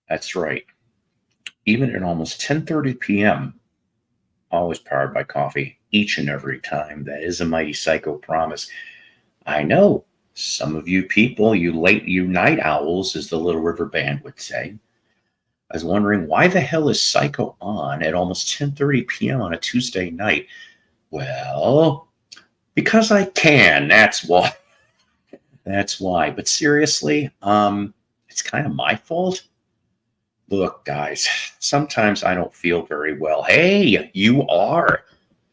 That's right. Even at almost 10:30 p.m., always powered by coffee, each and every time. That is a mighty psycho promise. I know some of you people, you night owls, as the Little River Band would say. I was wondering why the hell is Psycho on at almost 10:30 p.m. on a Tuesday night? Well, because I can. That's why. That's why. But seriously, it's kind of my fault. Look, guys, sometimes I don't feel very well. Hey, you are.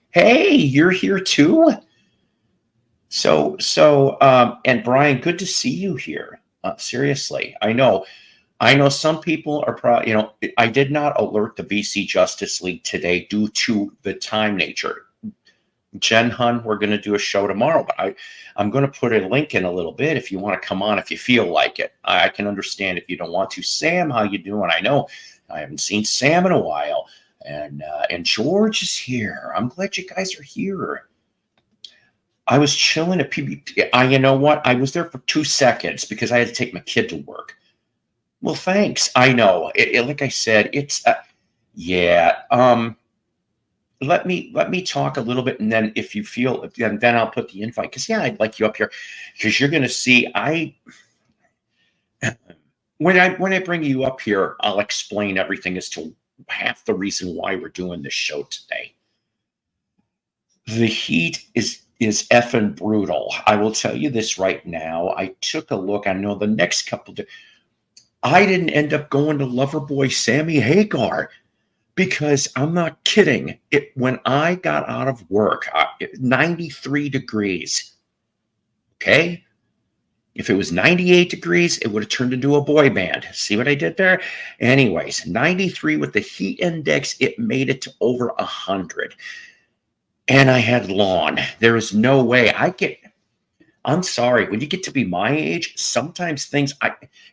Hey, you're here too. And Brian, good to see you here. Seriously, I know some people are probably, I did not alert the VC Justice League today due to the time nature. Jen Hun, we're going to do a show tomorrow, but I'm going to put a link in a little bit if you want to come on, if you feel like it. I can understand if you don't want to. Sam, how you doing? I know I haven't seen Sam in a while, and George is here. I'm glad you guys are here. I was chilling at PB. You know what? I was there for 2 seconds because I had to take my kid to work. Well, thanks. I know. Like I said, it's yeah. Let me talk a little bit, and then if you feel, then I'll put the invite. Because yeah, I'd like you up here, because you're going to see. When I bring you up here, I'll explain everything as to half the reason why we're doing this show today. The heat is effing brutal. I will tell you this right now. I took a look. I know the next couple of. I didn't end up going to Loverboy Sammy Hagar because I'm not kidding. When I got out of work, 93 degrees. Okay? If it was 98 degrees, it would have turned into a boy band. See what I did there? Anyways, 93 with the heat index, it made it to over 100. And I had lawn. There is no way I'm sorry. When you get to be my age, sometimes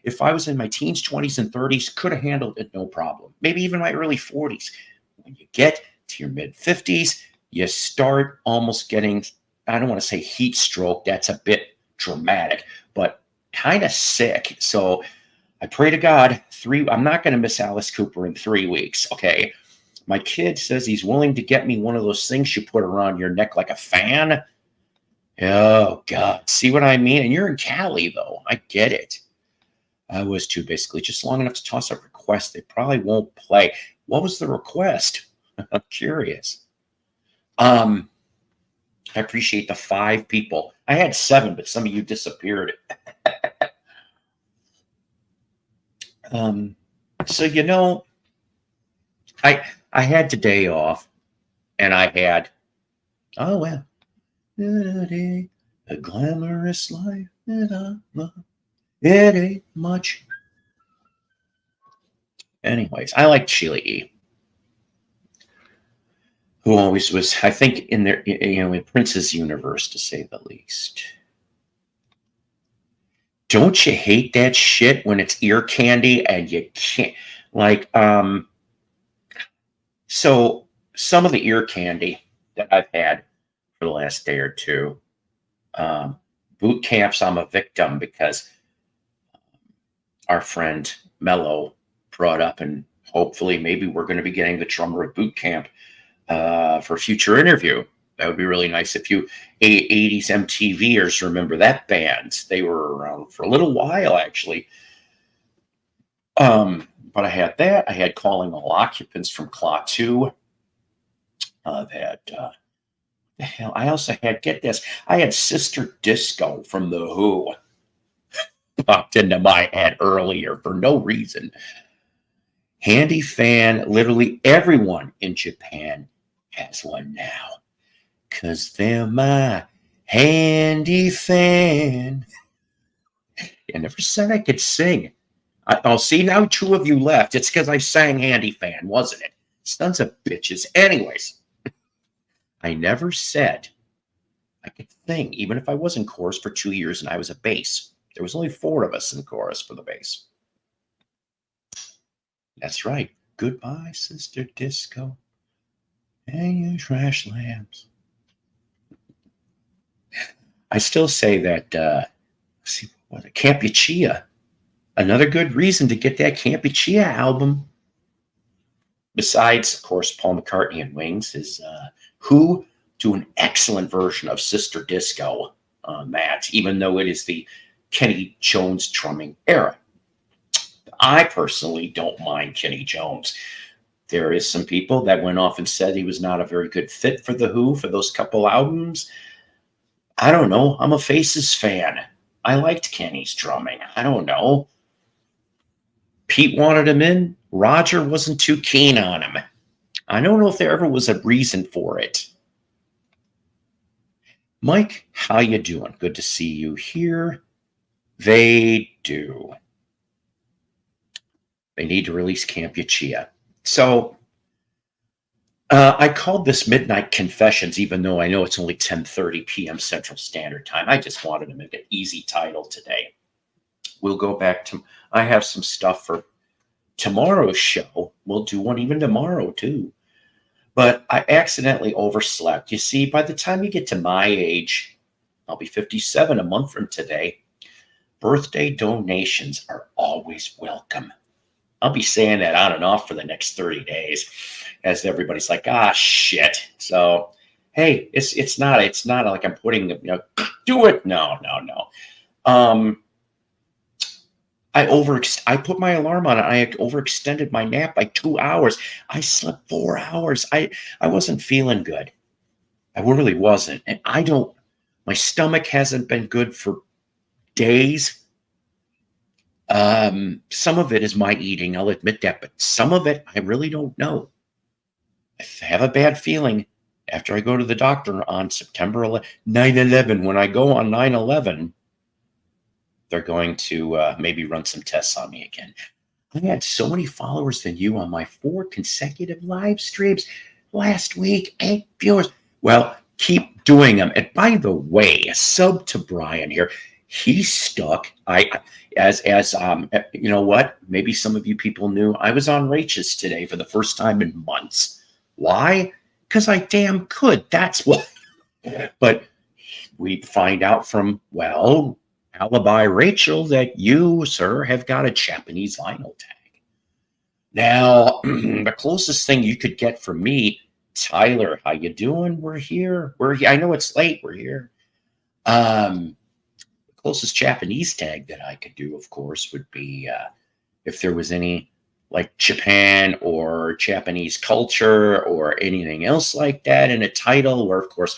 if I was in my teens, 20s, and 30s, could have handled it no problem. Maybe even my early 40s. When you get to your mid 50s, you start almost getting, I don't want to say heat stroke. That's a bit dramatic, but kind of sick. So I pray to God, I'm not going to miss Alice Cooper in 3 weeks. Okay. My kid says he's willing to get me one of those things you put around your neck like a fan. Oh, God. See what I mean? And you're in Cali, though. I get it. I was too, basically. Just long enough to toss a request. They probably won't play. What was the request? I'm curious. I appreciate the 5 people. I had 7, but some of you disappeared. So, I had today off, and I had, oh, well. A glamorous life, it ain't much. Anyways, I like Sheila E., who always was, I think, in Prince's universe, to say the least. Don't you hate that shit when it's ear candy and you can't, so some of the ear candy that I've had for the last day or two, boot camps, I'm a victim because our friend Mello brought up, and hopefully maybe we're going to be getting the drummer at boot camp for a future interview. That would be really nice if you 80s MTVers remember that band. They were around for a little while, actually. But I had that. I had Calling All Occupants from Claw 2. The hell, I also had, get this, I had Sister Disco from The Who popped into my head earlier for no reason. Handy fan, literally everyone in Japan has one now. Because they're my handy fan. I never said I could sing. I'll see, now 2 of you left. It's because I sang Handy Fan, wasn't it? Sons of bitches. Anyways, I never said I could sing, even if I was in chorus for 2 years and I was a bass. There was only 4 of us in chorus for the bass. That's right. Goodbye, Sister Disco, and you trash lamps. I still say that, Campuchia. Another good reason to get that Campy Chia album, besides, of course, Paul McCartney and Wings, is Who do an excellent version of Sister Disco on that, even though it is the Kenny Jones drumming era. I personally don't mind Kenny Jones. There is some people that went off and said he was not a very good fit for The Who for those couple albums. I don't know. I'm a Faces fan. I liked Kenny's drumming. I don't know. Pete wanted him in. Roger wasn't too keen on him. I don't know if there ever was a reason for it. Mike, how you doing? Good to see you here. They do. They need to release Camp Chia. So I called this Midnight Confessions, even though I know it's only 10:30 p.m. Central Standard Time. I just wanted to make an easy title today. We'll go back to, I have some stuff for tomorrow's show. We'll do one even tomorrow, too. But I accidentally overslept. You see, by the time you get to my age, I'll be 57 a month from today, birthday donations are always welcome. I'll be saying that on and off for the next 30 days as everybody's like, shit. So, hey, it's not like I'm putting, do it. No. I put my alarm on it. I overextended my nap by 2 hours. I slept 4 hours. I wasn't feeling good. I really wasn't. And my stomach hasn't been good for days. Some of it is my eating, I'll admit that, but some of it I really don't know. I have a bad feeling after I go to the doctor on September 9/11, when I go on 9/11, they're going to maybe run some tests on me again. I had so many followers than you on my 4 consecutive live streams last week, 8 viewers. Well, keep doing them. And by the way, a sub to Brian here. He's stuck. You know what? Maybe some of you people knew I was on Rach's today for the first time in months. Why? Because I damn could. That's why. But we find out from, Alibi Rachel, that you, sir, have got a Japanese vinyl tag. Now, the closest thing you could get from me, Tyler, how you doing? We're here. I know it's late. We're here. Closest Japanese tag that I could do, of course, would be if there was any like Japan or Japanese culture or anything else like that in a title, where, of course,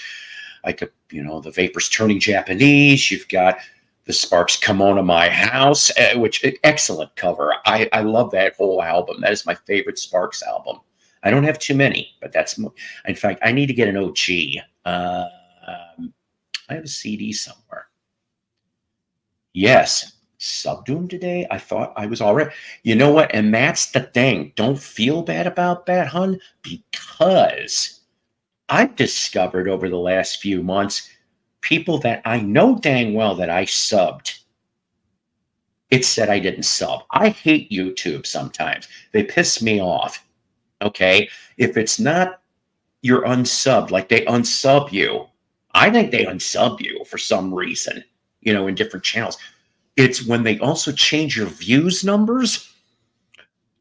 I could, the Vapors Turning Japanese. You've got The Sparks Come On to My House, which excellent cover. I love that whole album. That is my favorite Sparks album. I don't have too many, but in fact, I need to get an OG. I have a CD somewhere. Yes, Subdoom today. I thought I was all right. You know what? And that's the thing. Don't feel bad about that, hun, because I've discovered over the last few months people that I know dang well that I subbed. It said I didn't sub. I hate YouTube sometimes. They piss me off. Okay? If it's not you're unsubbed, like they unsub you, I think they unsub you for some reason. In different channels. It's when they also change your views numbers.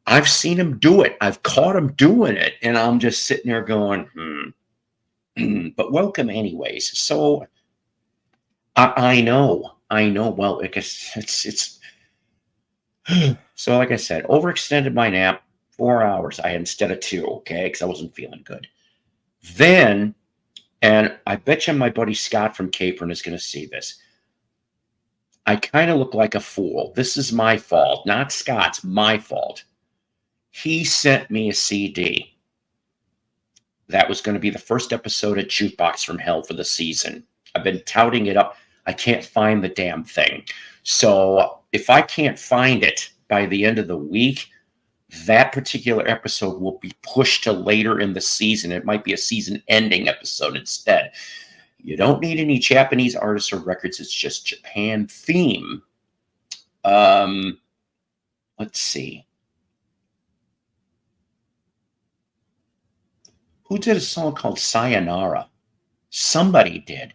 I've seen them do it. I've caught them doing it. And I'm just sitting there going, But welcome anyways. So I know. Well, I guess it's so like I said, overextended my nap 4 hours. I had instead of 2, okay, because I wasn't feeling good. Then, and I bet you my buddy Scott from Capron is going to see this. I kind of look like a fool. This is my fault, not Scott's, my fault. He sent me a CD. That was going to be the first episode of Jukebox from Hell for the season. I've been touting it up. I can't find the damn thing. So if I can't find it by the end of the week, that particular episode will be pushed to later in the season. It might be a season-ending episode instead. You don't need any Japanese artists or records. It's just Japan theme. Let's see. Who did a song called Sayonara? Somebody did.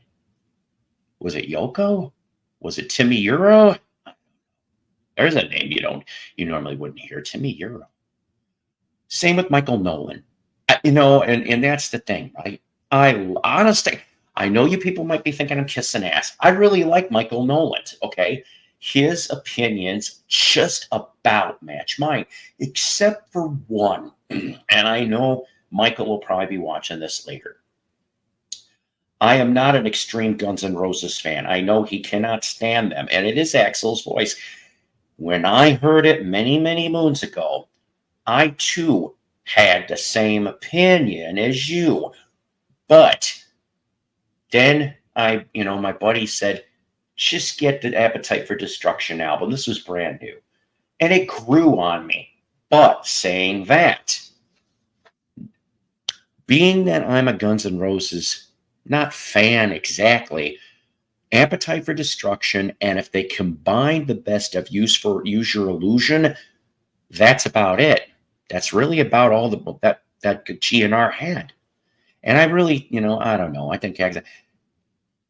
Was it Yoko? Was it Timmy Euro? There's a name you normally wouldn't hear. Timmy Euro. Same with Michael Nolan. And that's the thing, right? I honestly, I know you people might be thinking I'm kissing ass. I really like Michael Nolan, okay? His opinions just about match mine, except for one. And I know Michael will probably be watching this later. I am not an extreme Guns N' Roses fan. I know he cannot stand them, and it is Axl's voice. When I heard it many, many moons ago, I too had the same opinion as you. But then my buddy said, just get the Appetite for Destruction album. This was brand new. And it grew on me. But saying that, being that I'm a Guns N' Roses, not fan exactly, Appetite for Destruction, and if they combine the best of Use Your Illusion, that's about it. That's really about all that GNR had. And I really, I don't know. I think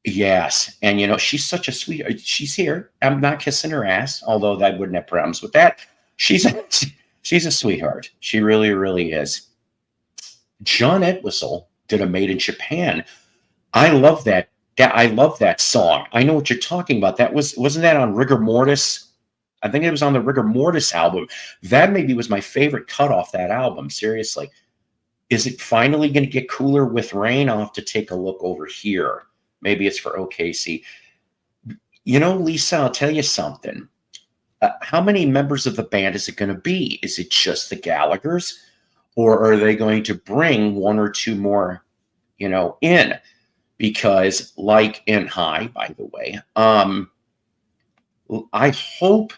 yes. And she's such a sweet. She's here. I'm not kissing her ass, although I wouldn't have problems with that. She's a sweetheart. She really, really is. John Entwistle did a Made in Japan. I love that. I love that song. I know what you're talking about. Wasn't that on Rigor Mortis? I think it was on the Rigor Mortis album. That maybe was my favorite cut off that album. Seriously. Is it finally going to get cooler with rain? I'll have to take a look over here. Maybe it's for OKC. Lisa, I'll tell you something. How many members of the band is it going to be? Is it just the Gallaghers? Or are they going to bring one or two more, in? Because like in High, by the way, I hope,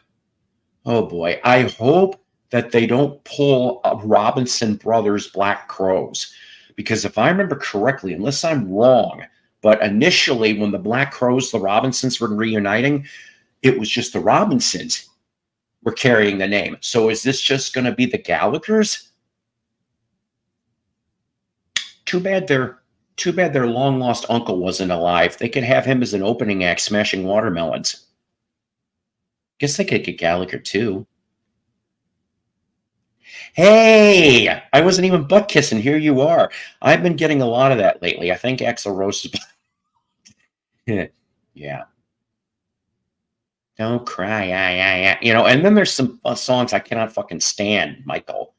oh boy, I hope that they don't pull Robinson Brothers Black Crows. Because if I remember correctly, unless I'm wrong, but initially when the Black Crows, the Robinsons were reuniting, it was just the Robinsons were carrying the name. So is this just going to be the Gallaghers? Too bad their long lost uncle wasn't alive. They could have him as an opening act smashing watermelons. Guess they could get Gallagher too. Hey, I wasn't even butt kissing. Here you are. I've been getting a lot of that lately. I think Axl Rose is. Yeah. Don't cry. And then there's some songs I cannot fucking stand, Michael.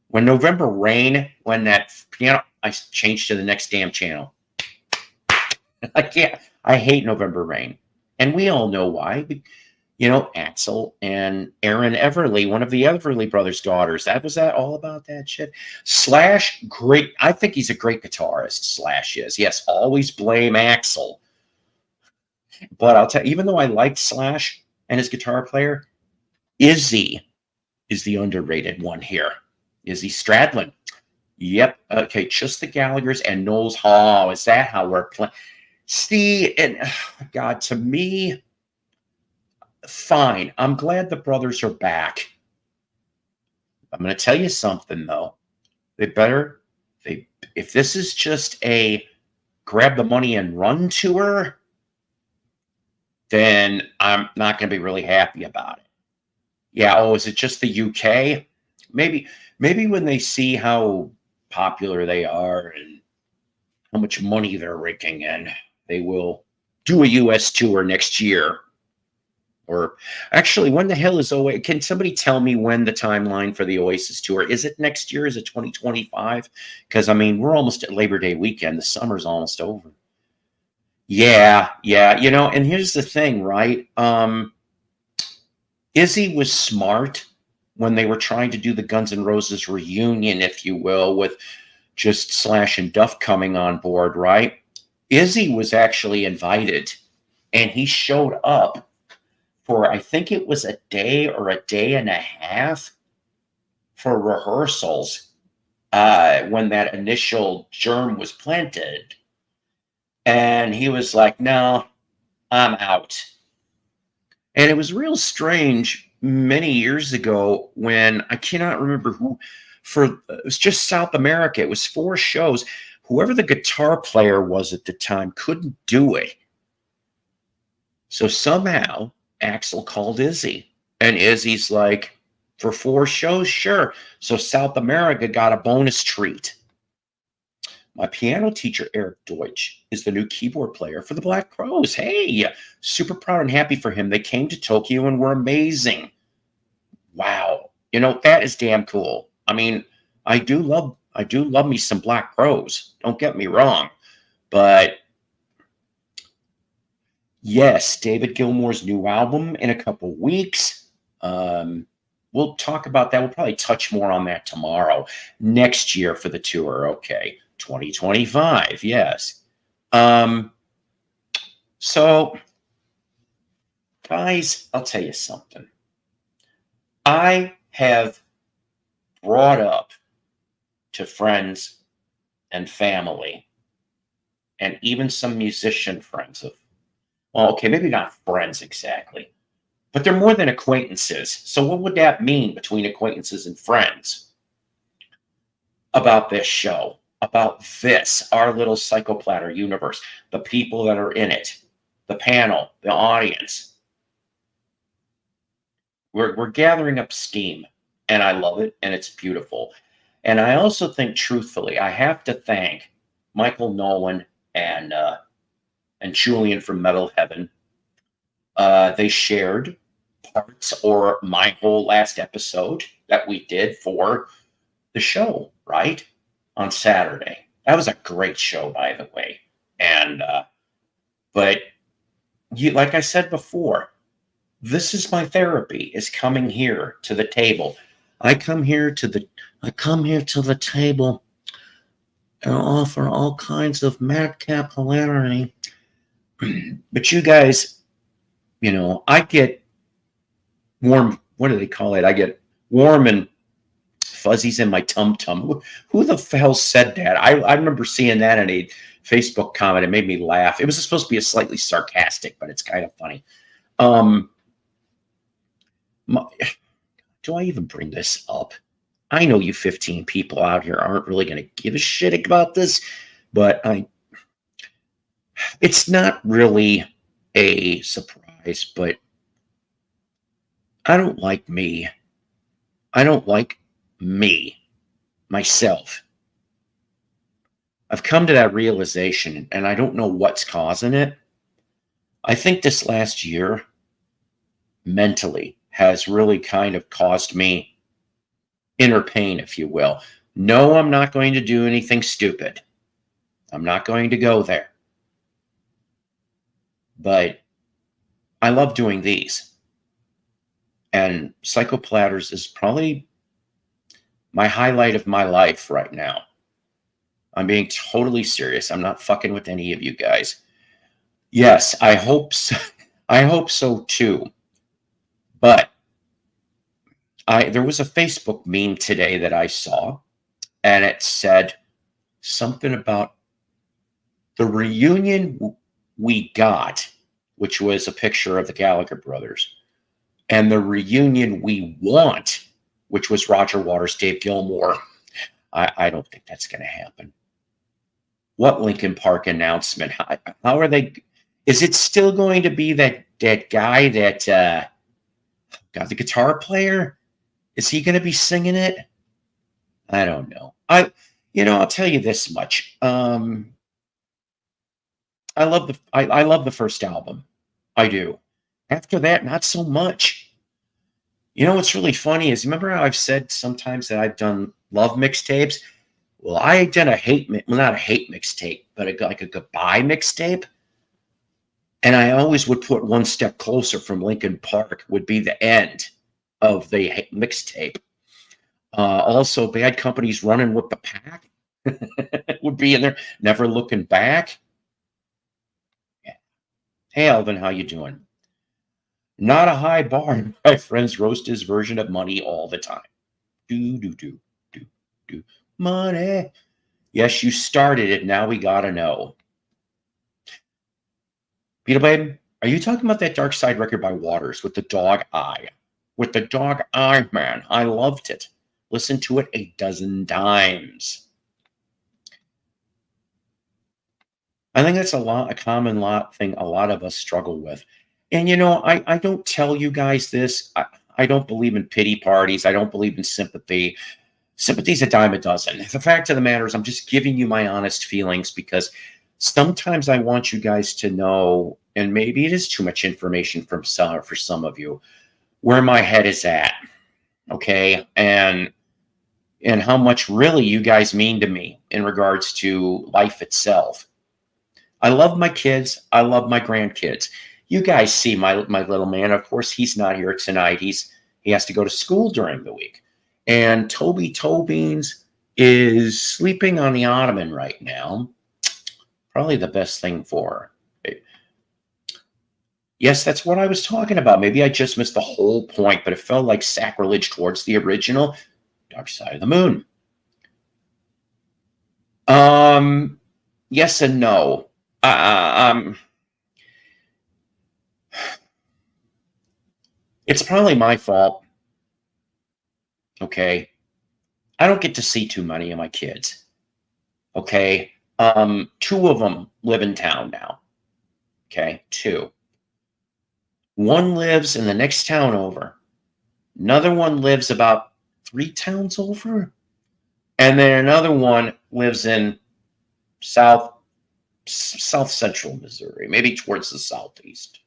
When November Rain, when that piano, I changed to the next damn channel. I can't. I hate November Rain. And we all know why. Axl and Aaron Everly, one of the Everly brothers' daughters. That all about that shit. Slash, great. I think he's a great guitarist. Slash is. Yes, always blame Axl. But I'll tell you, even though I liked Slash and his guitar player, Izzy is the underrated one here. Izzy Stradlin. Yep. Okay, just the Gallaghers and Knowles Hall. Is that how we're playing? See, and God, to me, fine. I'm glad the brothers are back. I'm going to tell you something, though. If this is just a grab the money and run tour, then I'm not going to be really happy about it. Yeah. Oh, is it just the UK? Maybe when they see how popular they are and how much money they're raking in, they will do a US tour next year. Or actually, when the hell is Oasis? Can somebody tell me when the timeline for the Oasis tour? Is it next year? Is it 2025? Because, we're almost at Labor Day weekend. The summer's almost over. Yeah. And here's the thing, right? Izzy was smart when they were trying to do the Guns N' Roses reunion, if you will, with just Slash and Duff coming on board, right? Izzy was actually invited, and he showed up for, I think it was a day or a day and a half for rehearsals when that initial germ was planted. And he was like, no, I'm out. And it was real strange many years ago when I cannot remember who, it was just South America. It was 4 shows. Whoever the guitar player was at the time couldn't do it. So somehow Axl called Izzy And Izzy's like, for 4 shows, sure. So South America got a bonus treat. My piano teacher, Eric Deutsch, is the new keyboard player for the Black Crows. Hey, super proud and happy for him. They came to Tokyo and were amazing. Wow. That is damn cool. I mean, I do love me some Black Crows. Don't get me wrong. But yes, David Gilmour's new album in a couple weeks. We'll talk about that. We'll probably touch more on that tomorrow. Next year for the tour. Okay. 2025. Yes. So, guys, I'll tell you something. I have brought up to friends and family and even some musician friends well, okay, maybe not friends exactly, but they're more than acquaintances. So what would that mean between acquaintances and friends about this show, about this, our little Psychoplatter universe, the people that are in it, the panel, the audience? We're gathering up steam, and I love it, and it's beautiful. And I also think, truthfully, I have to thank Michael Nolan and Julian from Metal Heaven. They shared parts or my whole last episode that we did for the show, right? On Saturday. That was a great show, by the way. And, but like I said before, this is my therapy, is coming here to the table. I come here to the table and offer all kinds of madcap hilarity. But you guys, I get warm. What do they call it? I get warm and fuzzies in my tum-tum. Who the hell said that? I remember seeing that in a Facebook comment. It made me laugh. It was supposed to be a slightly sarcastic, but it's kind of funny. Do I even bring this up? I know you 15 people out here aren't really going to give a shit about this, but it's not really a surprise, but I don't like me. I don't like me, myself. I've come to that realization, and I don't know what's causing it. I think this last year, mentally, has really kind of caused me inner pain, if you will. No, I'm not going to do anything stupid. I'm not going to go there. But I love doing these. And Psychoplatters is probably my highlight of my life right now. I'm being totally serious. I'm not fucking with any of you guys. Yes, I hope so. I hope so too. But there was a Facebook meme today that I saw, and it said something about the reunion we got, which was a picture of the Gallagher brothers, and the reunion we want, which was Roger Waters, Dave Gilmour. I don't think that's going to happen. What Linkin Park announcement? How are they? Is it still going to be that guy that got the guitar player? Is he going to be singing it? I don't know. I'll tell you this much. I love the first album. I do. After that, not so much. What's really funny is, remember how I've said sometimes that I've done love mixtapes? Well, I did not a hate mixtape, but like a goodbye mixtape. And I always would put One Step Closer from Linkin Park would be the end of the mixtape. Also, Bad Company's Running with the Pack would be in there, Never Looking Back. Yeah. Hey, Alvin, how you doing? Not a high bar. My friends roast his version of Money all the time. Do. Money. Yes, you started it. Now we gotta know. Peter Babe, are you talking about that Dark Side record by Waters with the dog eye? With the dog eye, man. I loved it. Listen to it a dozen times. I think that's a common thing a lot of us struggle with. And I don't tell you guys this. I don't believe in pity parties. I don't believe in sympathy. Sympathy's a dime a dozen. The fact of the matter is, I'm just giving you my honest feelings because sometimes I want you guys to know, and maybe it is too much information for some of you, where my head is at. Okay, and how much really you guys mean to me in regards to life itself. I love my kids. I love my grandkids. You guys see my little man. Of course, he's not here tonight. He has to go to school during the week. And Toby Tobeans is sleeping on the ottoman right now. Probably the best thing for her. Yes, that's what I was talking about. Maybe I just missed the whole point, but it felt like sacrilege towards the original Dark Side of the Moon. Yes and no. It's probably my fault. Okay. I don't get to see too many of my kids. Okay. Two of them live in town now. Okay. Two. One lives in the next town over. Another one lives about 3 towns over. And then another one lives in south central Missouri, maybe towards the southeast.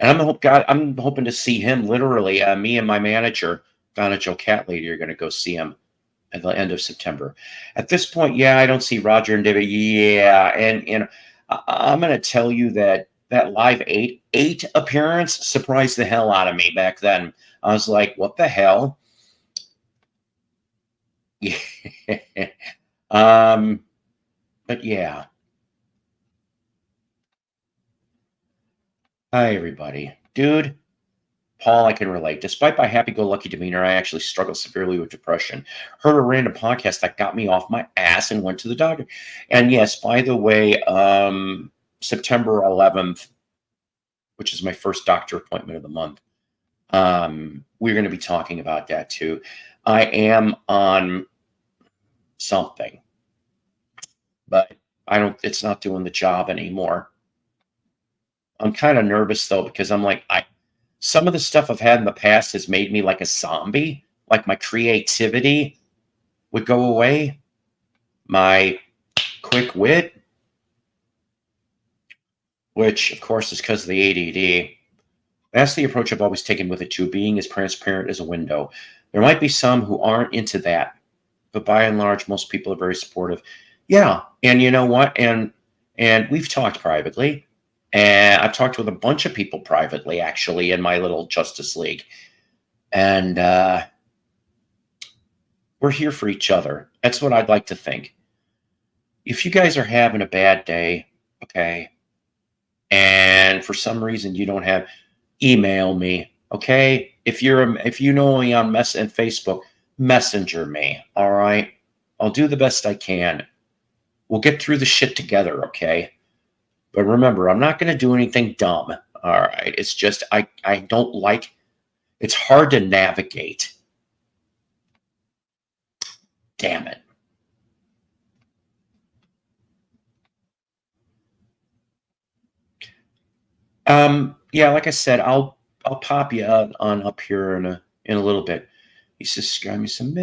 And I'm hoping to see him literally. Me and my manager, Donna Joe Cat Lady, are going to go see him at the end of September. At this point, yeah, I don't see Roger and David. Yeah, and I'm going to tell you that Live 8 appearance surprised the hell out of me back then. I was like, what the hell? Yeah. But yeah. Hi, everybody. Dude, Paul, I can relate. Despite my happy-go-lucky demeanor, I actually struggle severely with depression. Heard a random podcast that got me off my ass and went to the doctor. And yes, by the way, September 11th, which is my first doctor appointment of the month, we're going to be talking about that too. I am on something, but it's not doing the job anymore. I'm kind of nervous though, because I'm like, some of the stuff I've had in the past has made me like a zombie. Like my creativity would go away, my quick wit, which of course is because of the ADD. That's the approach I've always taken with it too, being as transparent as a window. There might be some who aren't into that, but by and large, most people are very supportive. Yeah, and you know what? And we've talked privately, and I've talked with a bunch of people privately, actually, in my little Justice League. And we're here for each other. That's what I'd like to think. If you guys are having a bad day, okay, and for some reason you don't have, email me, okay? If you know me on Facebook, messenger me, all right? I'll do the best I can. We'll get through the shit together, okay? But remember, I'm not going to do anything dumb, all right? It's just I don't like, it's hard to navigate. Damn it. Yeah, like I said, I'll pop you on up here in a little bit. He says, "Subscribe me some."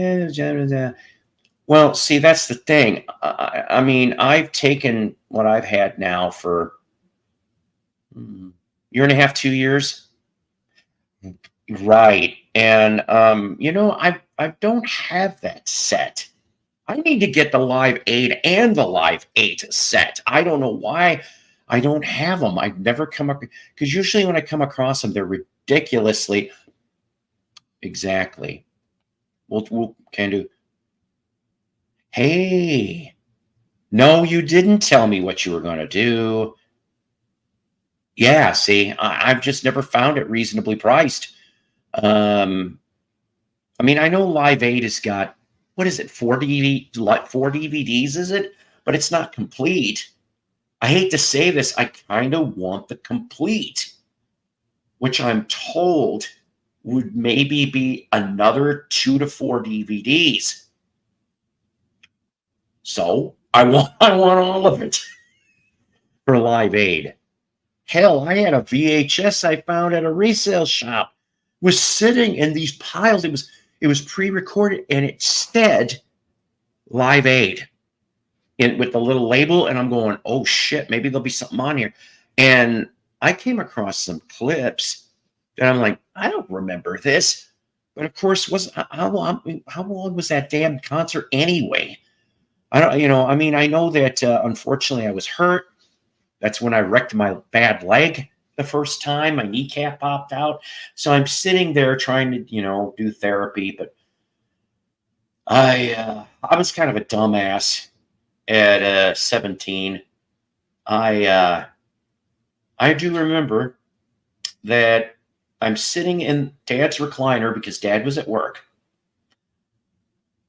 Well, see, that's the thing. I mean, I've taken what I've had now for year and a half, 2 years, right? And I don't have that set. I need to get the Live 8 and the Live 8 set. I don't know why I don't have them. I've never come up, because usually when I come across them, they're ridiculously. Exactly. We'll can do. Hey, no, you didn't tell me what you were going to do. Yeah, see, I've just never found it reasonably priced. I mean, I know Live 8 has got, what is it, 4 DVDs, is it? But it's not complete. I hate to say this, I kind of want the complete, which I'm told would maybe be another 2 to 4 DVDs. So I want all of it for Live 8. Hell, I had a VHS I found at a resale shop was sitting in these piles. It was pre-recorded, and it said Live Aid with the little label, and I'm going, oh shit, maybe there'll be something on here. And I came across some clips and I'm like, I don't remember this. But of course, how long was that damn concert anyway? I don't, I mean, I know that unfortunately I was hurt. That's when I wrecked my bad leg the first time. My kneecap popped out. So I'm sitting there trying to, do therapy. But I was kind of a dumbass at 17. I do remember that I'm sitting in Dad's recliner because Dad was at work,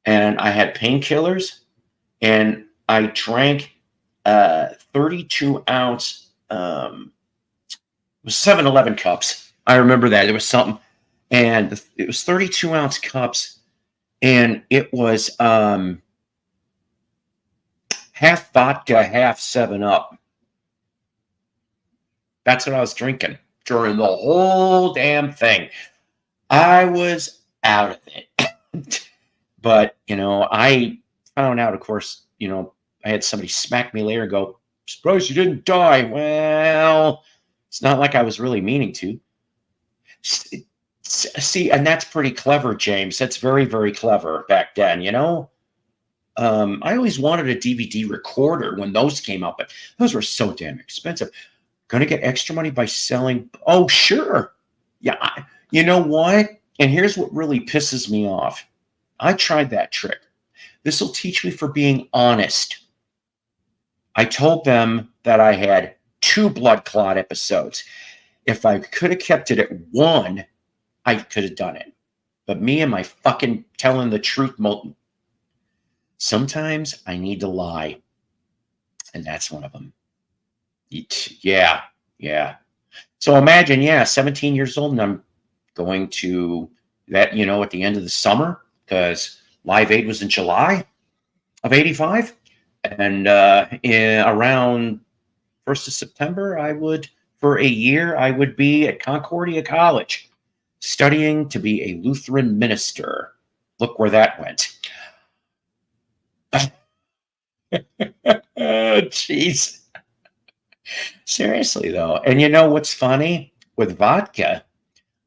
and I had painkillers, and I drank 32-ounce it was 7-Eleven cups. I remember that. It was something, and it was 32-ounce cups, and it was half vodka, half 7-Up. That's what I was drinking during the whole damn thing. I was out of it. But, I found out, of course, I had somebody smack me later and go, surprised you didn't die. Well, it's not like I was really meaning to. See, and that's pretty clever, James. That's very, very clever back then, I always wanted a DVD recorder when those came out, but those were so damn expensive. Going to get extra money by selling. Oh, sure. Yeah. You know what? And here's what really pisses me off. I tried that trick. This will teach me for being honest. I told them that I had 2 blood clot episodes. If I could have kept it at 1, I could have done it. But me and my fucking telling the truth, sometimes I need to lie. And that's one of them. Yeah. So imagine, 17 years old, and I'm going to that, at the end of the summer, because Live Aid was in July of 85. And around 1st of September, for a year, I would be at Concordia College studying to be a Lutheran minister. Look where that went. Jeez. Seriously, though. And you know what's funny? With vodka,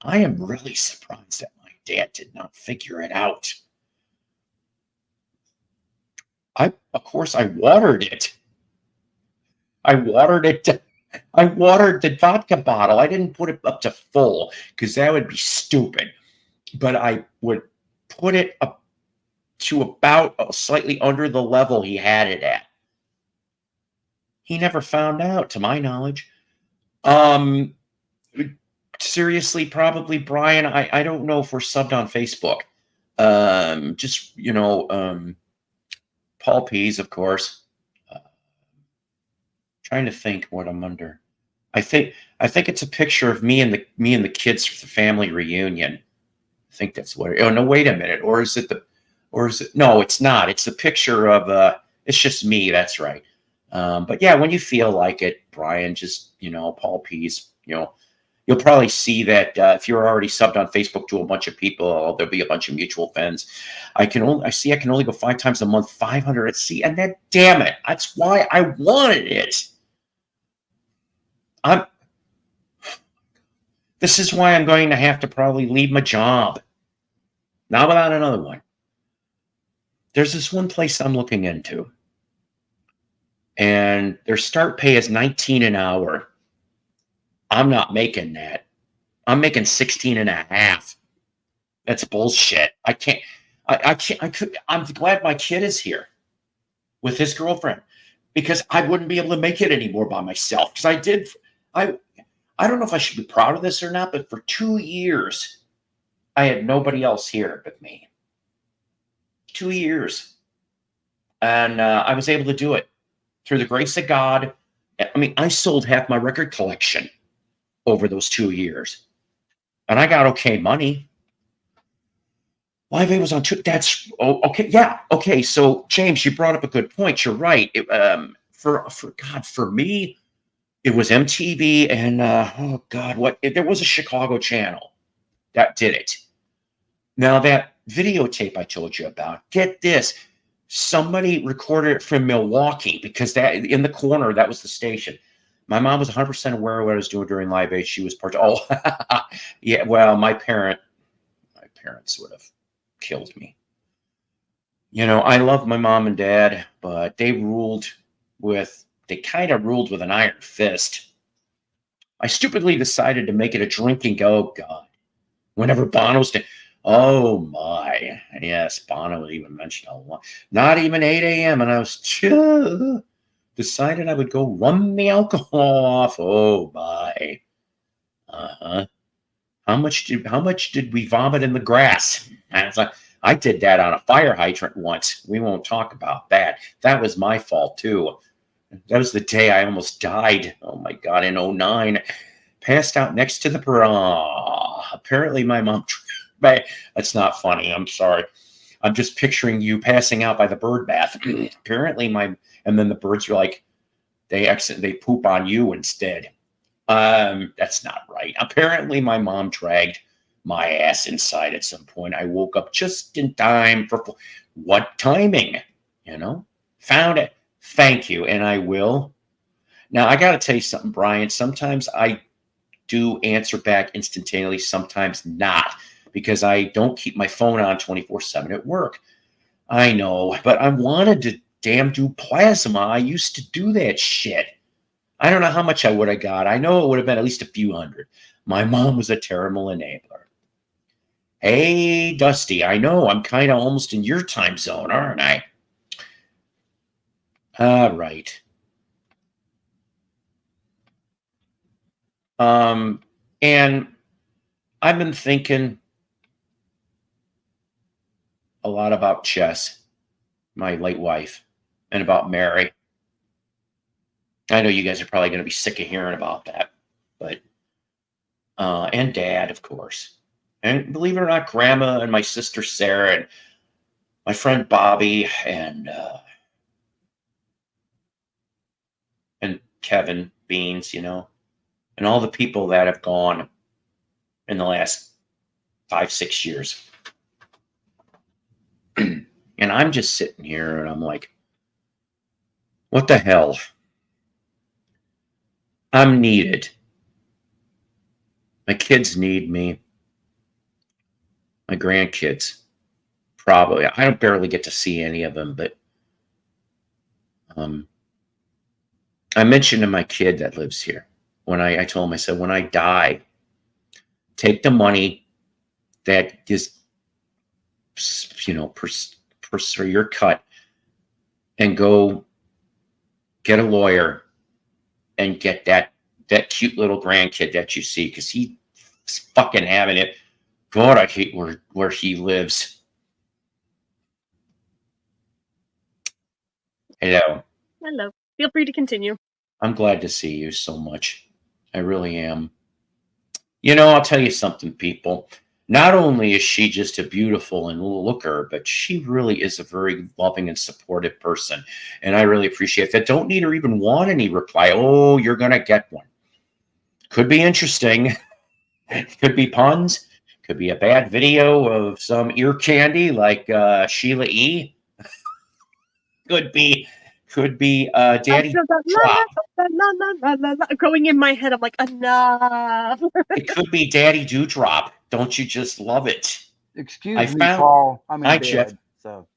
I am really surprised that my dad did not figure it out. Of course, I watered it. I watered the vodka bottle. I didn't put it up to full because that would be stupid. But I would put it up to about slightly under the level he had it at. He never found out, to my knowledge. Seriously, probably, Brian, I don't know if we're subbed on Facebook. Paul Pease, of course. Trying to think what I'm under. I think it's a picture of me and the kids for the family reunion. I think that's what. Oh no, wait a minute. Or is it? No, it's not. It's a picture of. It's just me. That's right. But yeah, when you feel like it, Brian, just Paul Pease. You'll probably see that if you're already subbed on Facebook to a bunch of people, there'll be a bunch of mutual friends. I can only go 5 times a month, 500 at sea, and then damn it, that's why I wanted it. This is why I'm going to have to probably leave my job. Not without another one. There's this one place I'm looking into, and their start pay is $19 an hour. I'm not making that. I'm making 16 and a half. That's bullshit. I can't. I'm glad my kid is here with his girlfriend, because I wouldn't be able to make it anymore by myself. Because I don't know if I should be proud of this or not, but for 2 years, I had nobody else here but me. 2 years. And I was able to do it through the grace of God. I mean, I sold half my record collection over those 2 years. And I got okay money. Live Aid was on 2. That's okay. Yeah. Okay. So James, you brought up a good point. You're right. For me, it was MTV and there was a Chicago channel that did it. Now, that videotape I told you about, get this. Somebody recorded it from Milwaukee because that in the corner, that was the station. My mom was 100% aware of what I was doing during Live Aid. She was part. Oh, yeah. Well, my parents would have killed me. You know, I love my mom and dad, but they kind of ruled with an iron fist. I stupidly decided to make it a drinking. Oh God! Whenever Bono's to, oh my, yes, Bono would even mention a lot. Not even 8 a.m. and I was decided I would go run the alcohol off. Oh my. Uh-huh. How much did we vomit in the grass? And it's like, I did that on a fire hydrant once. We won't talk about that. That was my fault too. That was the day I almost died. Oh my God, in 09. Passed out next to the bra. Apparently my mom, that's not funny. I'm sorry. I'm just picturing you passing out by the bird bath. Apparently and then the birds are like, they poop on you instead. That's not right. Apparently my mom dragged my ass inside at some point. I woke up just in time for what timing, found it. Thank you. And I will. Now I got to tell you something, Brian. Sometimes I do answer back instantaneously, sometimes not, because I don't keep my phone on 24/7 at work. I know, but I wanted to damn do plasma. I used to do that shit. I don't know how much I would have got. I know it would have been at least a few hundred. My mom was a terrible enabler. Hey, Dusty, I know I'm kind of almost in your time zone, aren't I? All right. And I've been thinking a lot about Chess, my late wife, and about Mary. I know you guys are probably going to be sick of hearing about that, but and Dad, of course, and believe it or not, Grandma and my sister Sarah and my friend Bobby and Kevin Beans, and all the people that have gone in the last 5-6 years. And I'm just sitting here and I'm like, what the hell? I'm needed. My kids need me. My grandkids, probably. I don't barely get to see any of them, but I mentioned to my kid that lives here, when I told him, I said, when I die, take the money that is, for your cut and go get a lawyer and get that cute little grandkid that you see, because he's fucking having it. God, I hate where he lives. Hello. Hello. Feel free to continue. I'm glad to see you so much. I really am. I'll tell you something, people. Not only is she just a beautiful and looker, but she really is a very loving and supportive person. And I really appreciate that. Don't need or even want any reply. Oh, you're going to get one. Could be interesting. Could be puns. Could be a bad video of some ear candy like Sheila E. Could be Daddy Drop. Going in my head, I'm like, enough. It could be Daddy Dewdrop. Don't you just love it? Excuse me, Paul. I'm in bed, Jeff. So.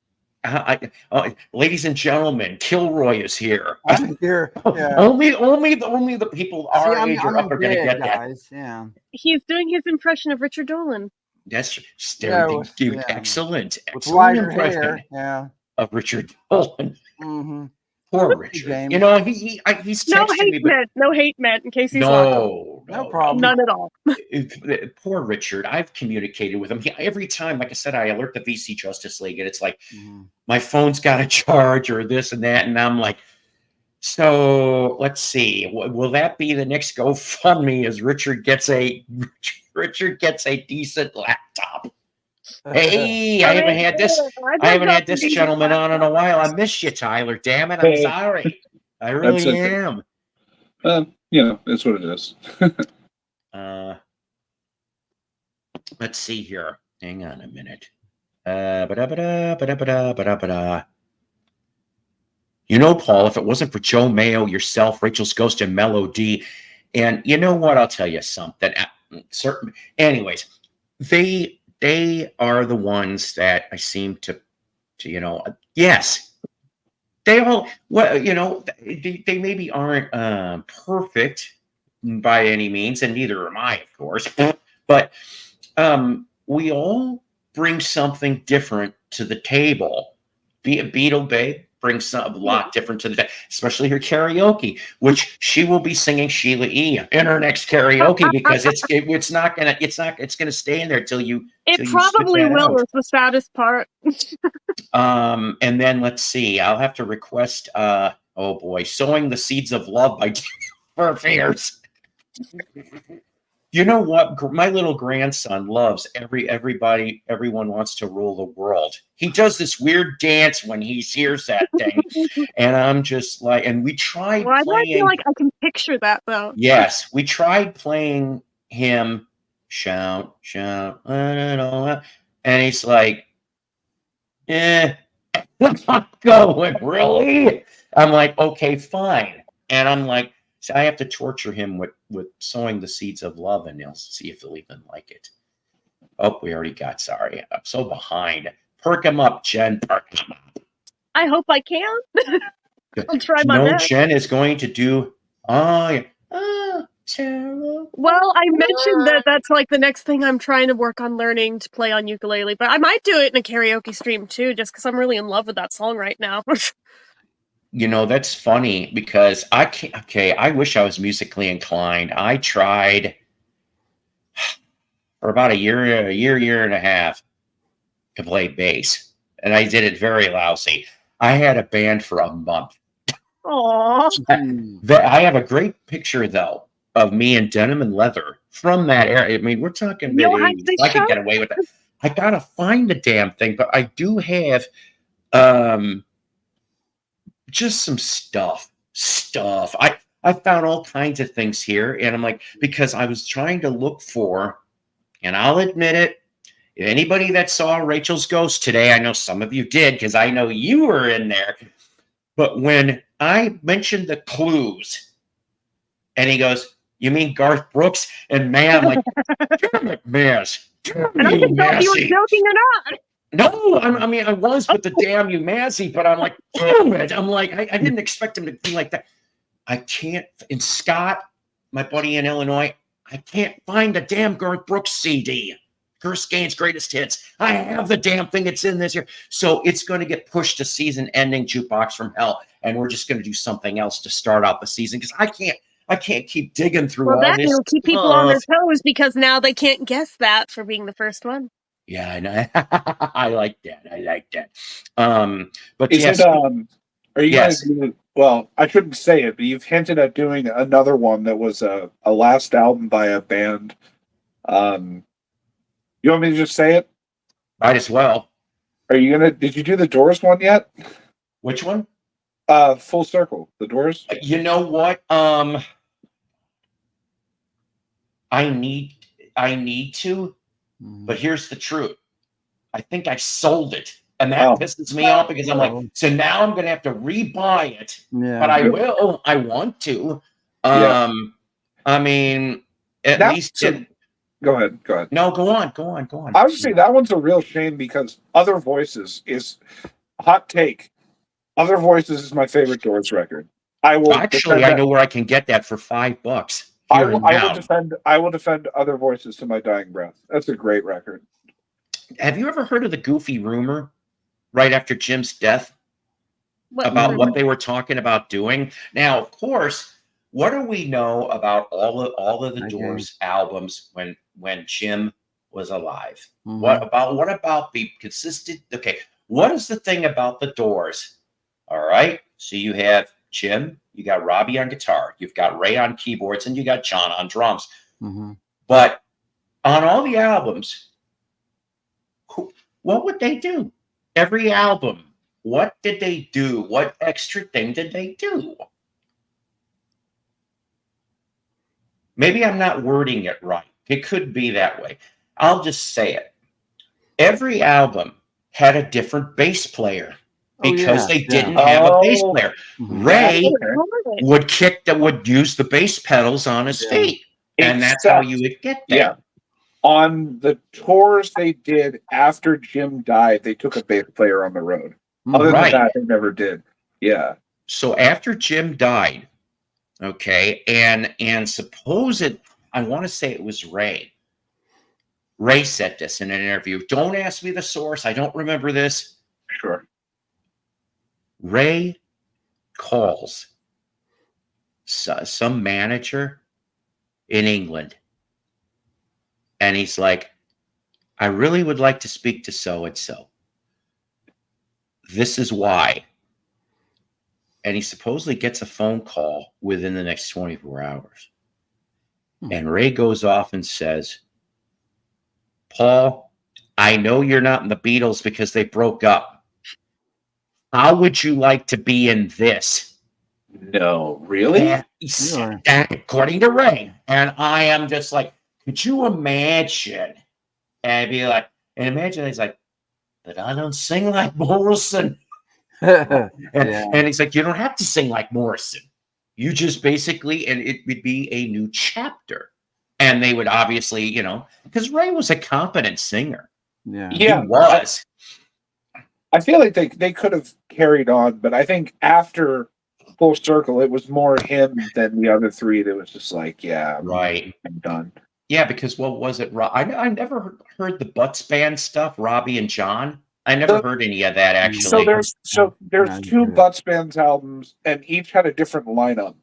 Ladies and gentlemen, Kilroy is here. I'm here. Yeah. only the people our age or up are going to get guys. that. Yeah. He's doing his impression of Richard Dolan. That's excellent. Excellent impression. Hair. Yeah. Of Richard Dolan. Mm-hmm. Poor Richard. James. He's texting me. No hate, Matt. In case he's no problem. None at all. Poor Richard. I've communicated with him. Every time, like I said, I alert the VC Justice League, and it's like my phone's got a charge or this and that, and I'm like, so let's see. Will that be the next GoFundMe? As Richard gets a decent laptop. Hey, I haven't had this gentleman on in a while. I miss you, Tyler. Damn it, I'm sorry. I really am. That's what it is. let's see here. Hang on a minute. Ba-da-ba-da, ba-da-ba-da, ba-da-ba-da. You know, Paul, if it wasn't for Joe Mayo, yourself, Rachel's Ghost, and Melody, and you know what? I'll tell you something. Certain, anyways, they are the ones that I seem to yes, they all, well, they maybe aren't perfect by any means, and neither am I, of course. But we all bring something different to the table. Beetle Babe brings a lot different to the table, especially her karaoke, which she will be singing Sheila E. in her next karaoke because it's gonna stay in there till you. It probably will. Is the saddest part. And then let's see. I'll have to request. Oh boy, "Sowing the Seeds of Love" by for Fears. You know what? My little grandson loves everyone wants to rule the world. He does this weird dance when he hears that thing. And I'm just like, and we tried Why playing. do I feel like I can picture that though? Yes, we tried playing him shout, shout, and he's like, I'm not going, really? I'm like, okay, fine. And I'm like, so I have to torture him with "Sowing the Seeds of Love," and he'll see if he'll even like it. Oh, we already got, sorry. I'm so behind. Perk him up, Jen. Perk him up. I hope I can. I'll try my best. Jen is going to do, well, I mentioned that's like the next thing I'm trying to work on learning to play on ukulele, but I might do it in a karaoke stream too, just because I'm really in love with that song right now. That's funny because I can't. Okay, I wish I was musically inclined. I tried for about a year and a half to play bass, and I did it very lousy. I had a band for a month. Aww. I have a great picture though of me in denim and leather from that era. I mean, we're talking mid 80s. I can get away with it. I gotta find the damn thing, but I do have just some stuff. I found all kinds of things here, and I'm like, because I was trying to look for, and I'll admit it, anybody that saw Rachel's Ghost today, I know some of you did, because I know you were in there. But when I mentioned the clues, and he goes, "You mean Garth Brooks?" And man, I'm like, damn it, Maz. I don't know if you were joking or not. No, I mean, I was with the damn you, Mazzy, but I'm like, damn it. I'm like, I didn't expect him to be like that. I can't, and Scott, my buddy in Illinois, I can't find the damn Garth Brooks CD. Curse Gaines Greatest Hits. I have the damn thing. It's in this here. So it's going to get pushed to season-ending Jukebox from Hell, and we're just going to do something else to start out the season because I can't keep digging through all this. Will keep people on their toes because now they can't guess that for being the first one. Yeah, I know. I like that. But is yes, it, are you guys doing, well, I shouldn't say it, but you've hinted at doing another one that was a last album by a band. You want me to just say it? Might as well. Did you do the Doors one yet? Which one? Full Circle, the Doors. You know what? I need to, but here's the truth. I think I sold it, and that pisses me off because I'm like, so now I'm going to have to rebuy it. Yeah. But I will. I want to. I mean, at least. Go ahead. No, go on. I was just saying that one's a real shame because Other Voices is hot take. Other Voices is my favorite Doors record. I will actually. I know where I can get that for $5. I will defend Other Voices to my dying breath. That's a great record. Have you ever heard of the goofy rumor right after Jim's death about what they were talking about doing? Now, of course, what do we know about all of the Doors albums when Jim was alive? Mm-hmm. What about the consistent? Okay, what is the thing about the Doors? All right, so you have Jim, you got Robbie on guitar, you've got Ray on keyboards, and you got John on drums. Mm-hmm. But on all the albums, what would they do? Every album, what did they do? What extra thing did they do? Maybe I'm not wording it right. It could be that way. I'll just say it. Every album had a different bass player because they didn't have a bass player. Ray would use the bass pedals on his feet, and that's how you would get there. Yeah. On the tours they did after Jim died, they took a bass player on the road. Other than that, they never did. Yeah. So after Jim died, okay, and I want to say it was Ray. Ray said this in an interview. Don't ask me the source. I don't remember this. Sure. Ray calls some manager in England, and he's like, I really would like to speak to so-and-so. This is why. And he supposedly gets a phone call within the next 24 hours. And Ray goes off and says, Paul, I know you're not in the Beatles because they broke up. How would you like to be in this? No, really? And he said that, according to Ray. And I am just like, could you imagine? And be like, and imagine he's like, but I don't sing like Morrison. And he's like, you don't have to sing like Morrison. You just basically, and it would be a new chapter. And they would obviously, you know, because Ray was a competent singer. Yeah, he was. I feel like they could have carried on, but I think after Full Circle, it was more him than the other three that was just like, yeah, right, I'm done. Yeah, because what was it? I never heard the Butts Band stuff, Robbie and John. I never heard any of that, actually. So there's two Butts Bands albums, and each had a different lineup.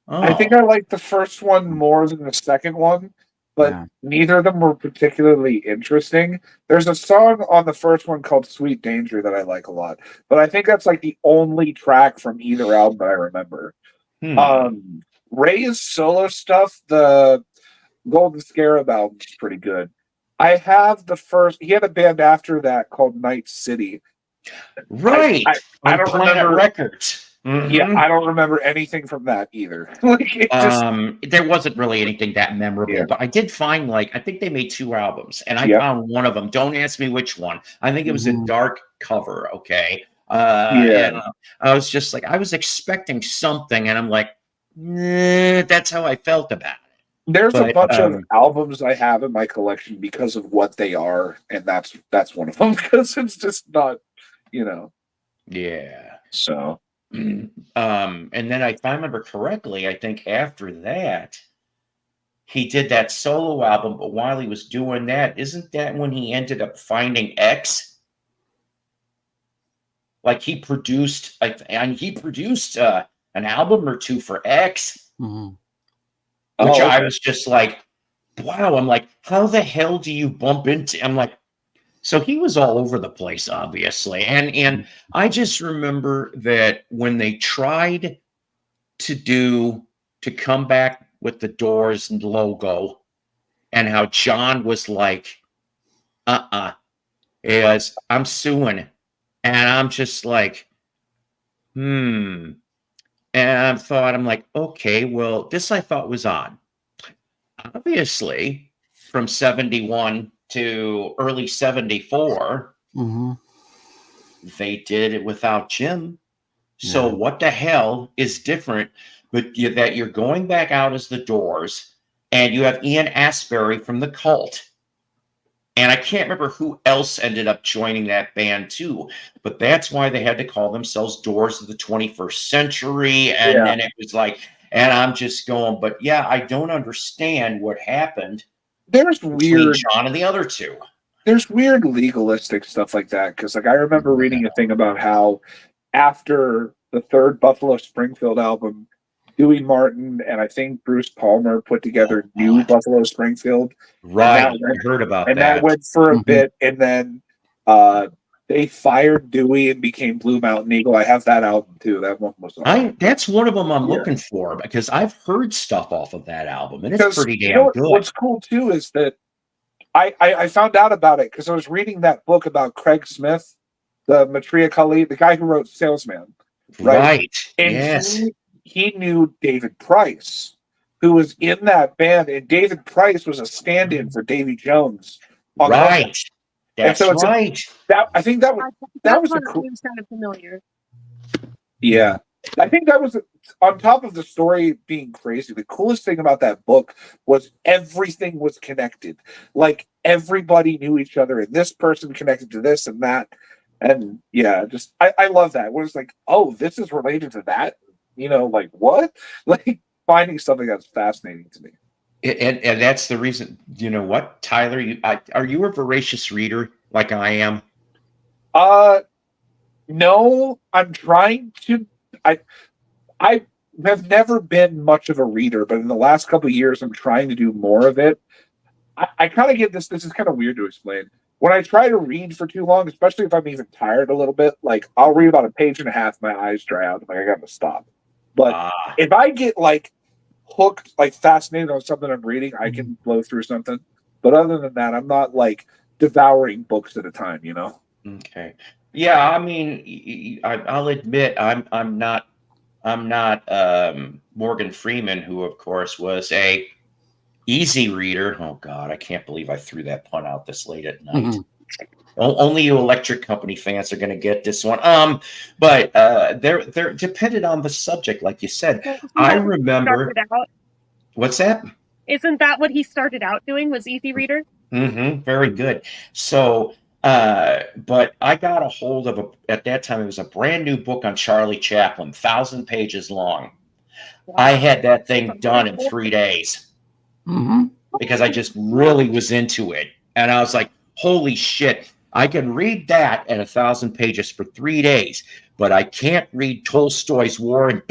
Oh. I think I liked the first one more than the second one, but neither of them were particularly interesting. There's a song on the first one called Sweet Danger that I like a lot, but I think that's like the only track from either album that I remember. Ray's solo stuff, the Golden Scarab album is pretty good. I have he had a band after that called Night City. Right. I don't remember records. Mm-hmm. Yeah, I don't remember anything from that either. There wasn't really anything that memorable, but I did find, like, I think they made 2 albums, and I found one of them. Don't ask me which one. I think it was a dark cover, okay? And I was just like, I was expecting something, and I'm like, that's how I felt about it. There's a bunch of albums I have in my collection because of what they are, and that's one of them, because it's just not, you know. Yeah. So... and then if I remember correctly, I think after that he did that solo album, but while he was doing that, isn't that when he ended up finding X? Like he produced an album or 2 for X, which I was just like, wow. I'm like, how the hell do you bump into? I'm like, so he was all over the place, obviously. And I just remember that when they tried to come back with the Doors logo, and how John was like, yes, I'm suing. And I'm just like, And I'm like, okay, well, this I thought was odd. Obviously, from 71 to early 74, they did it without Jim. So what the hell is different but that you're going back out as the Doors, and you have Ian Astbury from the Cult, and I can't remember who else ended up joining that band too, but that's why they had to call themselves Doors of the 21st Century. And then it was like, and I'm just going, but yeah, I don't understand what happened. There's weird John and the other 2. There's weird legalistic stuff like that, because like I remember reading a thing about how after the 3rd Buffalo Springfield album, Dewey Martin and I think Bruce Palmer put together new Buffalo Springfield. Right, I heard about that. And that went for a bit, and then they fired Dewey and became Blue Mountain Eagle. I have that album too. That one was awesome. That's one of them I'm looking for, because I've heard stuff off of that album, and it's pretty damn good. What's cool too is that I found out about it because I was reading that book about Craig Smith, the Matria Kali, the guy who wrote Salesman. Right. And he knew David Price, who was in that band, and David Price was a stand-in for Davy Jones. Right. That's so right. I think that was a cool. Kind of familiar. Yeah, I think that was on top of the story being crazy. The coolest thing about that book was everything was connected. Like everybody knew each other, and this person connected to this and that. And yeah, just I love that. When it's like, oh, this is related to that. Like what? Like finding something that's fascinating to me. And that's the reason. You know what, Tyler? Are you a voracious reader like I am? No, I'm trying to. I have never been much of a reader, but in the last couple of years, I'm trying to do more of it. I kind of get this. This is kind of weird to explain. When I try to read for too long, especially if I'm even tired a little bit, like I'll read about a page and a half, my eyes dry out, I'm like I got to stop. But if I get like hooked, like fascinated on something I'm reading, I can blow through something. But other than that, I'm not like devouring books at a time. Okay. Yeah, I mean, I'll admit I'm not Morgan Freeman, who of course was a easy reader. Oh God, I can't believe I threw that pun out this late at night. Only you Electric Company fans are going to get this one. But they're dependent on the subject, like you said. I remember. What's that? Isn't that what he started out doing? Was easy reader? Mm-hmm. Very good. So. But I got a hold of at that time, it was a brand new book on Charlie Chaplin, 1,000 pages long. Wow. I had that thing done in 3 days because I just really was into it. And I was like, holy shit, I can read that at 1,000 pages for 3 days, but I can't read Tolstoy's War and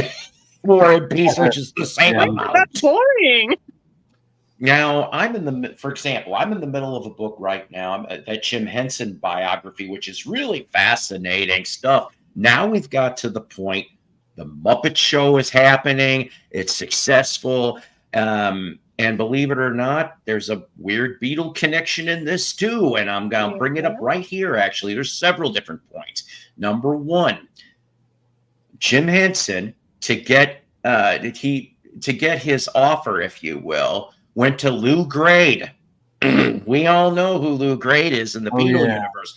Peace, which is the same amount. That's boring. Now, for example, I'm in the middle of a book right now, that Jim Henson biography, which is really fascinating stuff. Now we've got to the point, the Muppet Show is happening, it's successful, and believe it or not, there's a weird Beatle connection in this too, and I'm going to bring it up right here, actually. There's several different points. Number one, Jim Henson, to get his offer, if you will, went to Lou Grade. We all know who Lou Grade is in the Beatle universe.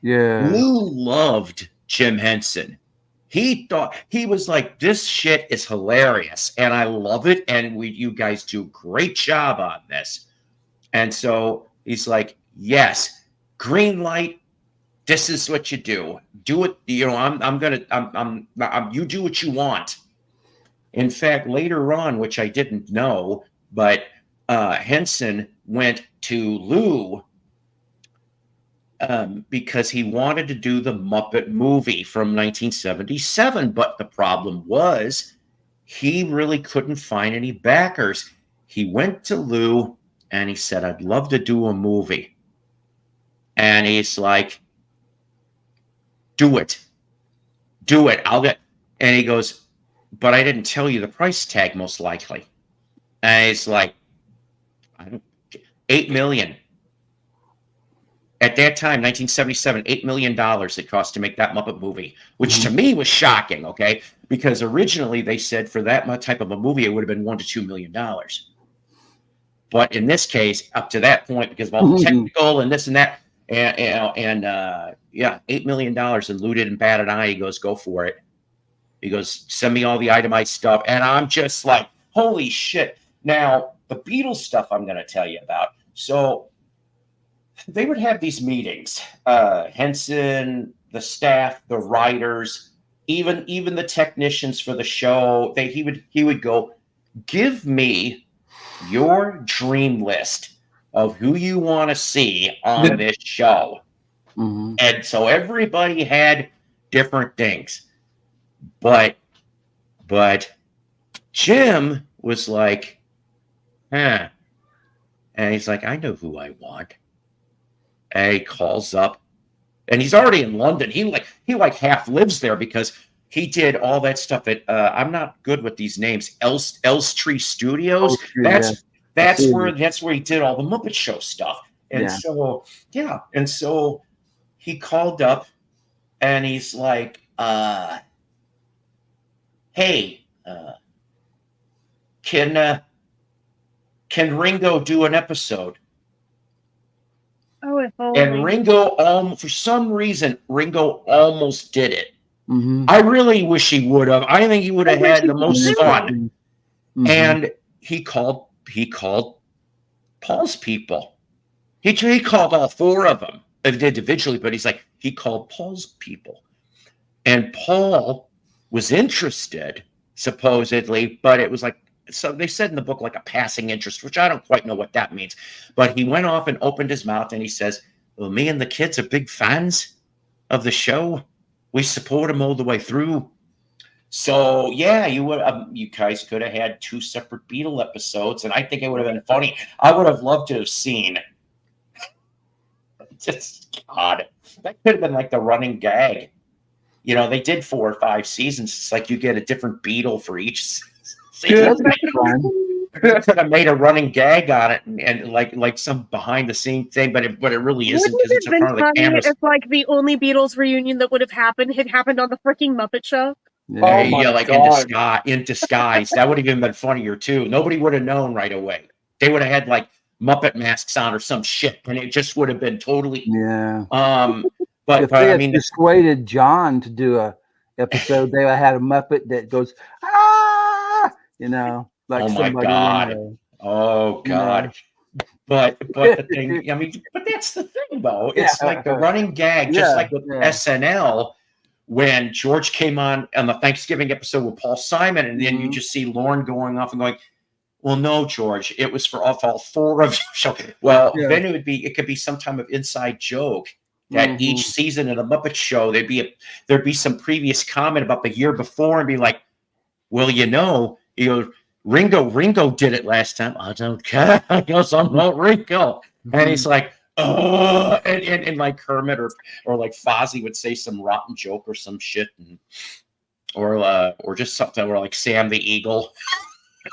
Yeah. Lou loved Jim Henson. He thought, he was like, this shit is hilarious and I love it. And you guys do a great job on this. And so he's like, yes, green light. This is what you do. Do it. You do what you want. In fact, later on, which I didn't know, but Henson went to Lou because he wanted to do the Muppet movie from 1977. But the problem was he really couldn't find any backers. He went to Lou and he said, I'd love to do a movie. And he's like, do it. Do it. And he goes, but I didn't tell you the price tag, most likely. And it's like, $8 million. At that time, 1977, $8 million it cost to make that Muppet movie, which to me was shocking, okay? Because originally they said for that type of a movie, it would have been $1 to $2 million. But in this case, up to that point, because of all the technical and this and that, and $8 million, and Lou didn't bat an eye. He goes, go for it. He goes, send me all the itemized stuff. And I'm just like, holy shit. Now, the Beatles stuff I'm going to tell you about. So they would have these meetings. Henson, the staff, the writers, even the technicians for the show. He would go, give me your dream list of who you want to see on this show. And so everybody had different things. But Jim was like, and he's like, I know who I want. And he calls up, and he's already in London. He half lives there because he did all that stuff at I'm not good with these names. Elstree Studios. That's where he did all the Muppet Show stuff. And so he called up, and he's like, hey, can can Ringo do an episode? Oh, if only. And Ringo, for some reason, Ringo almost did it. Mm-hmm. I really wish he would have. I think he would have had the most fun. Mm-hmm. And he called Paul's people. He called all four of them individually, but he called Paul's people. And Paul was interested, supposedly, but it was so they said in the book, like a passing interest, which I don't quite know what that means. But he went off and opened his mouth and he says, well, me and the kids are big fans of the show. We support him all the way through. So, yeah, you guys could have had 2 separate Beatle episodes, and I think it would have been funny. I would have loved to have seen. Just, God, that could have been like the running gag. You know, they did 4 or 5 seasons. It's like you get a different Beatle for each season. Could have made a running gag on it and like some behind the scenes thing, but it really isn't because it's in front of the cameras. It's like the only Beatles reunion that would have happened had happened on the freaking Muppet Show. Yeah, like in disguise. That would have even been funnier too. Nobody would have known right away. They would have had like Muppet masks on or some shit, and it just would have been totally. Yeah. But if they had persuaded John to do a episode, they had a Muppet that goes you know, like somebody. My God. Oh God. But the thing, I mean, but that's the thing though. It's like the running gag, just like with SNL. When George came on the Thanksgiving episode with Paul Simon, and then you just see Lorne going off and going, well, no, George, it was for all 4 of you. Well, then it could be some type of inside joke that each season of the Muppet Show, there'd be some previous comment about the year before and be like, well, you know, Ringo did it last time. I don't care. I guess I'm not Ringo. And he's like, oh, and like Kermit or like Fozzie would say some rotten joke or some shit, or just something where like Sam the Eagle.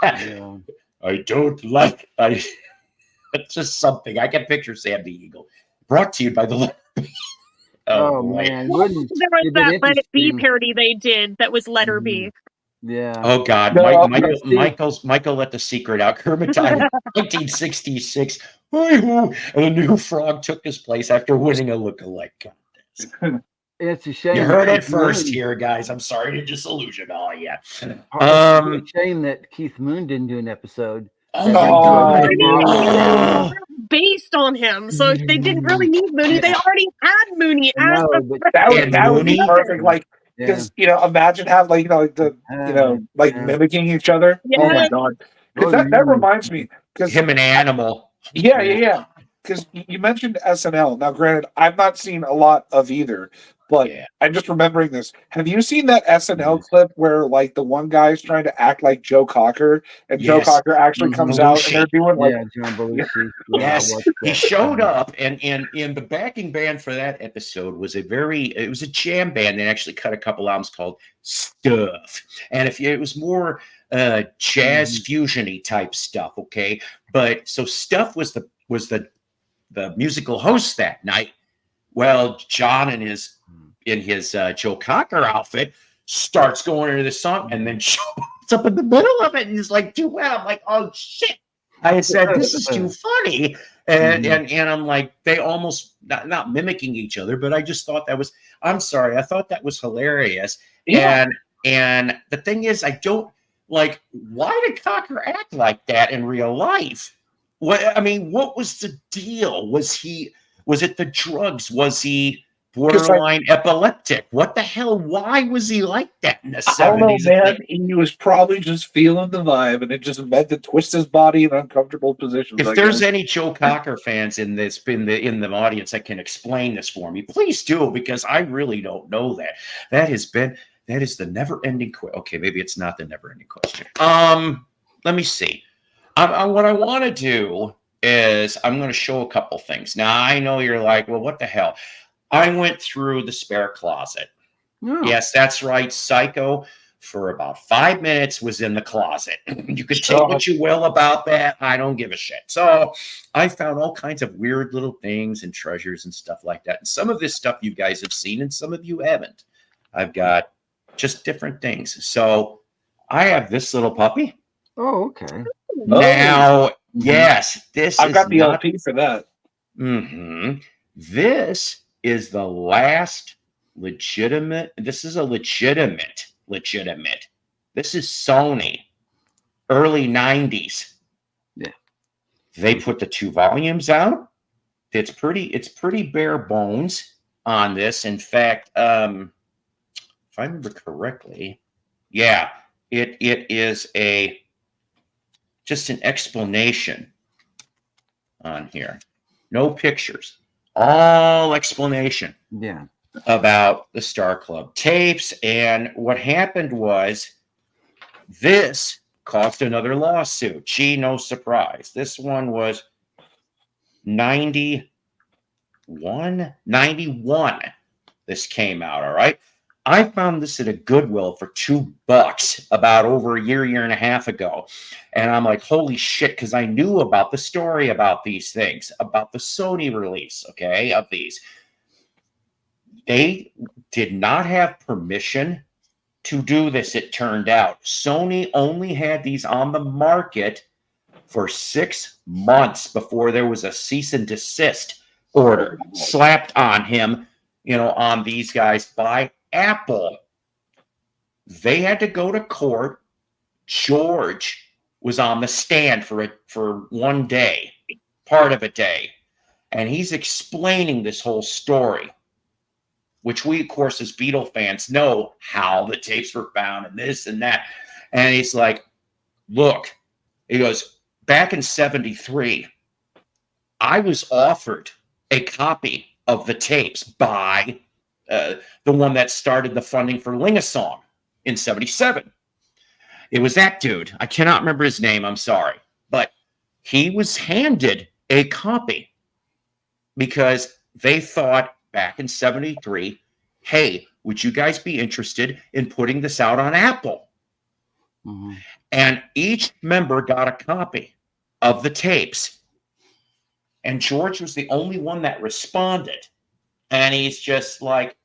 I don't like. It's just something I can picture. Sam the Eagle, brought to you by the. Oh man! There was that Let It Be parody they did that was Letter B. Yeah. Oh God, Michael let the secret out. Kermit died in 1966. And a new frog took his place after winning a lookalike contest. It's a shame. You heard it first here, guys. I'm sorry to disillusion all of you. It's a shame that Keith Moon didn't do an episode. Based on him, so if they didn't really need Mooney, they already had Mooney as that would be perfect. Like, because imagine having mimicking each other. Yeah. Oh my God! Because that reminds me, because him and Animal. Yeah. Because you mentioned SNL. Now, granted, I've not seen a lot of either, but I'm just remembering this. Have you seen that SNL clip where like the one guy is trying to act like Joe Cocker, and Joe Cocker actually comes out and they're doing like John Belushi. Yes, he showed up, and the backing band for that episode was it was a jam band. They actually cut a couple albums called Stuff, and it was more jazz fusiony type stuff. Okay, but so Stuff was the musical host that night. Well, John in his Joe Cocker outfit starts going into the song and then shows up in the middle of it and he's like, do well. I'm like, oh shit. I said, this is too funny. And I'm like, they almost not mimicking each other, but I just thought I thought that was hilarious. Yeah. And the thing is, I don't like, why did Cocker act like that in real life? What was the deal? Was it the drugs? Was he borderline epileptic? What the hell? Why was he like that in the 70s? I don't know, man. He was probably just feeling the vibe, and it just meant to twist his body in uncomfortable positions. If there's any Joe Cocker fans in the audience that can explain this for me, please do, because I really don't know that. That is the never-ending question. Okay, maybe it's not the never-ending question. Let me see. What I want to do is I'm going to show a couple things. Now, I know you're like, well, what the hell? I went through the spare closet. Oh. Yes, that's right. Psycho, for about 5 minutes, was in the closet. You could take what you will about that. I don't give a shit. So I found all kinds of weird little things and treasures and stuff like that. And some of this stuff you guys have seen and some of you haven't. I've got just different things. So I have this little puppy. Oh, okay. Yes, this I've is got the not. LP for that. This is the last legitimate. This is a legitimate. This is Sony, early 90s. Yeah. They put the 2 volumes out. It's pretty bare bones on this. In fact, if I remember correctly, yeah, it is just an explanation on here. No pictures. All explanation. Yeah. About the Star Club tapes. And what happened was this caused another lawsuit. Gee, no surprise. This one was 91. This came out, all right? I found this at a Goodwill for $2 about over a year and a half ago. And I'm like, holy shit, because I knew about the story about these things, about the Sony release, okay, of these. They did not have permission to do this, it turned out. Sony only had these on the market for 6 months before there was a cease and desist order slapped on him, on these guys by Apple. They had to go to court. George was on the stand for one day, part of a day, and he's explaining this whole story, which we, of course, as Beatle fans know how the tapes were found and this and that. And he's like, look, he goes, back in 73, I was offered a copy of the tapes by the one that started the funding for Ling-a-Song in 77. It was that dude. I cannot remember his name. I'm sorry. But he was handed a copy because they thought back in 73, hey, would you guys be interested in putting this out on Apple? And each member got a copy of the tapes. And George was the only one that responded. And he's just like,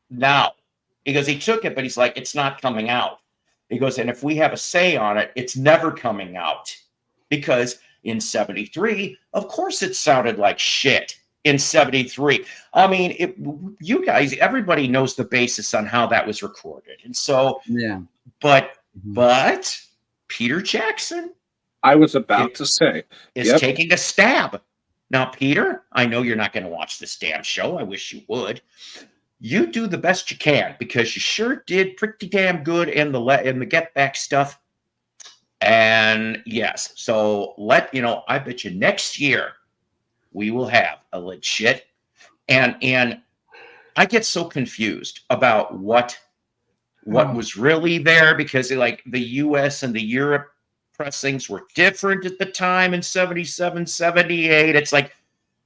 no. He goes, he took it, but he's like, it's not coming out. He goes, and if we have a say on it, it's never coming out. Because in 73, of course it sounded like shit in 73. I mean, you guys, everybody knows the basis on how that was recorded. And so, yeah. But Peter Jackson, I was about to say, is taking a stab. Now, Peter, I know you're not going to watch this damn show. I wish you would. You do the best you can, because you sure did pretty damn good in the Get Back stuff. And yes, so I bet you next year we will have a legit, and I get so confused about what was really there, because like the US and the Europe pressings were different at the time in 77, 78. It's like,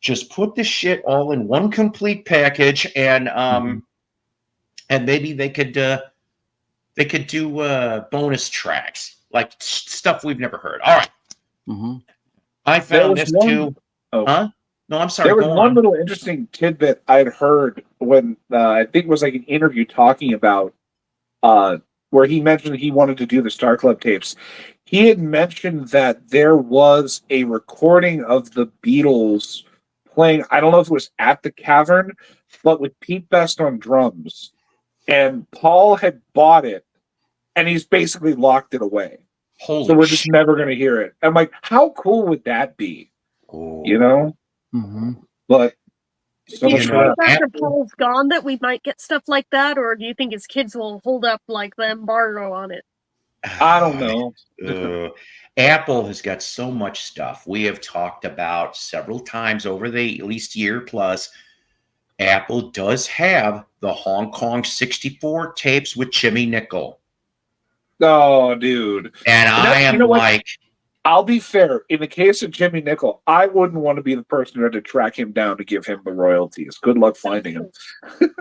just put this shit all in one complete package, and maybe they could do bonus tracks, like stuff we've never heard. All right. I found this too. Oh. Huh? No, I'm sorry. There was one little interesting tidbit I'd heard when I think it was like an interview talking about where he mentioned he wanted to do the Star Club tapes. He had mentioned that there was a recording of the Beatles playing, I don't know if it was at the Cavern, but with Pete Best on drums. And Paul had bought it, and he's basically locked it away. So we're just never going to hear it. I'm like, how cool would that be? Oh. You know? But do you think after Paul's gone that we might get stuff like that, or do you think his kids will hold up like the embargo on it? I don't know. Apple has got so much stuff. We have talked about several times over the at least year plus. Apple does have the Hong Kong 64 tapes with Jimmy Nicol. Oh, dude. And I am like... I'll be fair. In the case of Jimmy Nicol, I wouldn't want to be the person who had to track him down to give him the royalties. Good luck finding him.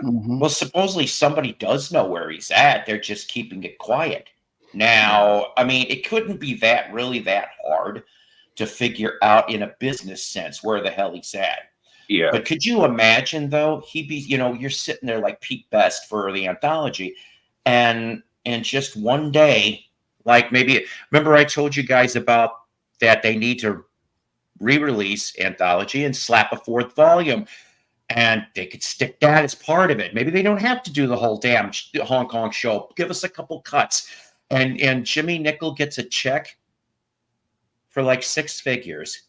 Well, supposedly somebody does know where he's at. They're just keeping it quiet. Now, I mean, it couldn't be really that hard to figure out in a business sense where the hell he's at. Yeah. But could you imagine, though, he'd be, you're sitting there like Pete Best for the anthology, and just one day, like maybe, remember I told you guys about that they need to re-release Anthology and slap a 4th volume. And they could stick that as part of it. Maybe they don't have to do the whole damn Hong Kong show. Give us a couple cuts. And Jimmy Nicol gets a check for like 6 figures.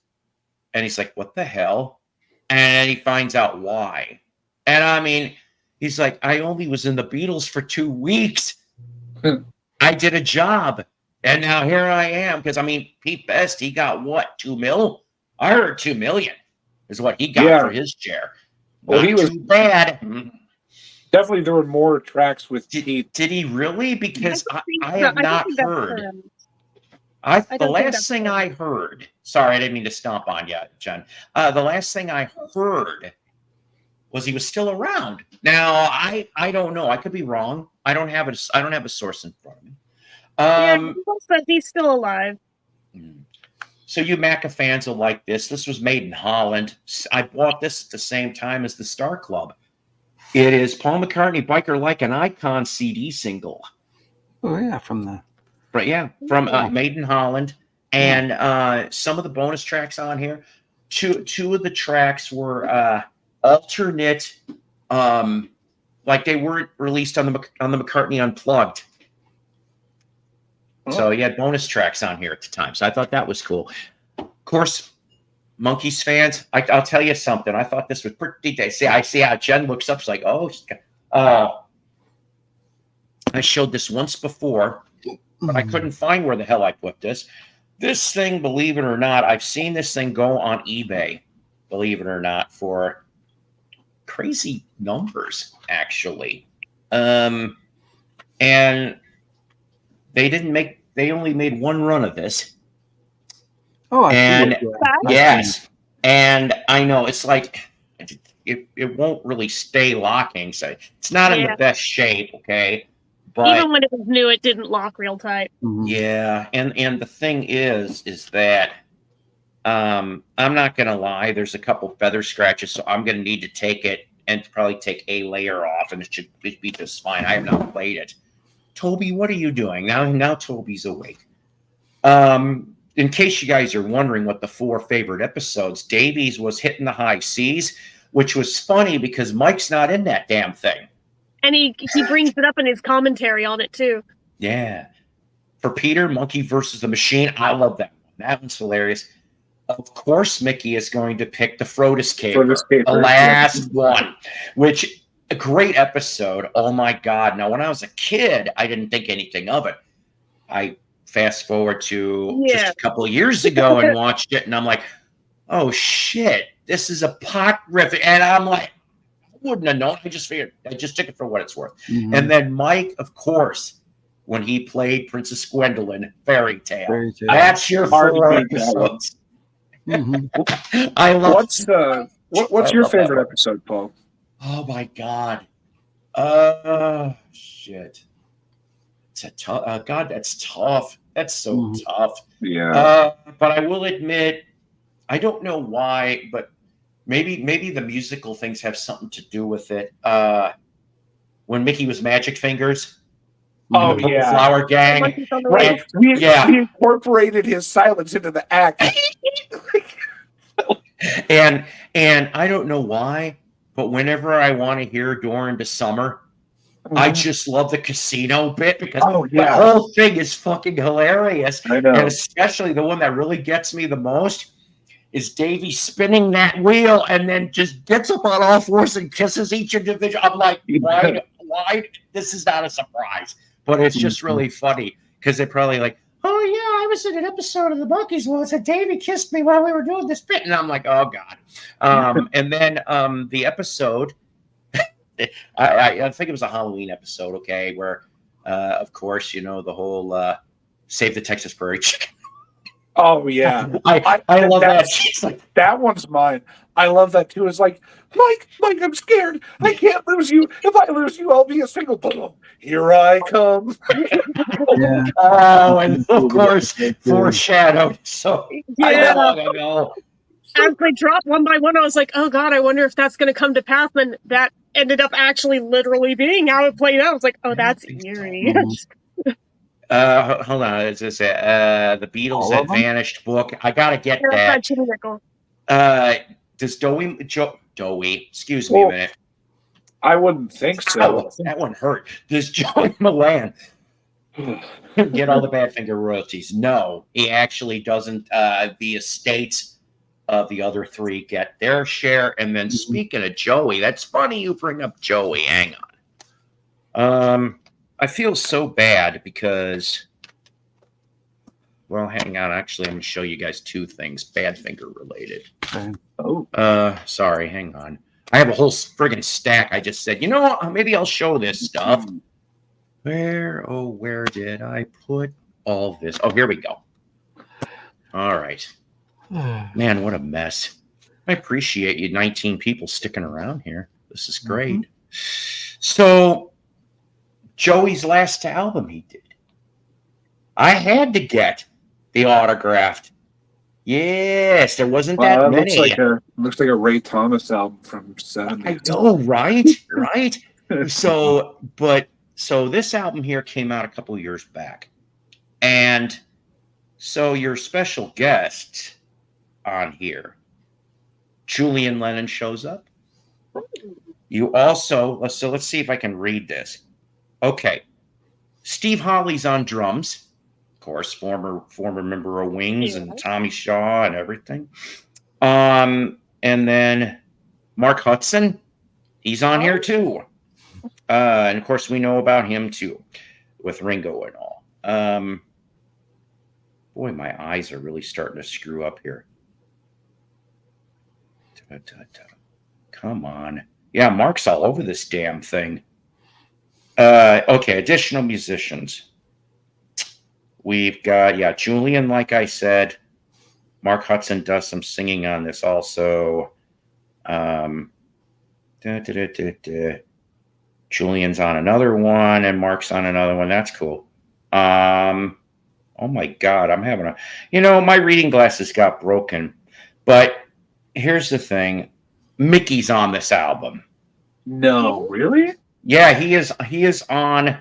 And he's like, what the hell? And he finds out why. And I mean, he's like, I only was in the Beatles for 2 weeks. I did a job. And now here I am. Because, I mean, Pete Best, he got what, 2 mil? I heard 2 million is what he got for his chair. Well, he was too bad. Definitely, there were more tracks with Pete. Did he really? Because I have not heard. The last thing I heard. Sorry, I didn't mean to stomp on you, Jen. The last thing I heard was he was still around. Now I don't know. I could be wrong. I don't have a source in front of me. But he's still alive. So you Macca fans will like this. This was made in Holland. I bought this at the same time as the Star Club. It is Paul McCartney, Biker Like an Icon CD single. Oh, yeah, from Made in Holland. And some of the bonus tracks on here, two of the tracks were alternate, like they weren't released on the McCartney Unplugged. So he had bonus tracks on here at the time. So I thought that was cool. Of course, Monkees fans, I'll tell you something. I thought this was pretty decent. I see how Jen looks up. She's like, I showed this once before, but I couldn't find where the hell I put this. This thing, believe it or not, I've seen this thing go on eBay, believe it or not, for crazy numbers, actually. And they only made one run of this. Yes. And I know it's like it won't really stay locking. So it's not in the best shape, okay? But even when it was new, it didn't lock real tight. Yeah, and the thing is that I'm not gonna lie, there's a couple feather scratches, so I'm gonna need to take it and probably take a layer off, and it should be just fine. I have not played it. Toby, what are you doing? Now Toby's awake. In case you guys are wondering what the 4 favorite episodes, Davies was Hitting the High Seas, which was funny because Mike's not in that damn thing. And he brings it up in his commentary on it, too. Yeah. For Peter, Monkey versus the Machine, I love that one. That one's hilarious. Of course, Mickey is going to pick the Frodis Caper, the last one, which a great episode. Oh, my God. Now, when I was a kid, I didn't think anything of it. I fast forward to just a couple of years ago and watched it, and I'm like, oh, shit, this is a pot riff. And I'm like, wouldn't have known. I just figured. I just took it for what it's worth. And then Mike, of course, when he played Princess Gwendolyn, Fairy Tale. That's your 4 episodes. I love. What's your favorite episode, Paul? Oh my God. Shit. It's a tough. God, that's tough. That's so tough. Yeah. But I will admit, I don't know why, but. Maybe the musical things have something to do with it. When Mickey was Magic Fingers. Oh, yeah. Flower Gang. Right. We incorporated his silence into the act. and I don't know why, but whenever I want to hear Door into Summer, I just love the casino bit because the whole thing is fucking hilarious. I know. And especially the one that really gets me the most is Davey spinning that wheel and then just gets up on all fours and kisses each individual. I'm like, why? This is not a surprise, but it's just really funny because they're probably like, oh yeah, I was in an episode of the Monkees once and Davey kissed me while we were doing this bit, and I'm like, oh God. And then the episode, I think it was a Halloween episode, okay, where of course the whole Save the Texas Prairie Chicken. Oh yeah, I love that. That one's mine. I love that too. It's like, Mike, I'm scared. I can't lose you. If I lose you, I'll be a single. Boom. Here I come. Oh, and of course, foreshadowed. So long ago. As they dropped one by one, I was like, oh God, I wonder if that's going to come to pass. And that ended up actually literally being how it played out. I was like, oh, that's eerie. Hold on. Is this the Beatles All that of them? vanished book? I gotta get Yeah, that. Jimmy Nickel. Does Dowie? Excuse me a minute. I wouldn't think so. Ow, that one hurt. Does Joey Milan get all the Badfinger royalties? No, he actually doesn't. The estates of the other three get their share. And then speaking of Joey, that's funny you bring up Joey. Hang on. I feel so bad because, well, hang on. Actually, I'm going to show you guys two things Badfinger related. Okay. Oh, Sorry, hang on. I have a whole friggin' stack. I just said, you know what? Maybe I'll show this stuff. Where did I put all this? Oh, here we go. All right. Man, what a mess. I appreciate you 19 people sticking around here. This is great. So, Joey's last album he did. I had to get the autographed. Yes, there wasn't that many. Looks like a Ray Thomas album from '70s. I know, right? Right? So this album here came out a couple of years back. And so your special guest on here, Julian Lennon, shows up. You also, let's see if I can read this. Okay. Steve Holly's on drums. Of course, former member of Wings and Tommy Shaw and everything. And then Mark Hudson, he's on here too. And of course, we know about him too, with Ringo and all. Boy, my eyes are really starting to screw up here. Come on. Yeah, Mark's all over this damn thing. Okay, additional musicians. We've got, Julian, like I said. Mark Hudson does some singing on this also. Julian's on another one, and Mark's on another one. That's cool. Oh my God, I'm having my reading glasses got broken. But here's the thing. Mickey's on this album. No, really? Yeah, he is on.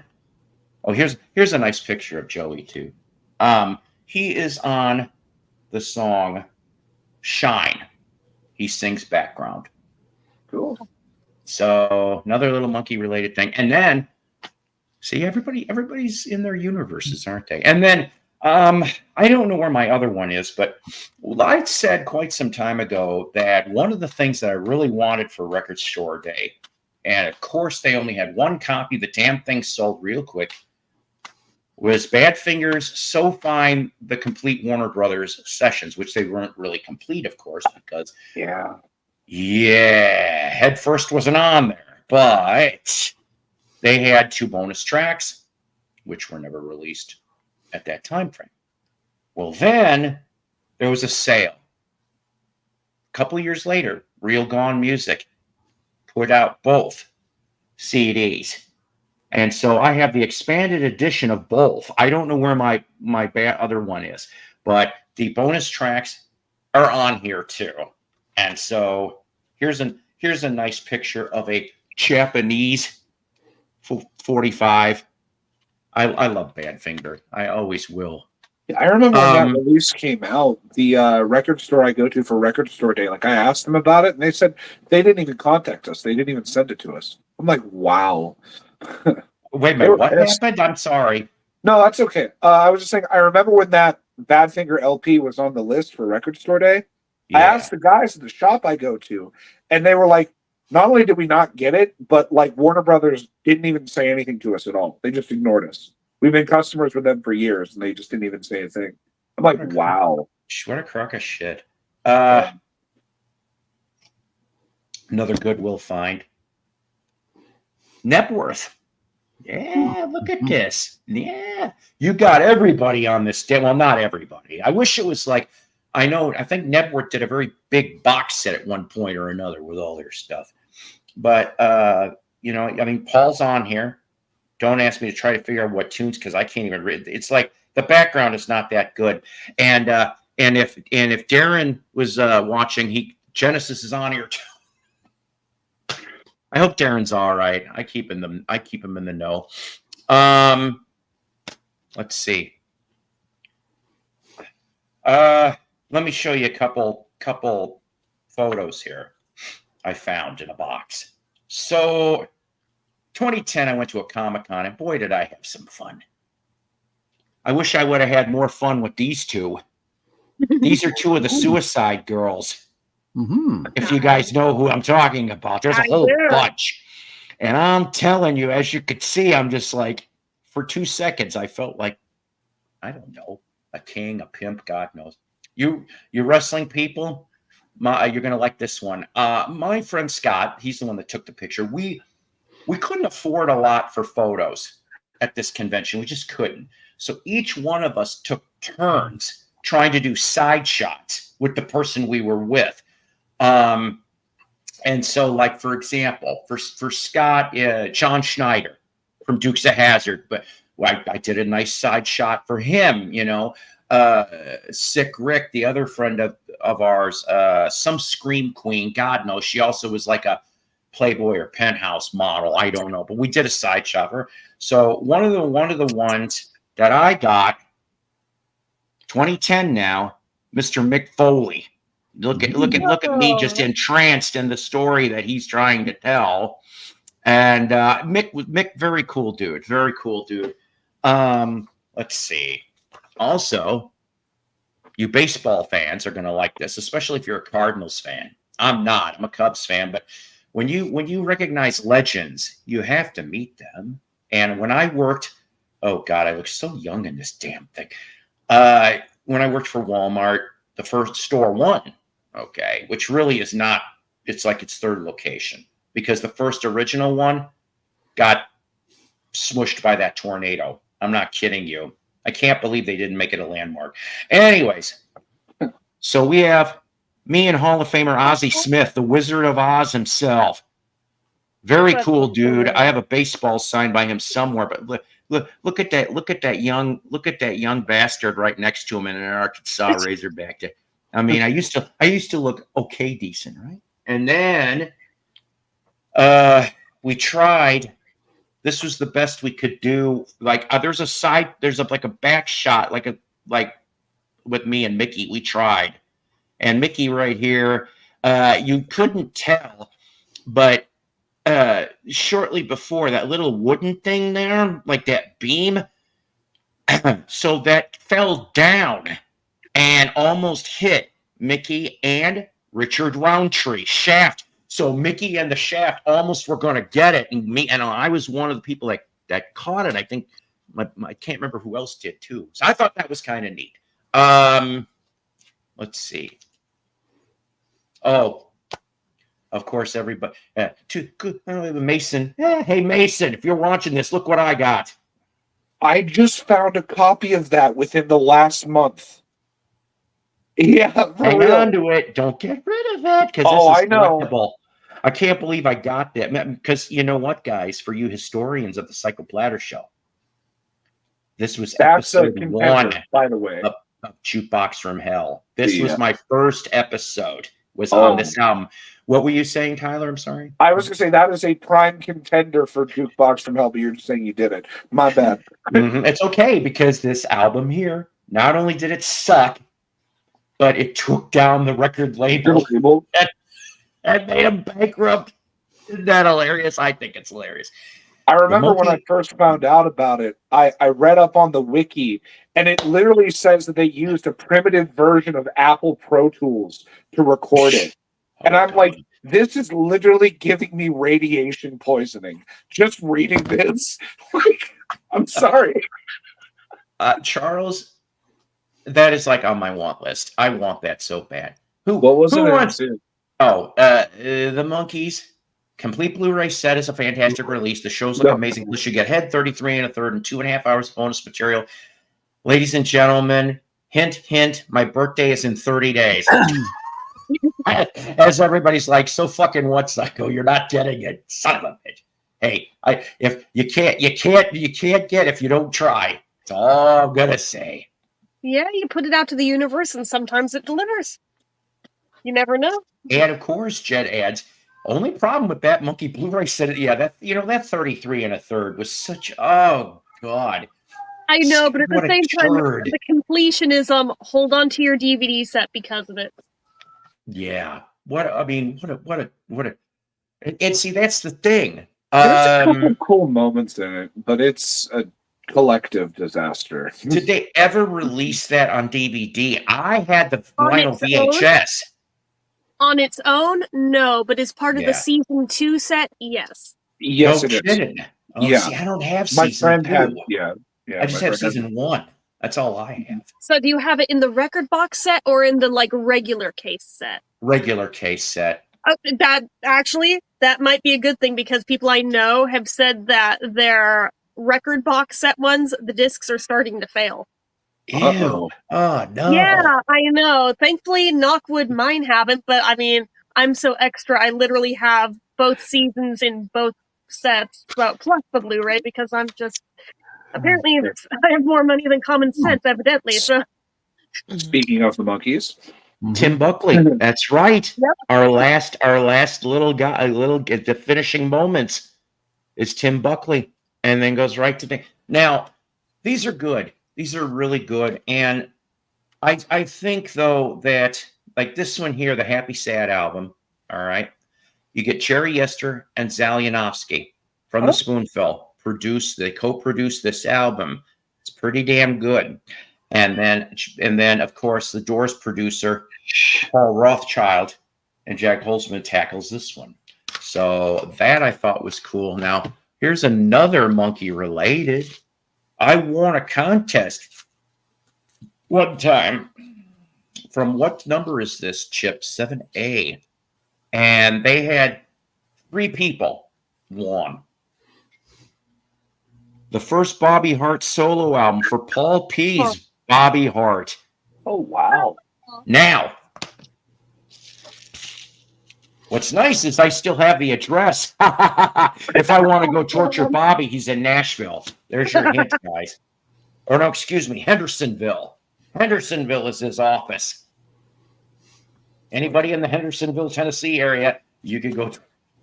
Oh, here's a nice picture of Joey too. He is on the song Shine. He sings background. Cool. So another little monkey related thing. And then see, everybody's in their universes, aren't they? And then I don't know where my other one is, but I said quite some time ago that one of the things that I really wanted for Record Store Day, and of course they only had one copy, the damn thing sold real quick, was Badfinger's So Fine, the complete Warner Brothers sessions, which they weren't really complete, of course, because Head First wasn't on there, but they had 2 bonus tracks, which were never released at that time frame. Well, then there was a sale. A couple of years later, Real Gone Music put out both CDs. And so I have the expanded edition of both. I don't know where my other one is, but the bonus tracks are on here too. And so here's a nice picture of a Japanese 45. I love Badfinger. I always will. I remember when that release came out, the record store I go to for Record Store Day, I asked them about it, and they said they didn't even contact us. They didn't even send it to us. I'm like, wow. Wait a minute, what happened? I'm sorry. No, that's okay. I was just saying, I remember when that Badfinger LP was on the list for Record Store Day. Yeah. I asked the guys at the shop I go to, and they were like, not only did we not get it, but Warner Brothers didn't even say anything to us at all. They just ignored us. We've been customers with them for years, and they just didn't even say a thing. I'm like, wow. What a crock of shit. Another Goodwill find. Nepworth. Yeah, look at this. Yeah. You got everybody on this day. Well, not everybody. I wish it was I think Nepworth did a very big box set at one point or another with all their stuff. But, Paul's on here. Don't ask me to try to figure out what tunes, because I can't even read. It's like the background is not that good. And if Darren was watching, Genesis is on here too. I hope Darren's all right. I keep him in the know. Let's see. Let me show you a couple photos here I found in a box. So 2010, I went to a Comic-Con, and boy, did I have some fun. I wish I would have had more fun with these two. These are two of the Suicide Girls. Mm-hmm. If you guys know who I'm talking about, there's a whole bunch. And I'm telling you, as you could see, I'm just like, for 2 seconds, I felt like, I don't know, a king, a pimp, God knows. You wrestling people, you're going to like this one. My friend Scott, he's the one that took the picture. We couldn't afford a lot for photos at this convention. We just couldn't. So each one of us took turns trying to do side shots with the person we were with. And so, like, for example, for Scott, John Schneider from Dukes of Hazzard, but I did a nice side shot for him, you know. Sick Rick, the other friend of ours, some scream queen, God knows. She also was like a Playboy or Penthouse model, I don't know, but we did a side shot for her. So one of the ones that I got, 2010 now, Mr. Mick Foley. Look at me just entranced in the story that he's trying to tell. And Mick, very cool dude. Very cool dude. Let's see. Also, you baseball fans are going to like this, especially if you're a Cardinals fan. I'm not. I'm a Cubs fan. But when you recognize legends, you have to meet them. And when I worked, oh, God, I look so young in this damn thing. When I worked for Walmart, the first store one, okay, which really is not, it's like its third location, because the first original one got smushed by that tornado. I'm not kidding you. I can't believe they didn't make it a landmark. Anyways, so we have me and Hall of Famer Ozzie Smith, the Wizard of Oz himself. Very cool dude. I have a baseball signed by him somewhere, but look at that young bastard right next to him in an Arkansas Razorback. I mean, I used to look okay decent, right? And then we tried. This was the best we could do. Like there's a back shot, like with me and Mickey. We tried, and Mickey right here. You couldn't tell, but shortly before, that little wooden thing there, like that beam, so that fell down and almost hit Mickey and Richard Roundtree shaft. So Mickey and the shaft almost were going to get it, and I was one of the people that caught it. I think I can't remember who else did too. So I thought that was kind of neat. Let's see. Oh, of course, everybody. Mason. Hey, Mason, if you're watching this, look what I got. I just found a copy of that within the last month. Yeah, hang on to it. Don't get rid of it, because this is collectible. I can't believe I got that. Because you know what, guys? For you historians of the Psycho Platter Show, this was episode 1, by the way, of Jukebox from Hell. This was my first episode. Was on this album. What were you saying, Tyler? I'm sorry. I was going to say that is a prime contender for Jukebox from Hell, but you're just saying you did it. My bad. It's okay, because this album here, not only did it suck, but it took down the record label and made them bankrupt. Isn't that hilarious? I think it's hilarious. I remember when I first found out about it, I read up on the wiki, and it literally says that they used a primitive version of Apple Pro Tools to record it. And I'm like, this is literally giving me radiation poisoning. Just reading this. I'm sorry. Charles, that is like on my want list. I want that so bad. What was it? Oh, the Monkees. Complete Blu-ray set is a fantastic release. The shows look amazing. You should get Head 33 1/3 and 2.5 hours bonus material. Ladies and gentlemen, hint, hint, my birthday is in 30 days. As everybody's like, so fucking what, Psycho? You're not getting it, son of a bitch. Hey, if you can't get if you don't try. That's all I'm gonna say. Yeah, you put it out to the universe, and sometimes it delivers. You never know. And of course, Jed adds, only problem with that Monkey Blu-ray set, that 33 1/3 was such, oh God. I know, but at the What a same time, turd. the completionism, hold on to your DVD set because of it. Yeah. And see, that's the thing. There's a couple cool moments in it, but it's a collective disaster. Did they ever release that on DVD? I had the On vinyl its own? VHS. On its own, no, but as part of the Yeah. season 2 set, yes. Yes, No it is. kidding. Oh, Yeah. see, I don't have My season friend 2. had, yeah. I just my have friend had- season 1. That's all I have. So do you have it in the record box set or in the like regular case set? Regular case set. That might be a good thing because people I know have said that their record box set ones, the discs are starting to fail. Ew. Uh-oh. Oh, no. Yeah, I know. Thankfully, knockwood, mine haven't, but I mean, I'm so extra. I literally have both seasons in both sets, well, plus the Blu-ray because I'm just apparently I have more money than common sense, evidently. So Speaking of the Monkees, Tim Buckley. That's right. Yep. Our last little guy, the finishing moments is Tim Buckley, and then goes right to the. Now, these are good. These are really good, and I think though that like this one here, the Happy Sad album. All right, you get Cherry Yester and Zalyanovsky from the Spoonful. They co-produced this album. It's pretty damn good. And then of course the Doors producer Paul Rothchild and Jack Holzman tackles this one. So that I thought was cool. Now here's another Monkee related. I won a contest one time. From what number is this, Chip? 7A. And they had 3 people won. The first Bobby Hart solo album for Paul P's Bobby Hart. oh wow, Now, what's nice is I still have the address. If I want to go torture Bobby, he's in Nashville. There's your hint, guys. Or no, excuse me, Hendersonville. Hendersonville is his office. Anybody in the Hendersonville, Tennessee area, you could go.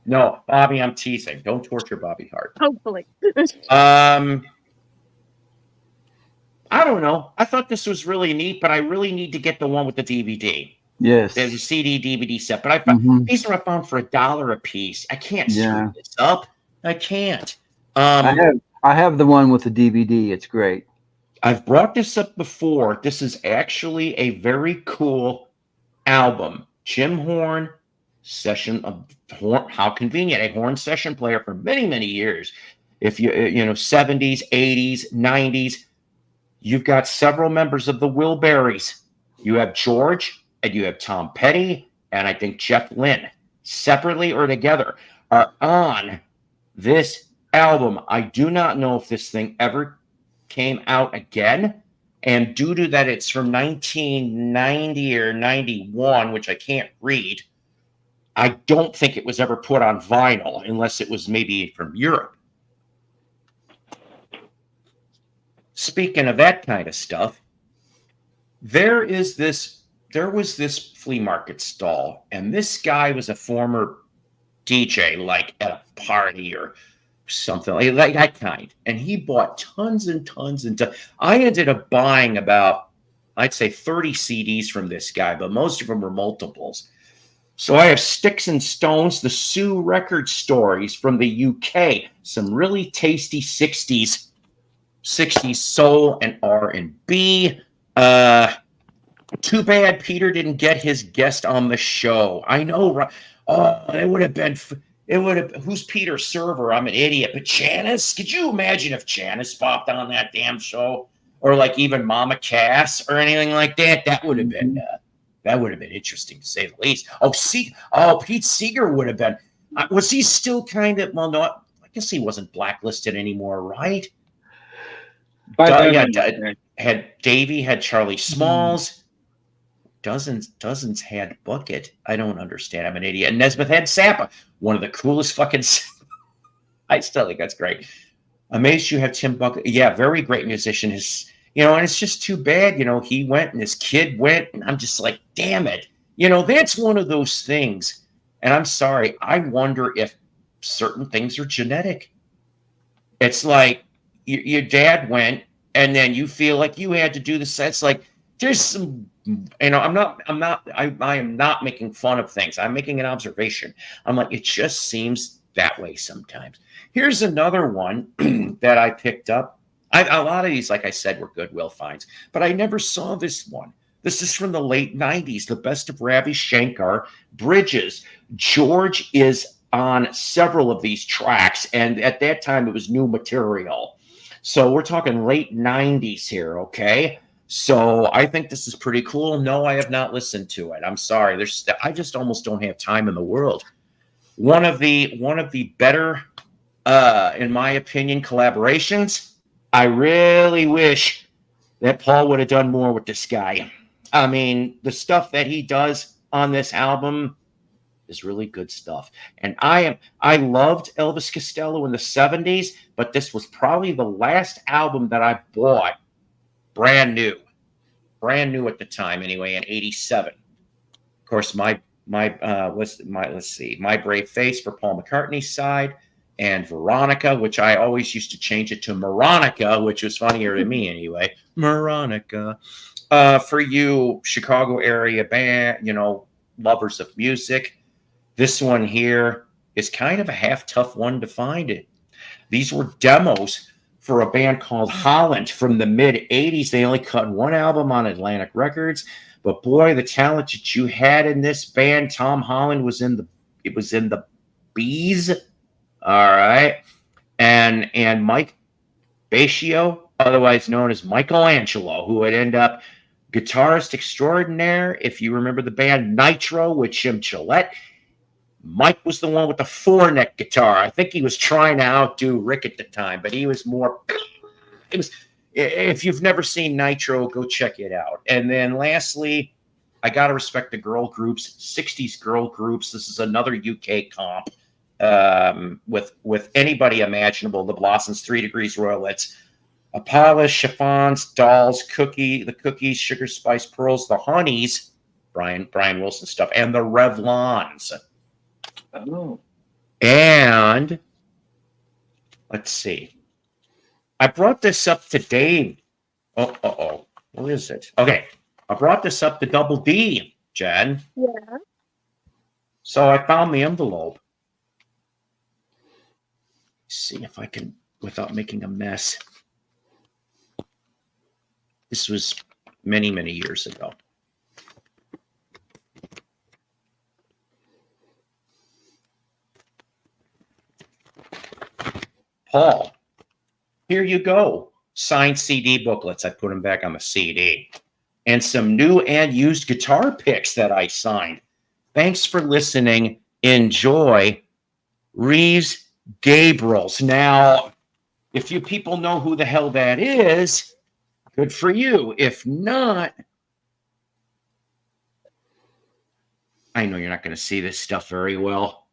No, Bobby, I'm teasing. Don't torture Bobby Hart. hopefully. I don't know. I thought this was really neat, but I really need to get the one with the DVD. Yes. There's a CD DVD set, but I found these are I found for $1 a piece. I can't screw this up. I can't. I have the one with the DVD. It's great. I've brought this up before. This is actually a very cool album. Jim Horn, session of horn. How convenient! A horn session player for many, many years. If you 70s, 80s, 90s, you've got several members of the Wilburys. You have George and you have Tom Petty and I think Jeff Lynne, separately or together, are on this album. I do not know if this thing ever came out again. And due to that, it's from 1990 or 91, which I can't read. I don't think it was ever put on vinyl unless it was maybe from Europe. Speaking of that kind of stuff, there was this flea market stall, and this guy was a former DJ, like at a party or something like that kind. And he bought tons and tons and tons. I ended up buying about, I'd say 30 CDs from this guy, but most of them were multiples. So I have Sticks and Stones, the Sue Record Stories from the UK, some really tasty 60s soul and R&B. Too bad Peter didn't get his guest on the show. I know, right? Oh, it would have, who's Peter Server? I'm an idiot. But Janice, could you imagine if Janice popped on that damn show? Or like even Mama Cass or anything like that? That would have been interesting to say the least. Pete Seeger would have been. Was he still kind of, well, no, I guess he wasn't blacklisted anymore, right? Davey had Charlie Smalls. Dozens had Bucket. I don't understand. I'm an idiot. And Nesmith had Zappa. One of the coolest fucking. I still think that's great. Amazed you have Tim Buckley. Yeah, very great musician. And it's just too bad. He went and his kid went, and I'm just like, damn it. That's one of those things. And I'm sorry. I wonder if certain things are genetic. It's like your dad went and then you feel like you had to do the sets. Like there's some, I am not making fun of things. I'm making an observation. I'm like, it just seems that way sometimes. Here's another one that I picked up. A lot of these, like I said, were Goodwill finds, but I never saw this one. This is from the late 90s, the best of Ravi Shankar, Bridges. George is on several of these tracks, and at that time it was new material. So we're talking late 90s here, okay? So I think this is pretty cool. No, I have not listened to it. I'm sorry. I just almost don't have time in the world. One of the better, in my opinion, collaborations. I really wish that Paul would have done more with this guy. I mean, the stuff that he does on this album is really good stuff. And I loved Elvis Costello in the 70s, but this was probably the last album that I bought brand new at the time anyway, in 87. Of course, my Brave Face for Paul McCartney's side, and Veronica, which I always used to change it to Moronica, which was funnier to me anyway. Moronica. For you Chicago area band, lovers of music, this one here is kind of a half tough one to find it. These were demos for a band called Holland from the mid 80s. They only cut one album on Atlantic Records, but boy, the talent that you had in this band. Tom Holland was in the Bees. All right. And Mike Baccio, otherwise known as Michelangelo, who would end up guitarist extraordinaire. If you remember the band Nitro with Jim Gillette, Mike was the one with the four-neck guitar. I think he was trying to outdo Rick at the time, but he was more. If you've never seen Nitro, go check it out. And then lastly, I got to respect the girl groups, 60s girl groups. This is another UK comp. With anybody imaginable, the Blossoms, 3 Degrees Royalettes, Apollo, Chiffons, Dolls, the Cookies, Sugar Spice Pearls, the Honeys, Brian Wilson stuff, and the Revlons. Oh. And let's see. I brought this up to Dave. Where is it? Okay. I brought this up to Double D, Jen. Yeah. So I found the envelope. See if I can, without making a mess. This was many, many years ago. Paul, here you go. Signed CD booklets. I put them back on the CD. And some new and used guitar picks that I signed. Thanks for listening. Enjoy. Reeves Gabriels. Now, if you people know who the hell that is, good for you. If not, I know you're not going to see this stuff very well.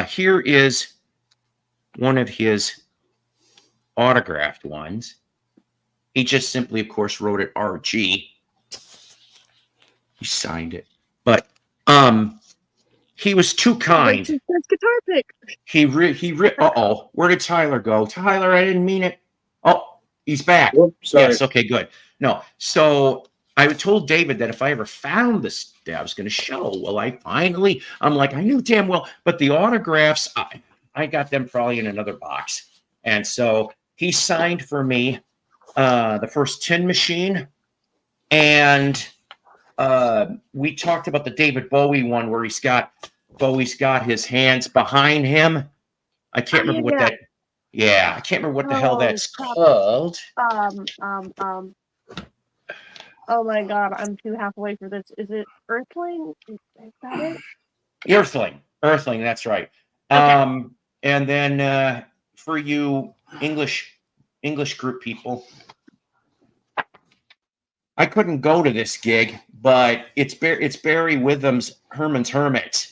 Here is one of his autographed ones. He just simply, of course, wrote it RG. He signed it. But he was too kind. Guitar pick. Where did Tyler go? Tyler, I didn't mean it. Oh, he's back. Whoops, sorry. Yes, okay, good. No, so I told David that if I ever found this, I was going to show. Well, I'm like, I knew damn well, but the autographs, I got them probably in another box. And so he signed for me the first Tin Machine, and we talked about the David Bowie one where Bowie's got his hands behind him. I can't remember what that. Yeah, I can't remember what the hell that's called. Oh my God, I'm too halfway for this. Is it Earthling? Is that it? Earthling. That's right. Okay. And then for you English group people, I couldn't go to this gig, but it's Barry Witham's Herman's Hermits.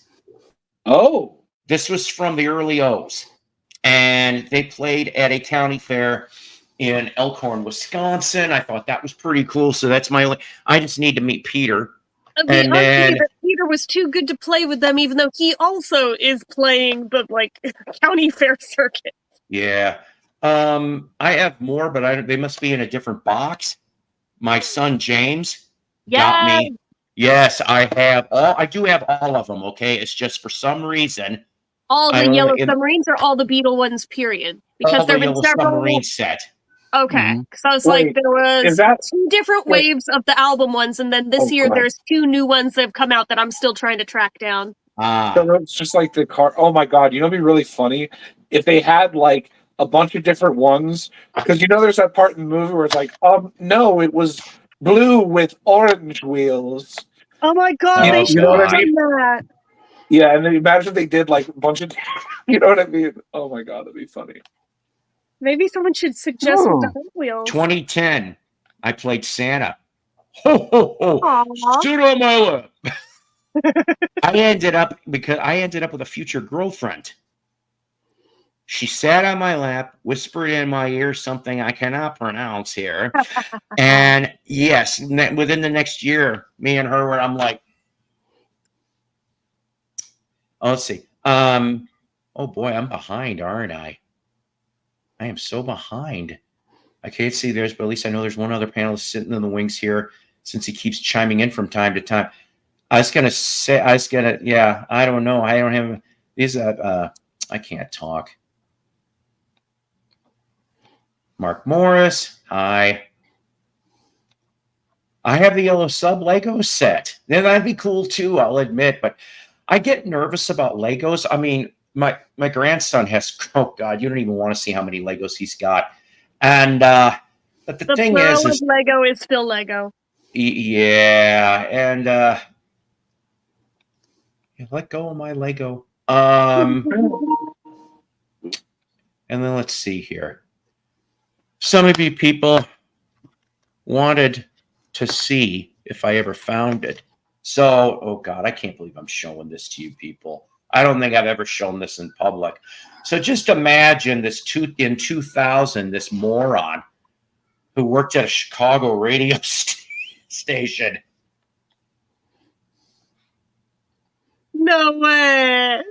Oh, this was from the early O's, and they played at a county fair in Elkhorn, Wisconsin. I thought that was pretty cool. So that's I just need to meet Peter. And then Peter was too good to play with them, even though he also is playing the county fair circuit. Yeah. I have more, but they must be in a different box. My son James got Yes. me. Yes, I do have all of them. Okay, it's just for some reason All I the don't Yellow know, Submarines or all the Beetle ones, period? all Because the there have been Yellow several. Submarine set. Okay, Mhm. so it's Wait, like there was is that- 2 different wait. waves of the album ones, and then this Oh, year God. there's 2 new ones that have come out that I'm still trying to track down. So it's just like the car. Oh my god! You know, it'd be really funny if they had like a bunch of different ones, because there's that part in the movie where it's like, no, it was blue with orange wheels. Oh my god, Oh, they should you know have what I done mean? that. Yeah, and then imagine if they did like a bunch of, you know what I mean? Oh my god, that'd be funny. Maybe someone should suggest Oh. the Hot Wheels. 2010, I played Santa. Ho ho ho! Aw. Sit on my lap. I ended up with a future girlfriend. She sat on my lap, whispered in my ear something I cannot pronounce here, and yes, within the next year, me and her I'm like, let's see. Oh boy, I'm behind, aren't I? I am so behind. I can't see theirs, but at least I know there's one other panelist sitting in the wings here, since he keeps chiming in from time to time. I don't know. I don't have these. I can't talk. Mark Morris. Hi. I have the Yellow Sub Lego set. Then that'd be cool too, I'll admit. But I get nervous about Legos. I mean, my grandson has. Oh God, you don't even want to see how many Legos he's got. And but the thing plural is of Lego is still Lego. yeah, and let go of my Lego. And then let's see here. Some of you people wanted to see if I ever found it. So, oh God, I can't believe I'm showing this to you people. I don't think I've ever shown this in public. So just imagine in 2000, this moron who worked at a Chicago radio station. No way.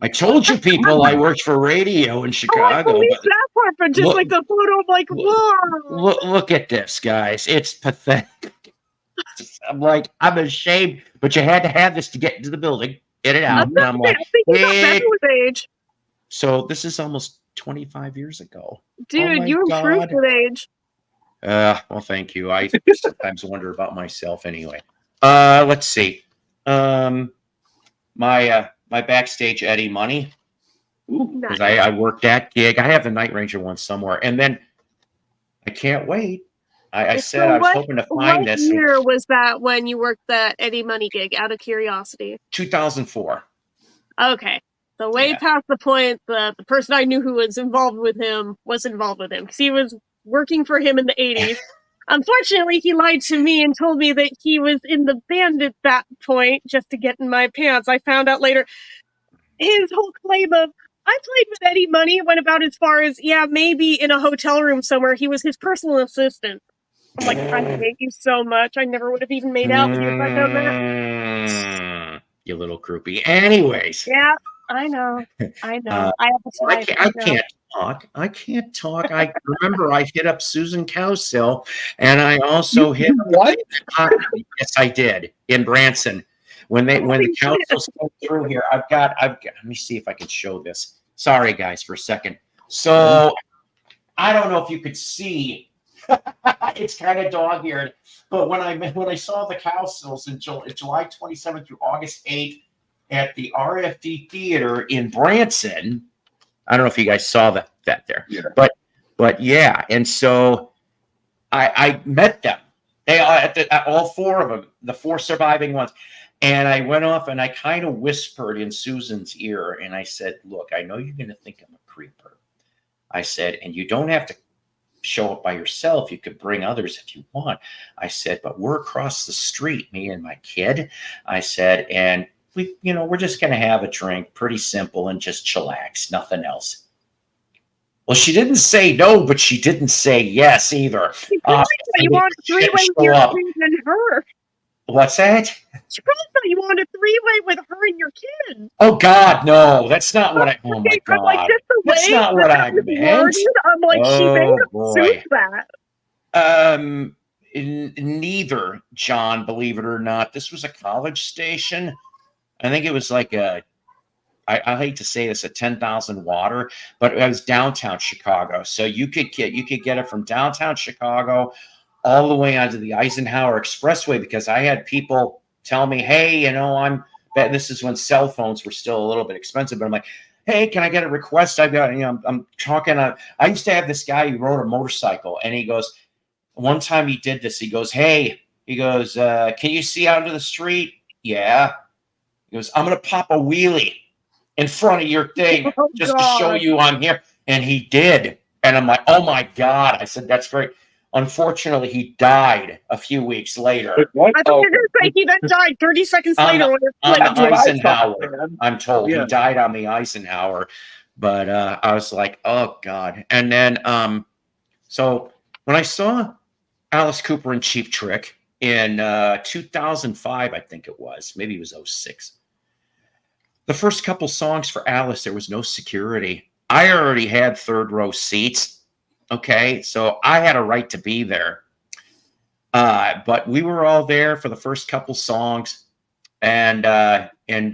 I told you people I worked for radio in Chicago. I believe that part, but just like the photo, I'm like, whoa. Look at this, guys. It's pathetic. I'm like, I'm ashamed, but you had to have this to get into the building, get it out. And I'm like, I think you got better with age. So this is almost 25 years ago. Dude, you improved with age. Well, thank you. I sometimes wonder about myself anyway. Let's see. My backstage Eddie money. Because I worked that gig. I have the Night Ranger one somewhere. And then I can't wait. I said I was hoping to find this. What year was that when you worked that Eddie Money gig, out of curiosity? 2004. Okay. So way past the point that the person I knew who was involved with him was involved with him. Because he was working for him in the 80s. Unfortunately, he lied to me and told me that he was in the band at that point just to get in my pants. I found out later his whole claim of, I played with Eddie Money went about as far as, maybe in a hotel room somewhere. He was his personal assistant. I'm like, I hate you so much. I never would have even made out with you if I'd done that. You little groupie. Anyways. Yeah, I know. I can't talk. I can't talk. I remember I hit up Susan Cowsill, and I also hit what? Yes, I did in Branson. When the Cowsills came through here, I've got. Let me see if I can show this. Sorry, guys, for a second. So I don't know if you could see. It's kind of dog-eared, but when I saw the Cowsills in July 27th through August 8th at the RFD Theater in Branson, I don't know if you guys saw that there, but yeah, and so I met them. They all four of them, the four surviving ones, and I went off and I kind of whispered in Susan's ear, and I said, "Look, I know you're going to think I'm a creeper." I said, "And you don't have to show up by yourself. You could bring others if you want." I said, "But we're across the street, me and my kid." I said, "And we're just going to have a drink, pretty simple, and just chillax, nothing else." Well, she didn't say no, but she didn't say yes either. You want a three-way with your kid and her. What's that? She probably thought you wanted a three-way with her and your kid. Oh God, no! That's not what I. Oh my God! I'm like, just so That's way not what I that was meant. worded, I'm like, she may Oh have boy. sued that. Neither, John, believe it or not. This was a college station. I think it was like I hate to say this, a 10,000 water, but it was downtown Chicago. So you could get it from downtown Chicago all the way onto the Eisenhower Expressway, because I had people tell me, hey, you know, I'm bet this is when cell phones were still a little bit expensive, but I'm like, hey, can I get a request? I've got, you know, I'm talking. I used to have this guy who rode a motorcycle, and he goes, one time he did this. He goes, hey, can you see out into the street? Yeah. He goes, I'm going to pop a wheelie in front of your thing Oh, just to show God. you I'm here. And he did. And I'm like, oh my God. I said, that's great. Unfortunately, he died a few weeks later. Wait, what? I thought you were going to say he then died 30 seconds later when on it the Eisenhower, man. I'm told. Yeah. He died on the Eisenhower. But I was like, oh God. And then, so when I saw Alice Cooper and Cheap Trick in 2005, I think it was, maybe it was 06. The first couple songs for Alice, there was no security. I already had third row seats. Okay, so I had a right to be there. But we were all there for the first couple songs, and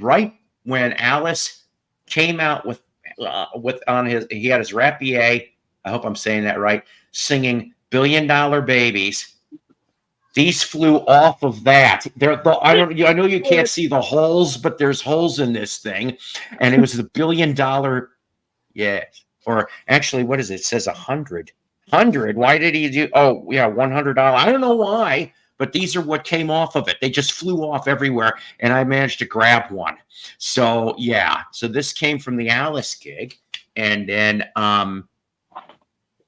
right when Alice came out with on his, he had his rapier. I hope I'm saying that right, singing $1 Billion Babies. These flew off of that. I know you can't see the holes, but there's holes in this thing, and it was the $1 Billion. Yeah, or actually, what is it? It says 100. 100. Why did he do? Oh, yeah, $100. I don't know why, but these are what came off of it. They just flew off everywhere, and I managed to grab one. So yeah, so this came from the Alice gig, and then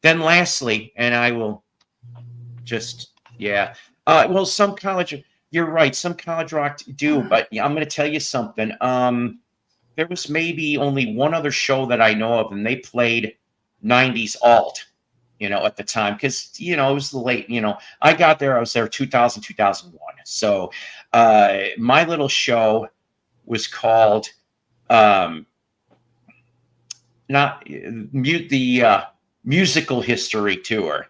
lastly, and I will just well, some college. You're right. Some college rock do, but I'm going to tell you something. There was maybe only one other show that I know of, and they played 90s alt, you know, at the time, because, you know, it was the late, you know, I was there 2000, 2001. So my little show was called Musical History Tour.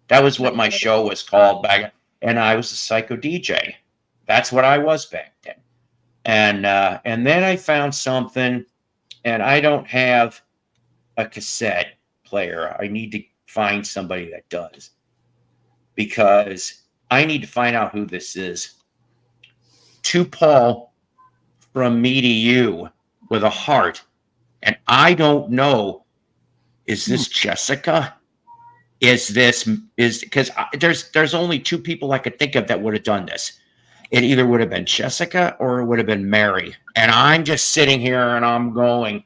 That was what my show was called back, and I was a psycho DJ. That's what I was back then. And then I found something, and I don't have a cassette player. I need to find somebody that does, because I need to find out who this is. To Paul, from me to you, with a heart, and I don't know. Is this Jessica? Is because there's only two people I could think of that would have done this. It either would have been Jessica or it would have been Mary. And I'm just sitting here and I'm going,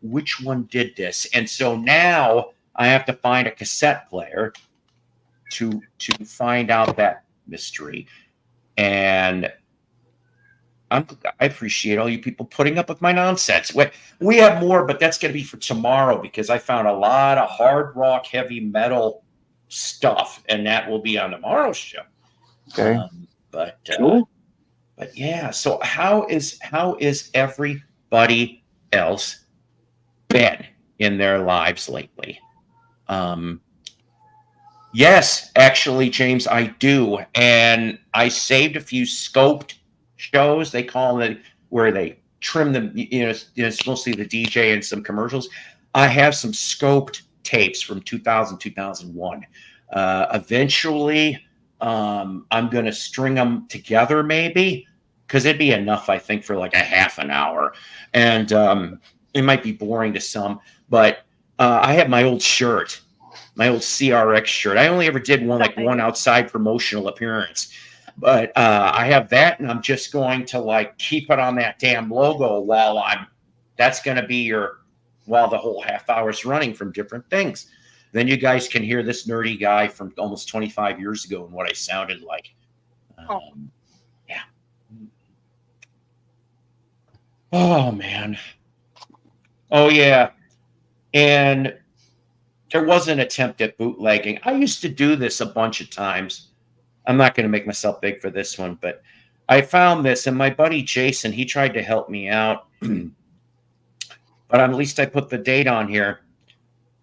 which one did this? And so now I have to find a cassette player to find out that mystery. And I appreciate all you people putting up with my nonsense. We have more, but that's going to be for tomorrow, because I found a lot of hard rock, heavy metal stuff, and that will be on tomorrow's show. Okay. But Cool. But yeah, so how is everybody else been in their lives lately? Yes, actually, James, I do, and I saved a few scoped shows. They call it, where they trim them. You know, it's mostly the DJ and some commercials. I have some scoped tapes from 2000, 2001. Eventually, I'm going to string them together, maybe, because it'd be enough, I think, for like a half an hour. And it might be boring to some, but I have my old shirt, my old CRX shirt. I only ever did one outside promotional appearance, but I have that, and I'm just going to keep it on that damn logo that's going to be while the whole half hour is running from different things. Then you guys can hear this nerdy guy from almost 25 years ago and what I sounded like. Yeah. Oh, man. Oh, yeah. And there was an attempt at bootlegging. I used to do this a bunch of times. I'm not going to make myself big for this one, but I found this, and my buddy Jason, he tried to help me out. But at least I put the date on here.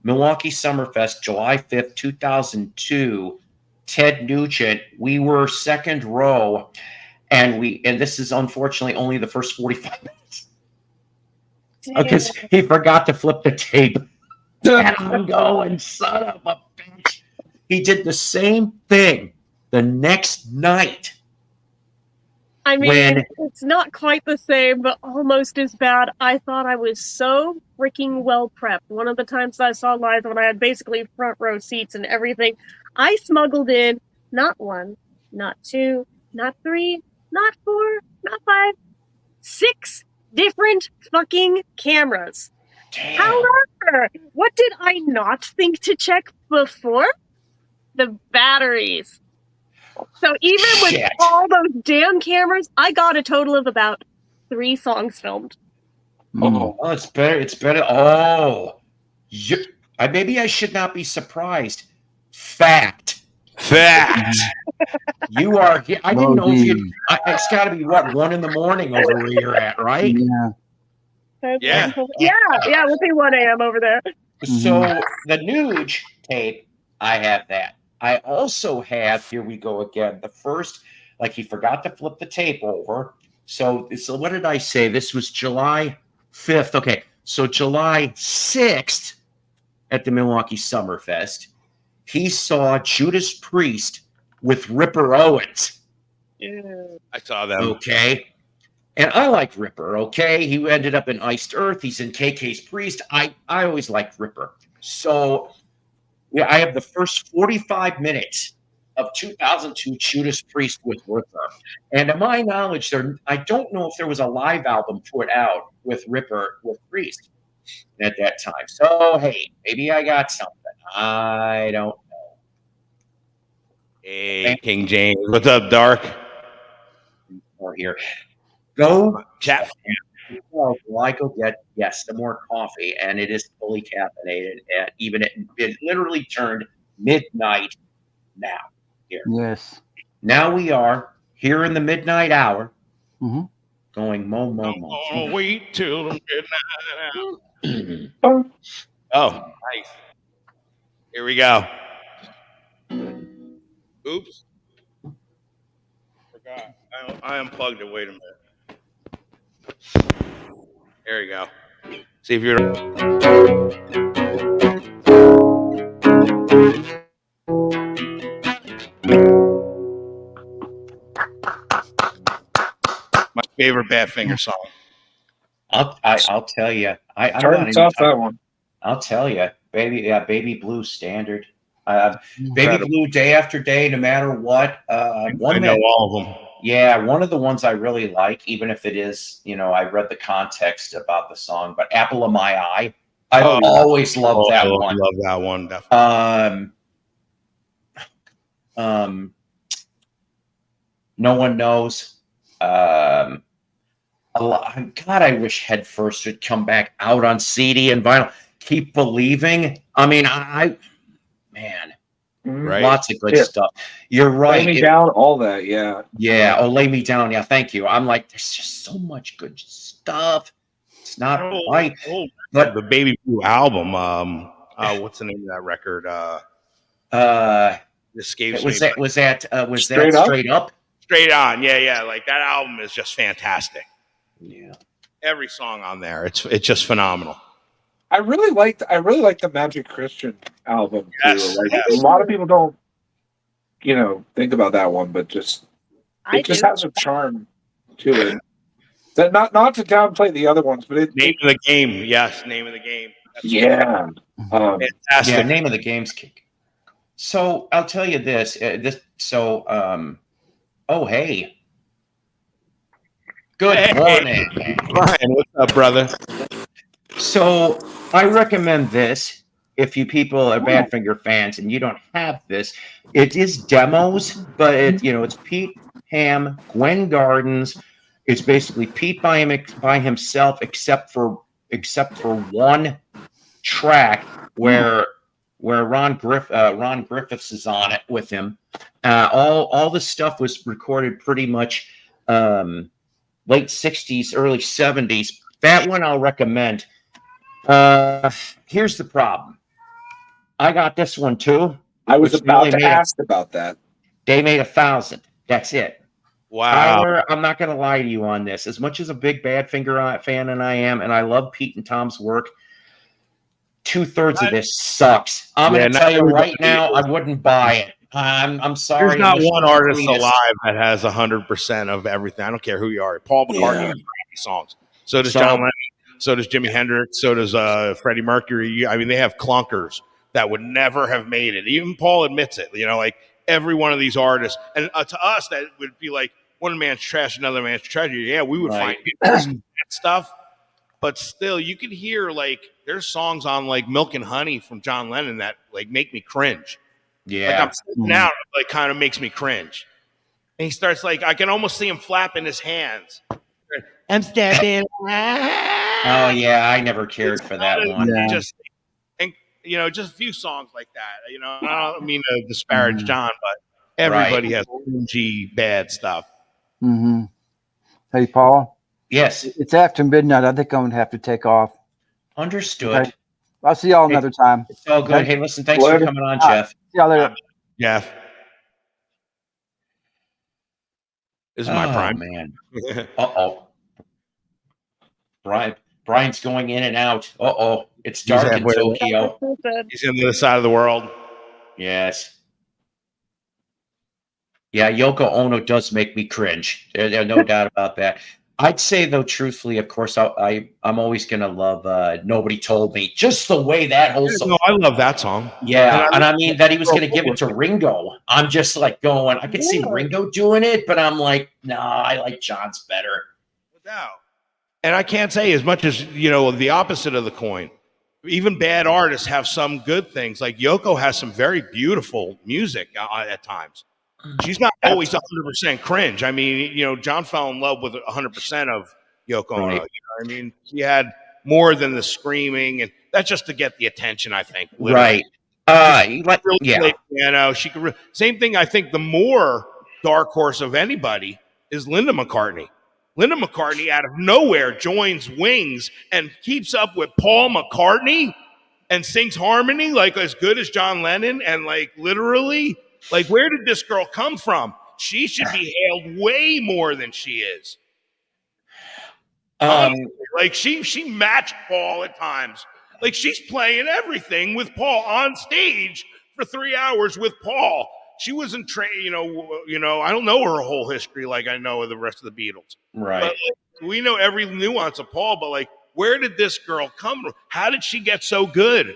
Milwaukee Summerfest, July 5th, 2002. Ted Nugent. We were second row, and this is unfortunately only the first 45 minutes because he forgot to flip the tape. And I'm going, son of a bitch. He did the same thing the next night. I mean, it's not quite the same, but almost as bad. I thought I was so freaking well prepped. One of the times I saw live when I had basically front row seats and everything, I smuggled in not 1, not 2, not 3, not 4, not 5, 6 different fucking cameras. Damn. However, what did I not think to check before? The batteries. So even with all those damn cameras, I got a total of about 3 songs filmed. Oh, it's better. It's better. Oh, maybe I should not be surprised. Fact. You are here. I didn't know if you. It's got to be 1 in the morning over where you're at, right? Yeah. Yeah. We'll say 1 a.m. over there. So the Nuge tape, I have that. I also have, here we go again, the first, like he forgot to flip the tape over. So what did I say? This was July 5th. Okay, so July 6th at the Milwaukee Summerfest, he saw Judas Priest with Ripper Owens. Yeah. I saw that. Okay. And I like Ripper, okay? He ended up in Iced Earth. He's in KK's Priest. I always liked Ripper. So... yeah, I have the first 45 minutes of 2002 Judas Priest with Ripper. And to my knowledge, I don't know if there was a live album put out with Ripper with Priest at that time. So, hey, maybe I got something. I don't know. Hey, King James. What's up, Dark? Or here. Go chat. Well, I go get some more coffee, and it is fully caffeinated. And even it literally turned midnight now. Here, yes. Now we are here in the midnight hour, going mo. Oh, wait till the midnight hour. Oh, nice. Here we go. Oops. Forgot. I unplugged it. Wait a minute. There you go. See if you're. My favorite Badfinger song. I'll tell you. that one. I'll tell you, Baby Blue standard. Baby Blue, Day After Day, no matter what. I know all of them. Yeah, one of the ones I really like, even if it is, I read the context about the song, but Apple of My Eye. I always loved that one. I love that one, definitely. No One Knows. God, I wish Head First would come back out on CD and vinyl. Keep Believing. I mean, man. Right. Lots of good stuff. You're right. Lay Me Down, all that, yeah. Yeah. Oh, Lay Me Down. Yeah, thank you. I'm like, there's just so much good stuff. It's not right. But the Baby Blue album, what's the name of that record? Escapes was me. That Straight Up? Straight On. Yeah. Like that album is just fantastic. Yeah. Every song on there, it's just phenomenal. I really liked the Magic Christian album too. Yes, A lot of people don't, think about that one, but it just has a charm to it. That not to downplay the other ones, but Name of the Game. Yes, Name of the Game. That's fantastic. Yeah, Name of the Game's kick. So I'll tell you this. Oh hey. Good morning, Brian. What's up, brother? So I recommend this if you people are Badfinger fans and you don't have this. It is demos, but it's Pete Ham, Gwen Gardens. It's basically Pete by himself, except for one track where Ron Griffiths is on it with him. All the stuff was recorded pretty much late 60s, early 70s. That one I'll recommend. Here's the problem. I got this one too. I was about to ask about that. They made 1,000. That's it. Wow. Tyler, I'm not going to lie to you on this. As much as a big Badfinger fan and I am, and I love Pete and Tom's work, 2/3 of this sucks. I'm going to tell you right now, I wouldn't buy it. I'm sorry. There's not one artist alive that has 100% of everything. I don't care who you are. Paul McCartney has crappy songs. So does John Lennon. So does Jimi Hendrix. So does Freddie Mercury. I mean, they have clunkers that would never have made it. Even Paul admits it. Like every one of these artists. And to us, that would be like one man's trash, another man's tragedy. Yeah, we would find that stuff. But still, you could hear like there's songs on like Milk and Honey from John Lennon that like make me cringe. Yeah. Like I'm sitting down, it like kind of makes me cringe. And he starts like I can almost see him flapping his hands. I'm stepping. Oh yeah, I never cared for that one. Just just a few songs like that. I don't mean to disparage John, but everybody has cringy bad stuff. Mm-hmm. Hey, Paul. Yes. It's after midnight. I think I'm going to have to take off. Understood. Okay. I'll see y'all another time. It's all good. Hey, listen, thanks for coming on, Jeff. See y'all later. Jeff. This is my prime. Man. Uh-oh. Brian's going in and out. Uh-oh. It's dark in Tokyo. He's on the other side of the world. Yes. Yeah, Yoko Ono does make me cringe. There's no doubt about that. I'd say, though, truthfully, of course, I'm always going to love Nobody Told Me. Just the way that whole song. No, I love that song. Yeah, and I mean that he was going to give it to Ringo. I'm just like going, I could see Ringo doing it, but I'm like, no, I like John's better. No doubt. And I can't say as much as, the opposite of the coin. Even bad artists have some good things. Like Yoko has some very beautiful music at times. She's not always 100% cringe. I mean, John fell in love with 100% of Yoko Ono. Right. I mean, she had more than the screaming, and that's just to get the attention, I think. Literally. Right. Really piano. She could. Same thing. I think the more dark horse of anybody is Linda McCartney. Linda McCartney, out of nowhere, joins Wings and keeps up with Paul McCartney and sings harmony like as good as John Lennon, and like literally. Like, where did this girl come from? She should be hailed way more than she is. Honestly, like she matched Paul at times. Like she's playing everything with Paul on stage for 3 hours with Paul. She wasn't trained, I don't know her whole history like I know of the rest of the Beatles. Right. But like, we know every nuance of Paul, but like, where did this girl come from? How did she get so good?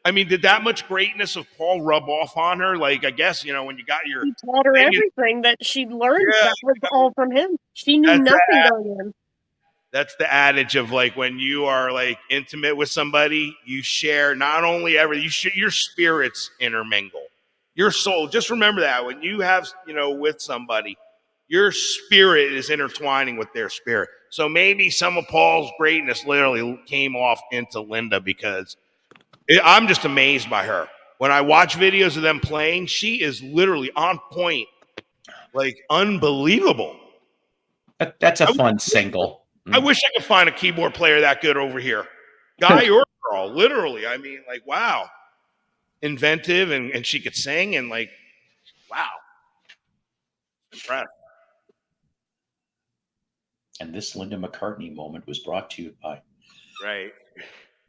I mean, did that much greatness of Paul rub off on her? Like, I guess, when you got your... He taught her everything that she learned. That was all from him. She knew nothing going in. That's the adage of, like, when you are, like, intimate with somebody, you share not only everything, your spirits intermingle. Your soul. Just remember that. When you have, with somebody, your spirit is intertwining with their spirit. So maybe some of Paul's greatness literally came off into Linda because... I'm just amazed by her. When I watch videos of them playing, she is literally on point, like unbelievable. That's a fun single. I wish I could find a keyboard player that good over here, guy or girl. Literally, I mean, like wow, inventive, and she could sing, and like wow, impressed. And this Linda McCartney moment was brought to you by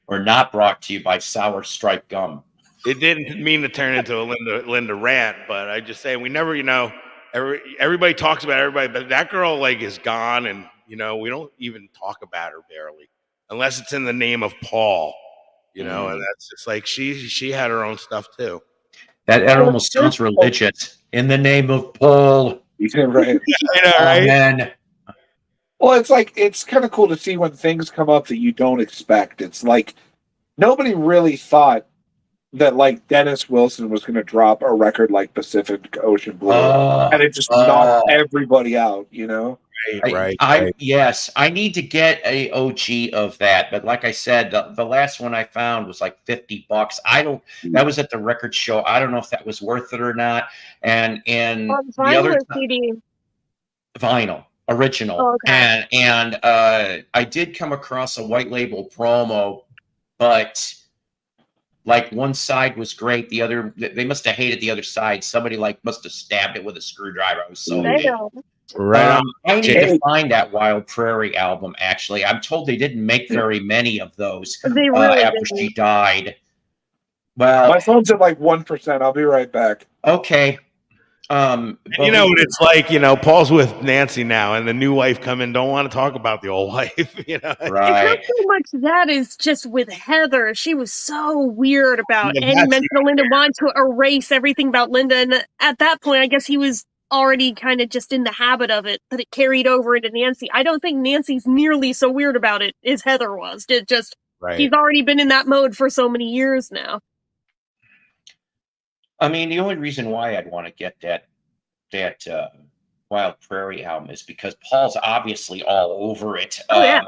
or not brought to you by Sour Stripe Gum. It didn't mean to turn into a Linda rant, but I just say we never, everybody talks about everybody, but that girl like is gone, and we don't even talk about her barely, unless it's in the name of Paul, and that's just like she had her own stuff too. That almost sounds religious. In the name of Paul. Right. Amen. Well, it's kind of cool to see when things come up that you don't expect. It's like nobody really thought that like Dennis Wilson was going to drop a record like Pacific Ocean Blue, and it just knocked everybody out. Right. Yes, I need to get a OG of that, but like I said, the last one I found was like $50. That was at the record show. I don't know if that was worth it or not. And vinyl the other or CD? Vinyl. Original. Oh, okay. And I did come across a white label promo, but Like one side was great, the other they must have hated the other side. Somebody like must have stabbed it with a screwdriver. I was so Damn. Right on. I need to find that Wild Prairie album. Actually, I'm told they didn't make very many of those They really after didn't. she died. Well, My phone's at like 1%. I'll be right back. okay. You know what it's like, you know, Paul's with Nancy now and the new wife come in, don't want to talk about the old wife, you know. Right. It's not so much that is just with Heather. She was so weird about Yeah, any that's mention of Linda, wanting to erase everything about Linda. And at that point, I guess he was already kind of just in the habit of it, that it carried over into Nancy. I don't think Nancy's nearly so weird about it as Heather was. It just, he's already been in that mode for so many years now. I mean, the only reason why I'd want to get that Wild Prairie album is because Paul's obviously all over it. Oh, yeah.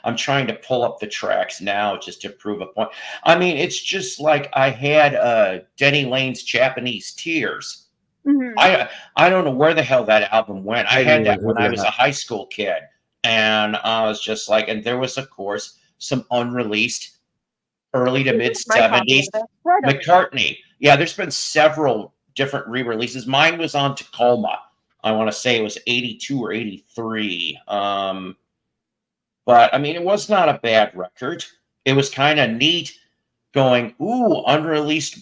I'm trying to pull up the tracks now just to prove a point. I mean, it's just like I had Denny Lane's Japanese Tears. Mm-hmm. I don't know where the hell that album went. I had that when I was a high school kid, and I was just like, and there was of course some unreleased early to mid 70s McCartney. Yeah, there's been several different re-releases. Mine was on Tacoma. I want to say it was 82 or 83. But I mean, it was not a bad record. It was kind of neat going, ooh, unreleased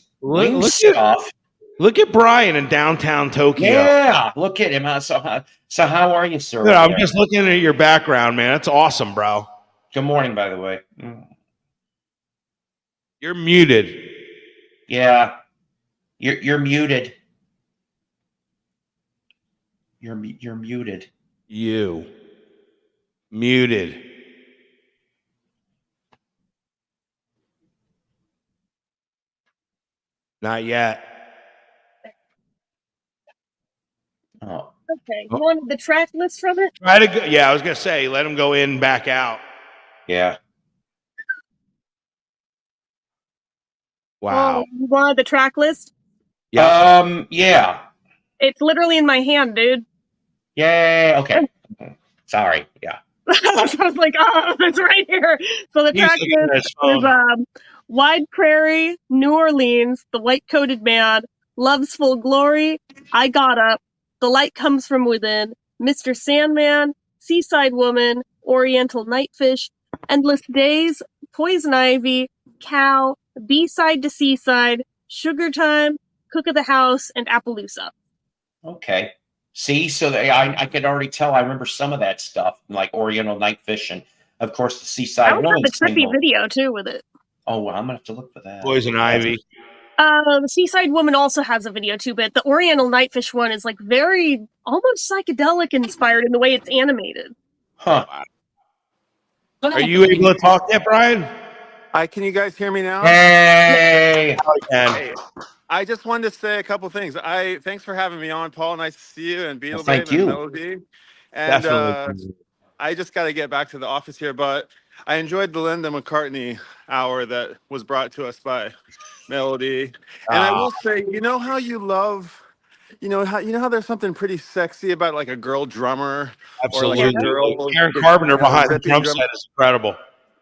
stuff. Look at Brian in downtown Tokyo. Yeah, look at him. So how are you, sir? Good, I'm just looking at your background, man. That's awesome, bro. Good morning, by the way. You're muted. Yeah. You're muted. You're muted. You muted. Not yet. Oh. Okay. You wanted the track list from it? Try to go. Yeah, I was gonna say let him go in and back out. Yeah. Wow. Oh, you wanted the track list? Yeah. Yeah. It's literally in my hand, dude. Yay. Okay. Sorry. Yeah. I was like, oh, it's right here. So the track list is Wide Prairie, New Orleans, The White Coated Man, Love's Full Glory, I Got Up, The Light Comes From Within, Mr. Sandman, Seaside Woman, Oriental Nightfish, Endless Days, Poison Ivy, Cow, B-Side to Seaside, Sugar Time, Cook of the House, and Appaloosa. Okay. See, so I could already tell. I remember some of that stuff, like Oriental Nightfish, and of course the Seaside Woman. The trippy video too with it. Oh, well, I'm gonna have to look for that. Poison Ivy. The Seaside Woman also has a video too, but the Oriental Nightfish one is like very almost psychedelic inspired in the way it's animated. Huh. Are you able to talk yet, Brian? Can you guys hear me now? Hey. Hey, I just wanted to say a couple things. Thanks for having me on, Paul. Nice to see you, and Beatles Thank you. and Melody. And Definitely. I just got to get back to the office here, but I enjoyed the Linda McCartney hour that was brought to us by Melody. And I will say, you know how you love, you know how there's something pretty sexy about like a girl drummer. Absolutely. Or like a girl, Aaron Carpenter behind the ripping drum set is incredible.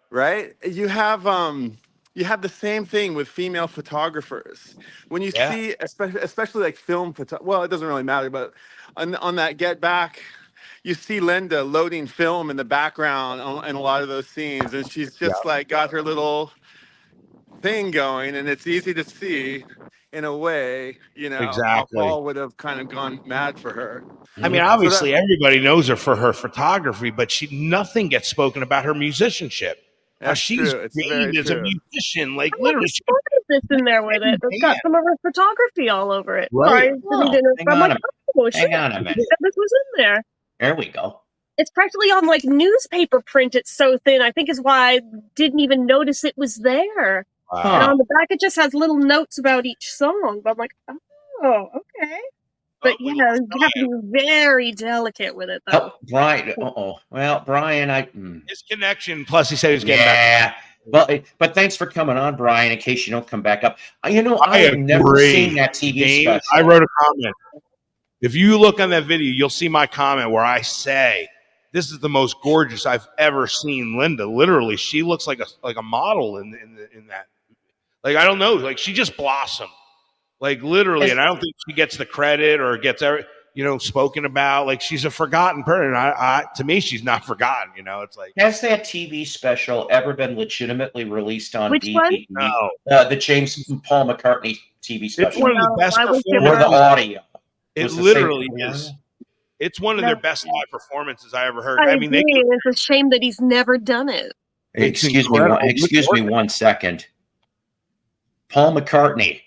Right? You have the same thing with female photographers. When you see, especially like film well, it doesn't really matter, but on that Get Back, you see Linda loading film in the background in a lot of those scenes, and she's just like got her little thing going, and it's easy to see in a way, how Paul would have kind of gone mad for her. I mean, obviously everybody knows her for her photography, but nothing gets spoken about her musicianship. That's she's true. It's great very as true. a musician, like literally. This in there with it. It's got some of her photography all over it. Right. Hang on a minute. This was in there. There we go. It's practically on like newspaper print. It's so thin. I think is why I didn't even notice it was there. Wow. And on the back, it just has little notes about each song. But I'm like, oh, okay. But you have to be very delicate with it, though. Oh, Brian. Well, Brian, his connection. Plus, he said he was getting back. But thanks for coming on, Brian. In case you don't come back up, I have never seen that TV special. I wrote a comment. If you look on that video, you'll see my comment where I say, "This is the most gorgeous I've ever seen Linda." Literally, she looks like a model in that. Like, I don't know. Like, she just blossomed. Like, literally. And I don't think she gets the credit or gets, spoken about. Like, she's a forgotten person. To me, she's not forgotten. It's like. Has that TV special ever been legitimately released on DVD? No. The James Paul McCartney TV special. It's one of the best performances. Or the audio. It literally is. It's one of their best live performances I ever heard. I mean, it's a shame that he's never done it. Excuse me 1 second. Paul McCartney.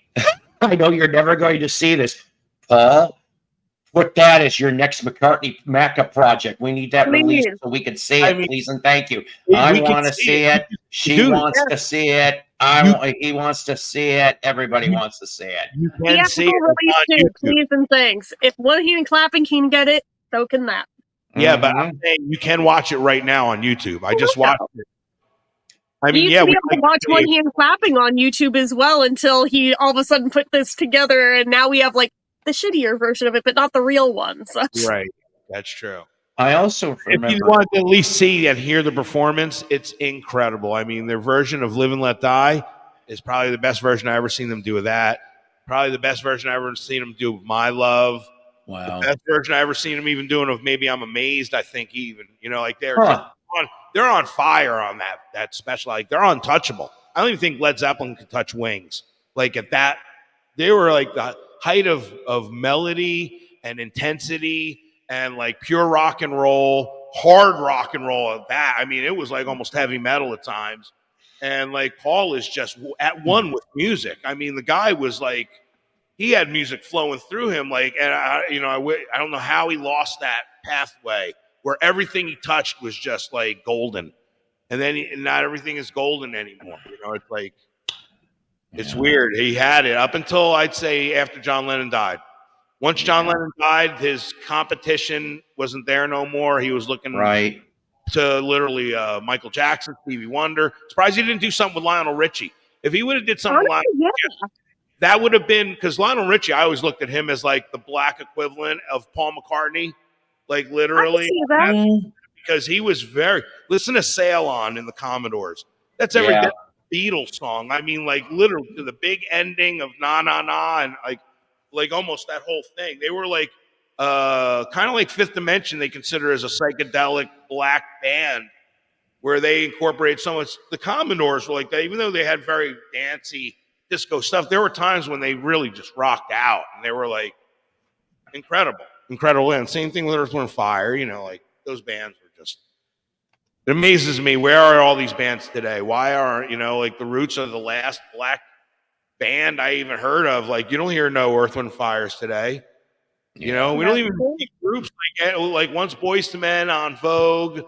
I know you're never going to see this. Paul, put that as your next McCartney Macca project. We need that released so we can see it, please and thank you. I want to see it. She wants to see it. He wants to see it. Everybody wants to see it. You can see it. Please and thanks. If one hand clapping can get it, so can that. Yeah, but I'm saying you can watch it right now on YouTube. I just watched it. I mean, we used to be able to watch one hand clapping on YouTube as well until he all of a sudden put this together, and now we have like the shittier version of it, but not the real one. So. Right, that's true. I also remember. If you want to at least see and hear the performance, it's incredible. I mean, their version of "Live and Let Die" is probably the best version I ever seen them do of that. Probably the best version I ever seen them do of "My Love." Wow. The best version I ever seen them even doing of "Maybe I'm Amazed." I think even like they're on fire on that special. Like they're untouchable. I don't even think Led Zeppelin could touch Wings. Like at that, they were like the height of melody and intensity and like pure rock and roll, hard rock and roll at that. I mean, it was like almost heavy metal at times. And like Paul is just at one with music. I mean, the guy was like, he had music flowing through him. Like, and I don't know how he lost that pathway where everything he touched was just like golden. And then not everything is golden anymore. It's like, it's weird. He had it up until I'd say after John Lennon died. Once John Lennon died, his competition wasn't there no more. He was looking to literally Michael Jackson, Stevie Wonder. Surprised he didn't do something with Lionel Richie. If he would have did something with Lionel Richie, that would have been, because Lionel Richie, I always looked at him as like the black equivalent of Paul McCartney. Like literally. I can see that. Because he was listen to Sail On in the Commodores. That's every Beatles song. I mean, like literally to the big ending of Na Na Na and like almost that whole thing. They were like kind of like Fifth Dimension. They consider as a psychedelic black band where they incorporated so much. The Commodores were like that, even though they had very dancey disco stuff. There were times when they really just rocked out and they were like incredible. And same thing with Earth, Wind, Fire. Like those bands were just. It amazes me. Where are all these bands today? Why aren't like the Roots are the last black band I even heard of? Like you don't hear no Earth, Wind, Fires today. We don't even see groups like once Boyz II Men on Vogue,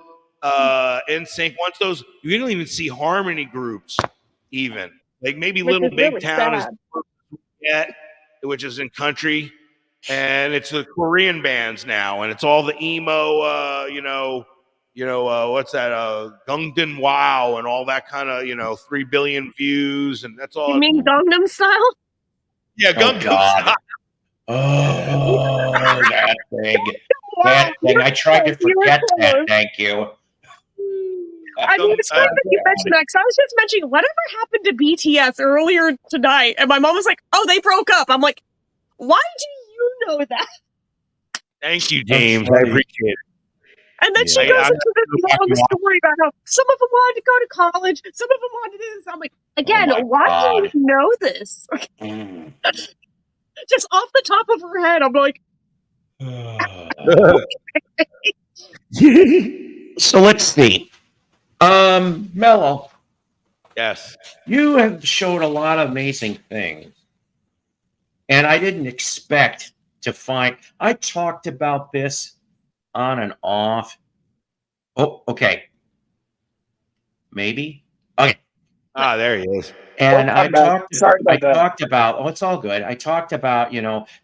NSYNC. Once those, you don't even see harmony groups even. Like maybe Little Big really Town sad. is which is in country. And it's the Korean bands now, and it's all the emo, what's that, Gungdan Wow, and all that kind of, 3 billion views, and that's all. You mean Gangnam Style? Yeah, Gangnam Style. Oh, that thing. That thing. I tried to forget that. Thank you. I mean, it's funny that you mentioned that, because I was just mentioning whatever happened to BTS earlier tonight, and my mom was like, "Oh, they broke up." I'm like, "Why do you know that?" Thank you, James. I appreciate it. And then she goes into this long story about how some of them wanted to go to college, some of them wanted this. I'm like, again, why do you know this? Just off the top of her head, I'm like, So let's see. Mello. Yes. You have showed a lot of amazing things. And I didn't expect to find. I talked about this on and off. Oh, okay. Maybe. Okay. There he is. And I talked about. Oh, it's all good. I talked about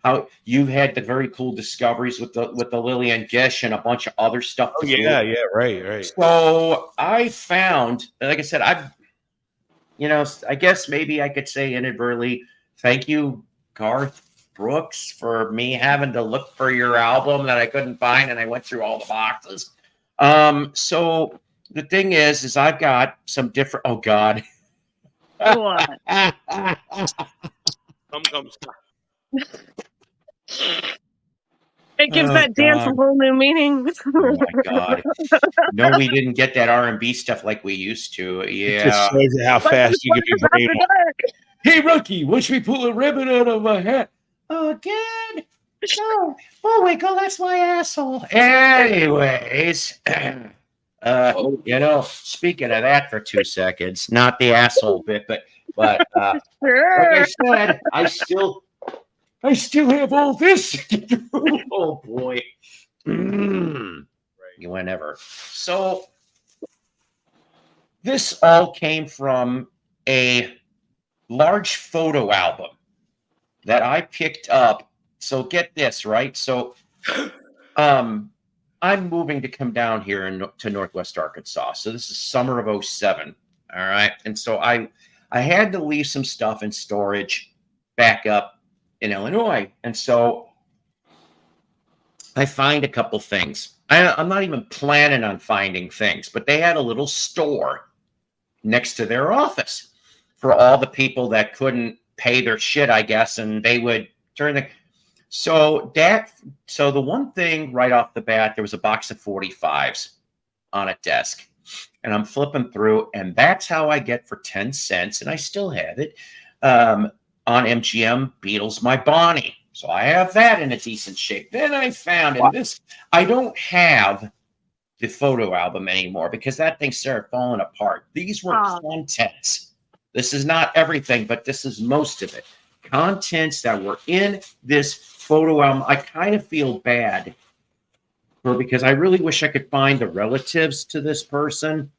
how you had the very cool discoveries with the Lillian Gish and a bunch of other stuff. Oh yeah, right. So I found, like I said, I guess maybe I could say inadvertently, thank you, Garth Brooks, for me having to look for your album that I couldn't find, and I went through all the boxes. So the thing is I've got some different. Oh God. What? Come. It gives Oh, that dance a God. whole new meaning. Oh my God. No, we didn't get that R&B stuff like we used to. It just Yeah. shows you how fast you can be brainwashed. Hey, rookie, wish we pull a ribbon out of my hat. Again? No. Bullwinkle, that's my asshole. Anyways, speaking of that for 2 seconds, not the asshole bit, but like I said, I still have all this to get through. Oh boy. Whenever. So this all came from a large photo album that I picked up. So get this, right? So I'm moving to come down here to Northwest Arkansas. So this is summer of 07. All right. And so I had to leave some stuff in storage back up in Illinois. And so I find a couple things. I'm not even planning on finding things, but they had a little store next to their office for all the people that couldn't pay their shit, I guess, and they would turn the. So the one thing right off the bat, there was a box of 45s on a desk, and I'm flipping through, and that's how I get for 10 cents, and I still have it on MGM Beatles, My Bonnie. So I have that in a decent shape. Then I found, and this, I don't have the photo album anymore because that thing started falling apart. These were contents. This is not everything, but this is most of it. Contents that were in this photo album. I kind of feel bad because I really wish I could find the relatives to this person.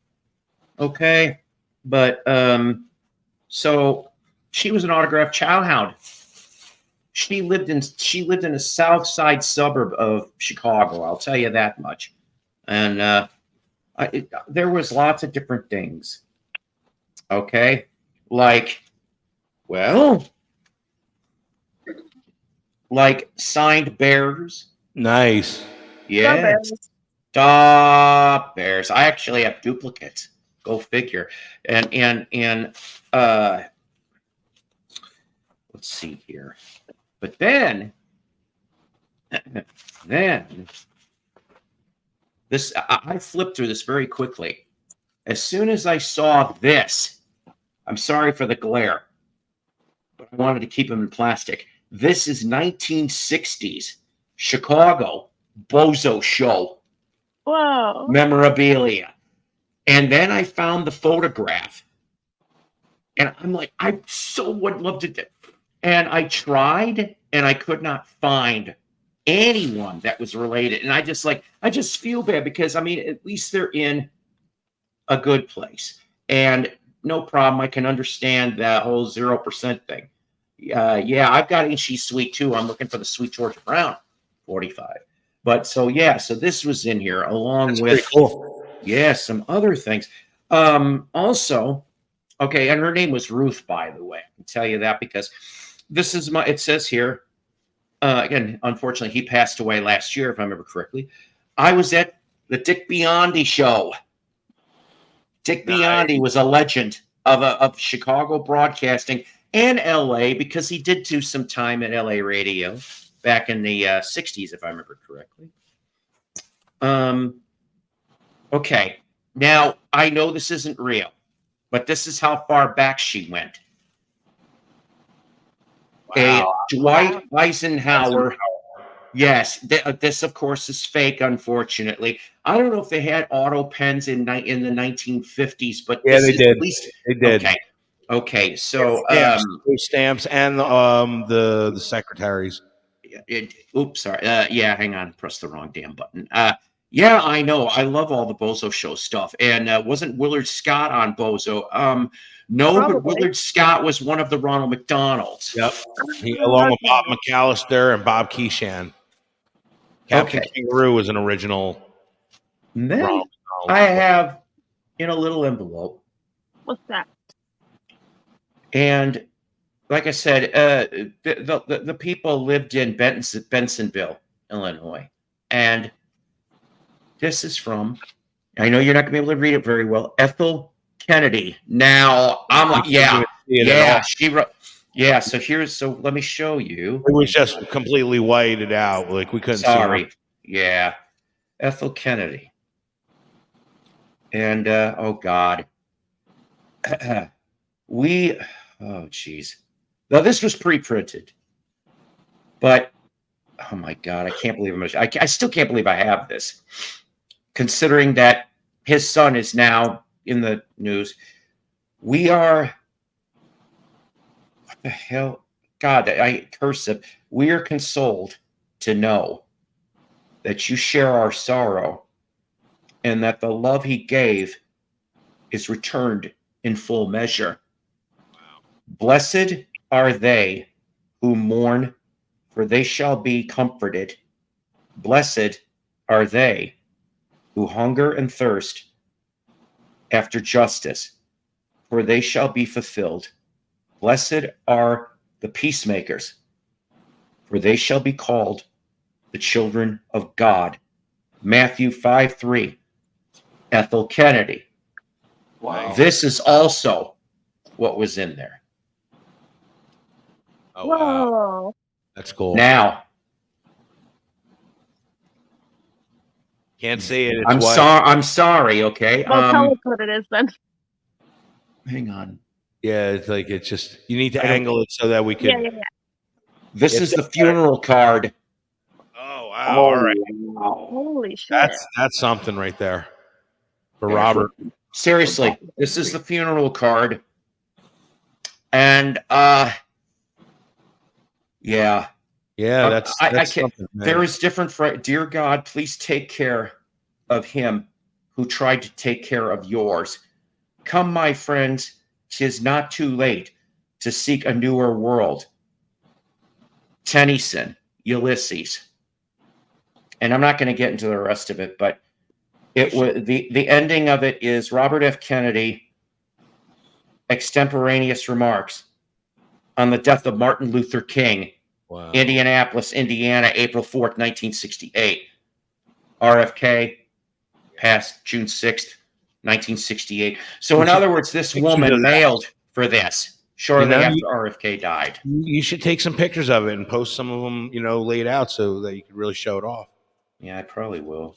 Okay. But so she was an autographed chowhound. She lived in a south side suburb of Chicago. I'll tell you that much. And there was lots of different things. Okay. Like signed bears. Nice. Yes. Stop bears. I actually have duplicates. Go figure. And let's see here. But then this, I flipped through this very quickly. As soon as I saw this, I'm sorry for the glare, but I wanted to keep them in plastic. This is 1960s Chicago Bozo Show. Whoa. Memorabilia. And then I found the photograph. And I'm like, I so would love to do. And I tried, and I could not find anyone that was related. And I just feel bad because, I mean, at least they're in a good place. And no problem. I can understand that whole 0% thing. Yeah, I've got Ain't Sweet too. I'm looking for the Sweet Georgia Brown 45. But so this was in here along with cool. Some other things. Also, okay, and her name was Ruth, by the way. I can tell you that because this is it says here, again, unfortunately, he passed away last year, if I remember correctly. I was at the Dick Biondi show. Dick Biondi was a legend of Chicago broadcasting and LA because he did do some time at LA radio back in the 60s, if I remember correctly. Okay, now I know this isn't real, but this is how far back she went. Wow. A Dwight Eisenhower. Yes, this of course is fake. Unfortunately, I don't know if they had auto pens in the 1950s, but yeah, they did. They did. Okay. So stamps and the secretaries. Oops, sorry. Hang on, press the wrong damn button. Yeah, I know. I love all the Bozo Show stuff. And wasn't Willard Scott on Bozo? No, probably. But Willard Scott was one of the Ronald McDonalds. Yep. Along with Bob McAllister and Bob Keeshan. Captain Kangaroo was an original. And then I have in a little envelope. What's that? And like I said, the people lived in Bensonville, Illinois. And this is from, I know you're not going to be able to read it very well, Ethel Kennedy. Now, I'm like, it at all. she wrote. Yeah, so let me show you. It was just completely whited out. Like we couldn't see her. Sorry. Yeah. Ethel Kennedy. And oh God. Oh geez. Now this was pre-printed. But oh my God, I can't believe I still can't believe I have this. Considering that his son is now in the news. We are what the hell? God, I cursive. We are consoled to know that you share our sorrow and that the love he gave is returned in full measure. Wow. Blessed are they who mourn, for they shall be comforted. Blessed are they who hunger and thirst after justice, for they shall be fulfilled. Blessed are the peacemakers, for they shall be called the children of God. Matthew 5:3. Ethel Kennedy. Wow. This is also what was in there. Oh, wow. That's cool. Now, can't see it. I'm sorry. Okay. Well, tell us what it is then. Hang on. Yeah, it's like it's just you need to angle it so that we can. Yeah. This is the funeral card. Oh wow! All right. Wow. Holy shit! That's something right there for Robert. Seriously, this is the funeral card, and yeah. That's I can't. There is different. Dear God, please take care of him who tried to take care of yours. Come, my friends, 'tis not too late to seek a newer world. Tennyson, Ulysses. And I'm not going to get into the rest of it, but it was the ending of it is Robert F. Kennedy extemporaneous remarks on the death of Martin Luther King, wow. Indianapolis, Indiana, April 4th, 1968. RFK passed June 6th, 1968. So in other words, this woman mailed for this shortly after RFK died. You should take some pictures of it and post some of them, laid out so that you can really show it off. Yeah, I probably will.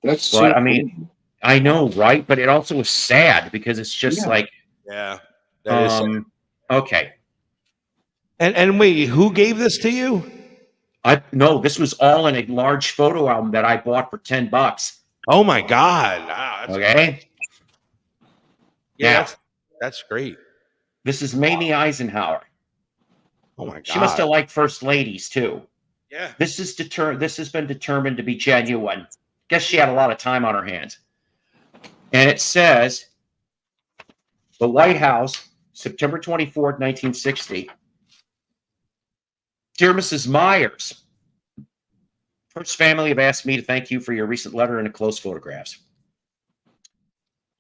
That's so I mean, I know, right? But it also was sad because it's just like, yeah, that is sad. Okay. And wait, who gave this to you? No, this was all in a large photo album that I bought for $10. Oh my God! Wow, okay. Yeah, that's great. This is Mamie Eisenhower. Oh my God! She must have liked first ladies too. Yeah. This has been determined to be genuine. Guess she had a lot of time on her hands. And it says, the White House, September 24th, 1960. Dear Mrs. Myers, First family have asked me to thank you for your recent letter and close photographs.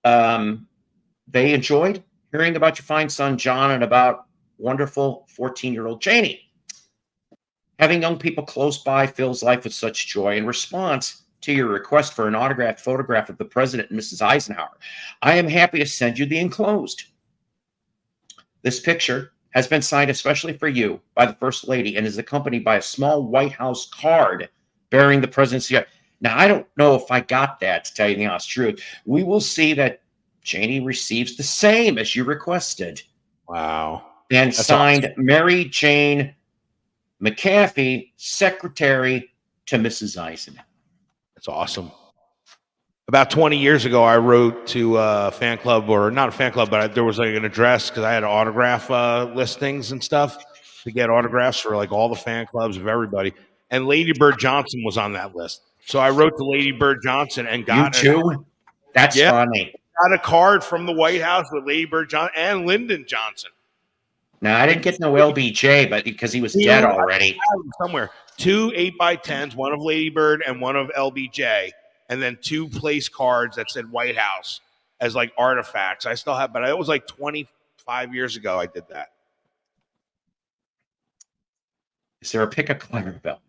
They enjoyed hearing about your fine son, John, and about wonderful 14-year-old Janie. Having young people close by fills life with such joy. In response to your request for an autographed photograph of the President and Mrs. Eisenhower, I am happy to send you the enclosed. This picture has been signed especially for you by the First Lady and is accompanied by a small White House card bearing the president's. Now, I don't know if I got that, to tell you the honest truth. We will see that Janie receives the same as you requested. Wow. And that's signed awesome. Mary Jane McAfee, Secretary to Mrs. Eisenhower. That's awesome. About 20 years ago, I wrote to a fan club, or not a fan club, but there was like an address because I had autograph listings and stuff to get autographs for like all the fan clubs of everybody. And Lady Bird Johnson was on that list. So I wrote to Lady Bird Johnson and got you too? That's funny. Got a card from the White House with Lady Bird Johnson and Lyndon Johnson. Now, I didn't get no LBJ, but because he was dead already. Somewhere. 2 8x10s, one of Lady Bird and one of LBJ, and then 2 place cards that said White House as like artifacts. I still have, but it was like 25 years ago I did that. Is there a pick of Clarabelle?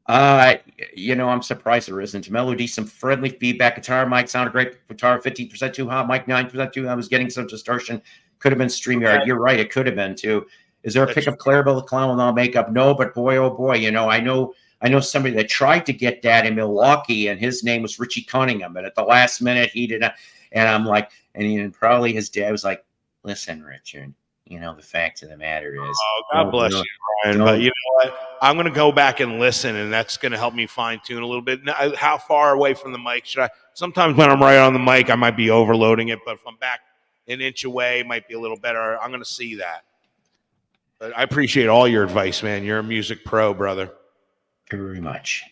I'm surprised there isn't. Melody, some friendly feedback. Guitar mic sounded great. Guitar 15% too hot. Mic 9% too hot. I was getting some distortion. Could have been StreamYard. You're right. It could have been too. Is there a pic of Clarabelle the Clown with all makeup? No, but boy, oh boy, I know somebody that tried to get that in Milwaukee, and his name was Richie Cunningham. And at the last minute, he did not. And I'm like, and probably his dad was like, listen, Richard, the fact of the matter is. Oh, God bless you, Brian. But you know what? I'm going to go back and listen, and that's going to help me fine tune a little bit. Now, how far away from the mic should I? Sometimes when I'm right on the mic, I might be overloading it, but if I'm back an inch away, it might be a little better. I'm going to see that. But I appreciate all your advice, man. You're a music pro, brother. Very much.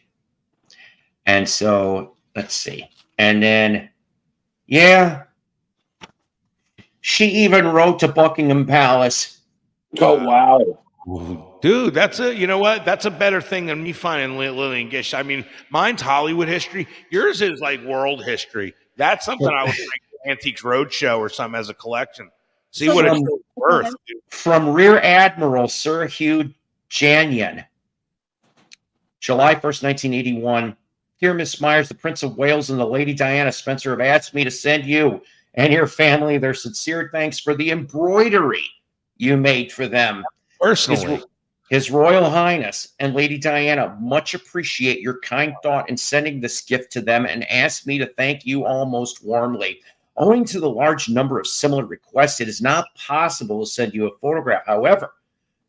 And so, let's see. And then, she even wrote to Buckingham Palace. Oh, wow. Dude, that's a better thing than me finding Lillian Gish. I mean, mine's Hollywood history. Yours is like world history. That's something I would bring to Antiques Roadshow or something as a collection. See what it's worth. Dude. From Rear Admiral Sir Hugh Janyan, July 1st, 1981. Dear Miss Myers, the Prince of Wales and the Lady Diana Spencer have asked me to send you and your family their sincere thanks for the embroidery you made for them. Personally. His Royal Highness and Lady Diana much appreciate your kind thought in sending this gift to them and asked me to thank you all most warmly. Owing to the large number of similar requests, it is not possible to send you a photograph. However,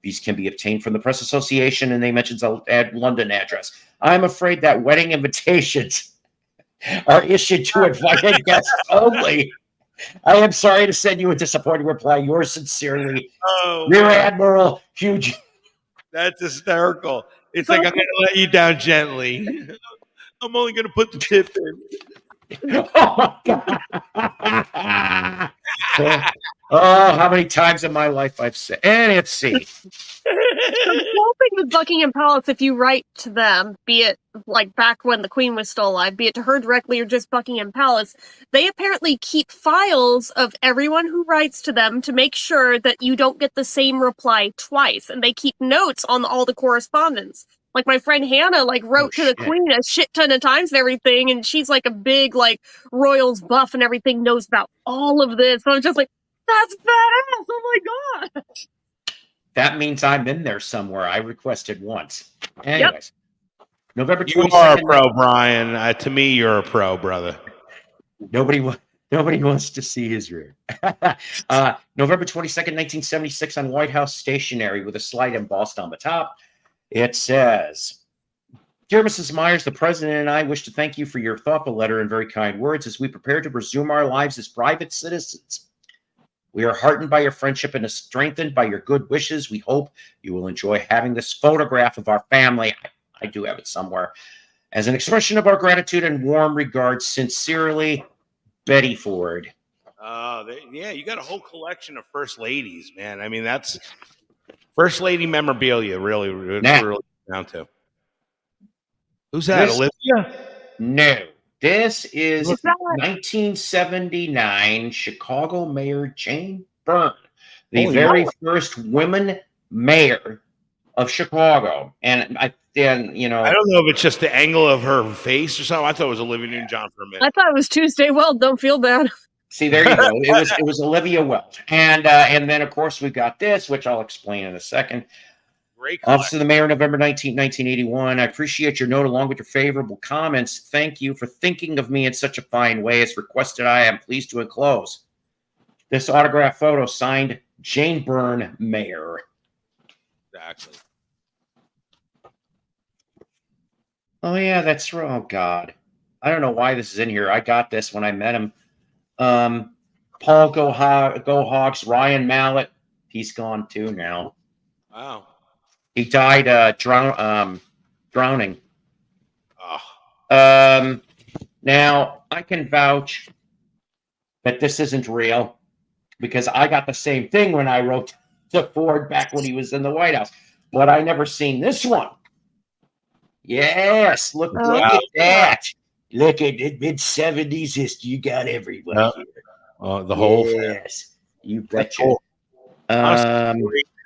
these can be obtained from the Press Association, and they mentioned a London address. I'm afraid that wedding invitations are issued to invited guests only. I am sorry to send you a disappointing reply. Yours sincerely, Rear Admiral Hugh. That's hysterical. It's like, I'm going to let you down gently. I'm only going to put the tip in. Oh, my God. How many times in my life I've said, and let's see. The whole thing with Buckingham Palace, if you write to them, be it like back when the Queen was still alive, be it to her directly or just Buckingham Palace, they apparently keep files of everyone who writes to them to make sure that you don't get the same reply twice. And they keep notes on all the correspondence. Like my friend Hannah, wrote to the Queen a shit ton of times and everything, and she's like a big Royals buff and everything, knows about all of this. So I'm just like, that's badass! Oh my God! That means I'm in there somewhere. I requested once. Anyways, November 22nd. You are a pro, Brian. To me, you're a pro, brother. Nobody wants to see his rear. November 22nd, 1976, on White House stationery with a slide embossed on the top. It says, Dear Mrs. Myers, the President and I wish to thank you for your thoughtful letter and very kind words as we prepare to resume our lives as private citizens. We are heartened by your friendship and strengthened by your good wishes. We hope you will enjoy having this photograph of our family. I do have it somewhere. As an expression of our gratitude and warm regards, sincerely, Betty Ford. You got a whole collection of First Ladies, man. I mean, that's First Lady memorabilia, really down to. Who's that, Olivia? No. This is 1979 Chicago Mayor Jane Byrne, the very first woman mayor of Chicago. And I don't know if it's just the angle of her face or something. I thought it was Olivia Newton-John for a minute. I thought it was Tuesday Weld. Don't feel bad. See, there you go. It was Olivia Weld. And then, of course, we've got this, which I'll explain in a second. Great Office of the Mayor, November 19, 1981. I appreciate your note along with your favorable comments. Thank you for thinking of me in such a fine way. As requested, I am pleased to enclose this autograph photo signed Jane Byrne, Mayor. Exactly. Oh, yeah, that's right. Oh, God. I don't know why this is in here. I got this when I met him. Paul Go Hogs, Ryan Mallett. He's gone too now. Wow. He died drowning. Oh. Now, I can vouch that this isn't real because I got the same thing when I wrote to Ford back when he was in the White House. But I never seen this one. Yes, look at that. Look at it, mid-70s history. You got everybody here. The whole yes, you betcha. Cool.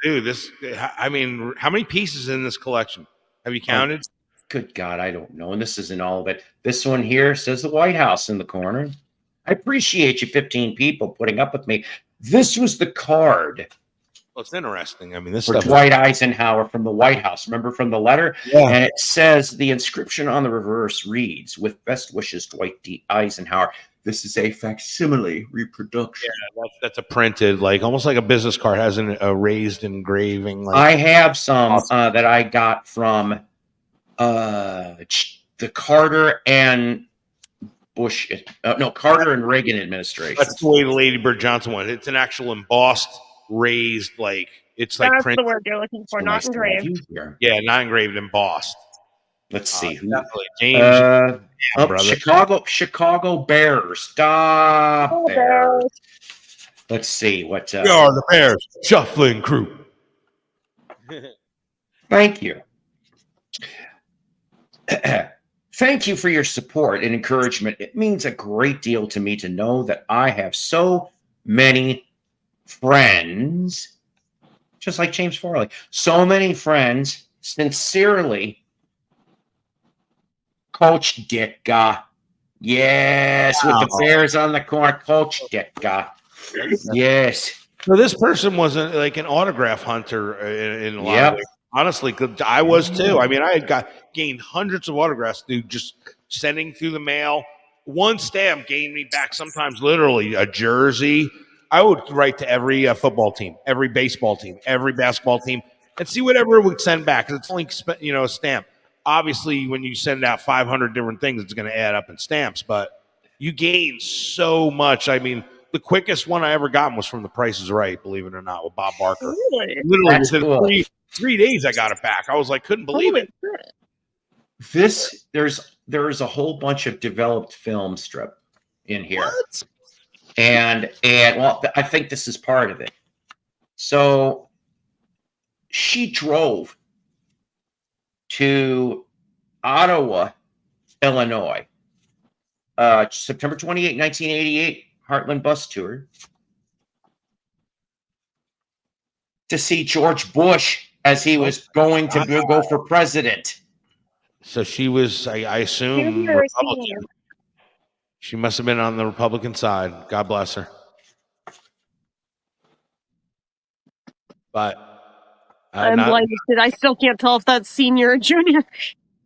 Dude, this. I mean, how many pieces in this collection? Have you counted? Good God, I don't know. And this isn't all of it. This one here says the White House in the corner. I appreciate you 15 people putting up with me. This was the card. Well, it's interesting. I mean, this for stuff Dwight Eisenhower from the White House. Remember from the letter? Yeah. And it says the inscription on the reverse reads, "With best wishes, Dwight D. Eisenhower." This is a facsimile reproduction. Yeah, that's a printed, like almost like a business card, has a raised engraving. Like, I have some that I got from the Carter and Bush, Carter and Reagan administration. That's the way the Lady Bird Johnson one. It's an actual embossed, raised, like it's like That's printed. the word you're looking for, not engraved. Yeah, not engraved, embossed. Let's see. James, Chicago Bears. Bears. Let's see what. We are the Bears, shuffling crew. Thank you. Thank you for your support and encouragement. It means a great deal to me to know that I have so many friends, just like James Farley, so many friends. Sincerely, Coach Ditka. Yes, with the Bears on the corner, Coach Ditka. Yes. So this person wasn't like an autograph hunter in a lot of ways. Honestly, I was too. I mean, I had gained hundreds of autographs through just sending through the mail. One stamp gained me back sometimes literally a jersey. I would write to every football team, every baseball team, every basketball team, and see whatever it would send back. Because it's only a stamp. Obviously, when you send out 500 different things, it's going to add up in stamps. But you gain so much. I mean, the quickest one I ever got was from The Price is Right, believe it or not, with Bob Barker. Really? Literally within 3 days, I got it back. I was like, couldn't believe it. There's a whole bunch of developed film strip in here. What? And well, I think this is part of it. So she drove to Ottawa, Illinois, September 28, 1988, Heartland Bus Tour, to see George Bush as he was going to go for president. So she was, I assume, Republican. She must have been on the Republican side. God bless her. But I'm blinded. I still can't tell if that's senior or junior.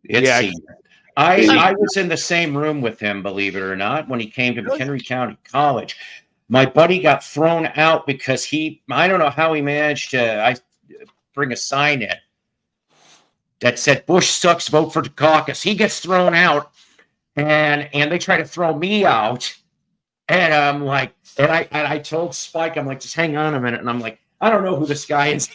It's senior. I was in the same room with him, believe it or not, when he came to McHenry County College. My buddy got thrown out because I don't know how he managed to bring a sign in that said, "Bush sucks, vote for the caucus." He gets thrown out, and they try to throw me out. And I'm like, I told Spike, I'm like, just hang on a minute. And I'm like, I don't know who this guy is.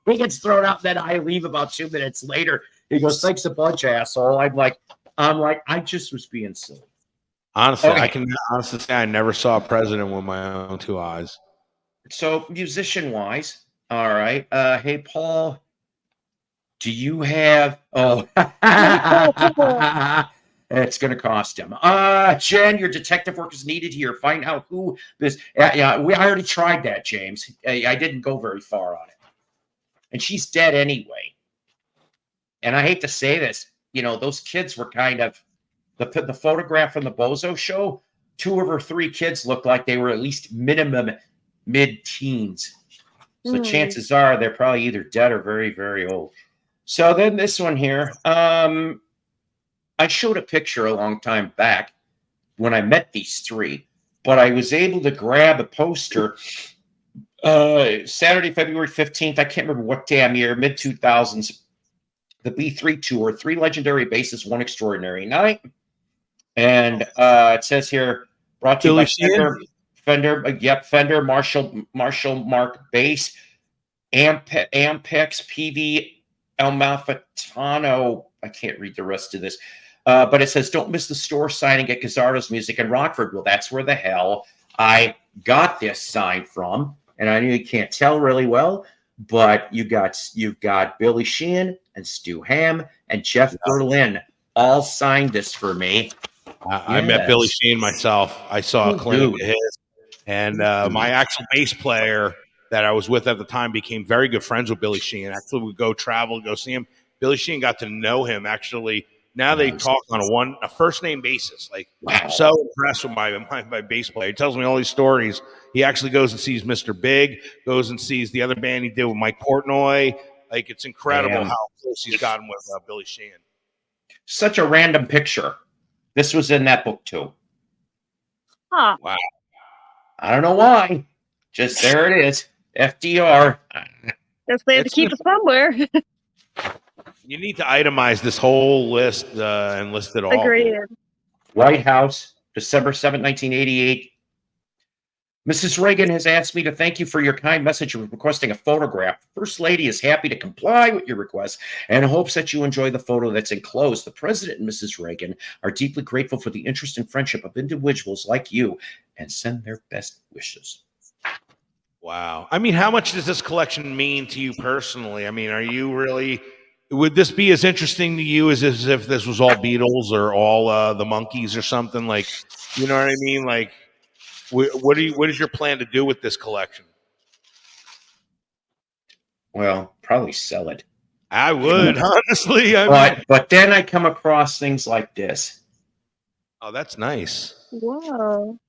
He gets thrown out, then I leave about 2 minutes later. He goes, "Thanks a bunch, asshole." I'm like, I just was being silly. Honestly, I can honestly say I never saw a president with my own two eyes. So musician-wise, all right. Hey, Paul, do you have? Oh, it's going to cost him. Jen, your detective work is needed here. Find out who this. I already tried that, James. I didn't go very far on it, and she's dead anyway. And I hate to say this, those kids were kind of. The photograph from the Bozo show, 2 of her 3 kids looked like they were at least minimum mid-teens. So chances are they're probably either dead or very, very old. So then this one here, I showed a picture a long time back when I met these 3, but I was able to grab a poster Saturday, February 15th. I can't remember what damn year, mid-2000s, the B3 tour, 3 legendary bases, 1 extraordinary night. And it says here, brought to you by Fender, Marshall Mark bass, Ampex PV El Malfitano. I can't read the rest of this, but it says, "Don't miss the store signing at Gazzardo's Music in Rockford." Well, that's where the hell I got this sign from, and I know you can't tell really well, but you've got Billy Sheehan and Stu Hamm and Jeff Berlin all signed this for me. I met Billy Sheehan myself. I saw a clinic of his, and my actual bass player that I was with at the time became very good friends with Billy Sheehan. Actually, we go travel, go see him. Billy Sheehan got to know him actually Now they talk on a first name basis. Like, I'm so impressed with my bass player. He tells me all these stories. He actually goes and sees Mr. Big, goes and sees the other band he did with Mike Portnoy. Like, it's incredible how close he's gotten with Billy Sheehan. Such a random picture. This was in that book too. Huh. Wow. I don't know why. Just there it is. FDR. Guess they had to keep it somewhere. You need to itemize this whole list and list it all. Agreed. White House, December 7, 1988. Mrs. Reagan has asked me to thank you for your kind message of requesting a photograph. First Lady is happy to comply with your request and hopes that you enjoy the photo that's enclosed. The President and Mrs. Reagan are deeply grateful for the interest and friendship of individuals like you and send their best wishes. Wow. I mean, how much does this collection mean to you personally? I mean, are you really... Would this be as interesting to you as if this was all Beatles or all the Monkees or something? Like, you know what I mean? Like, what is your plan to do with this collection? Well, probably sell it. I would, honestly. But then I come across things like this. Oh, that's nice. Whoa.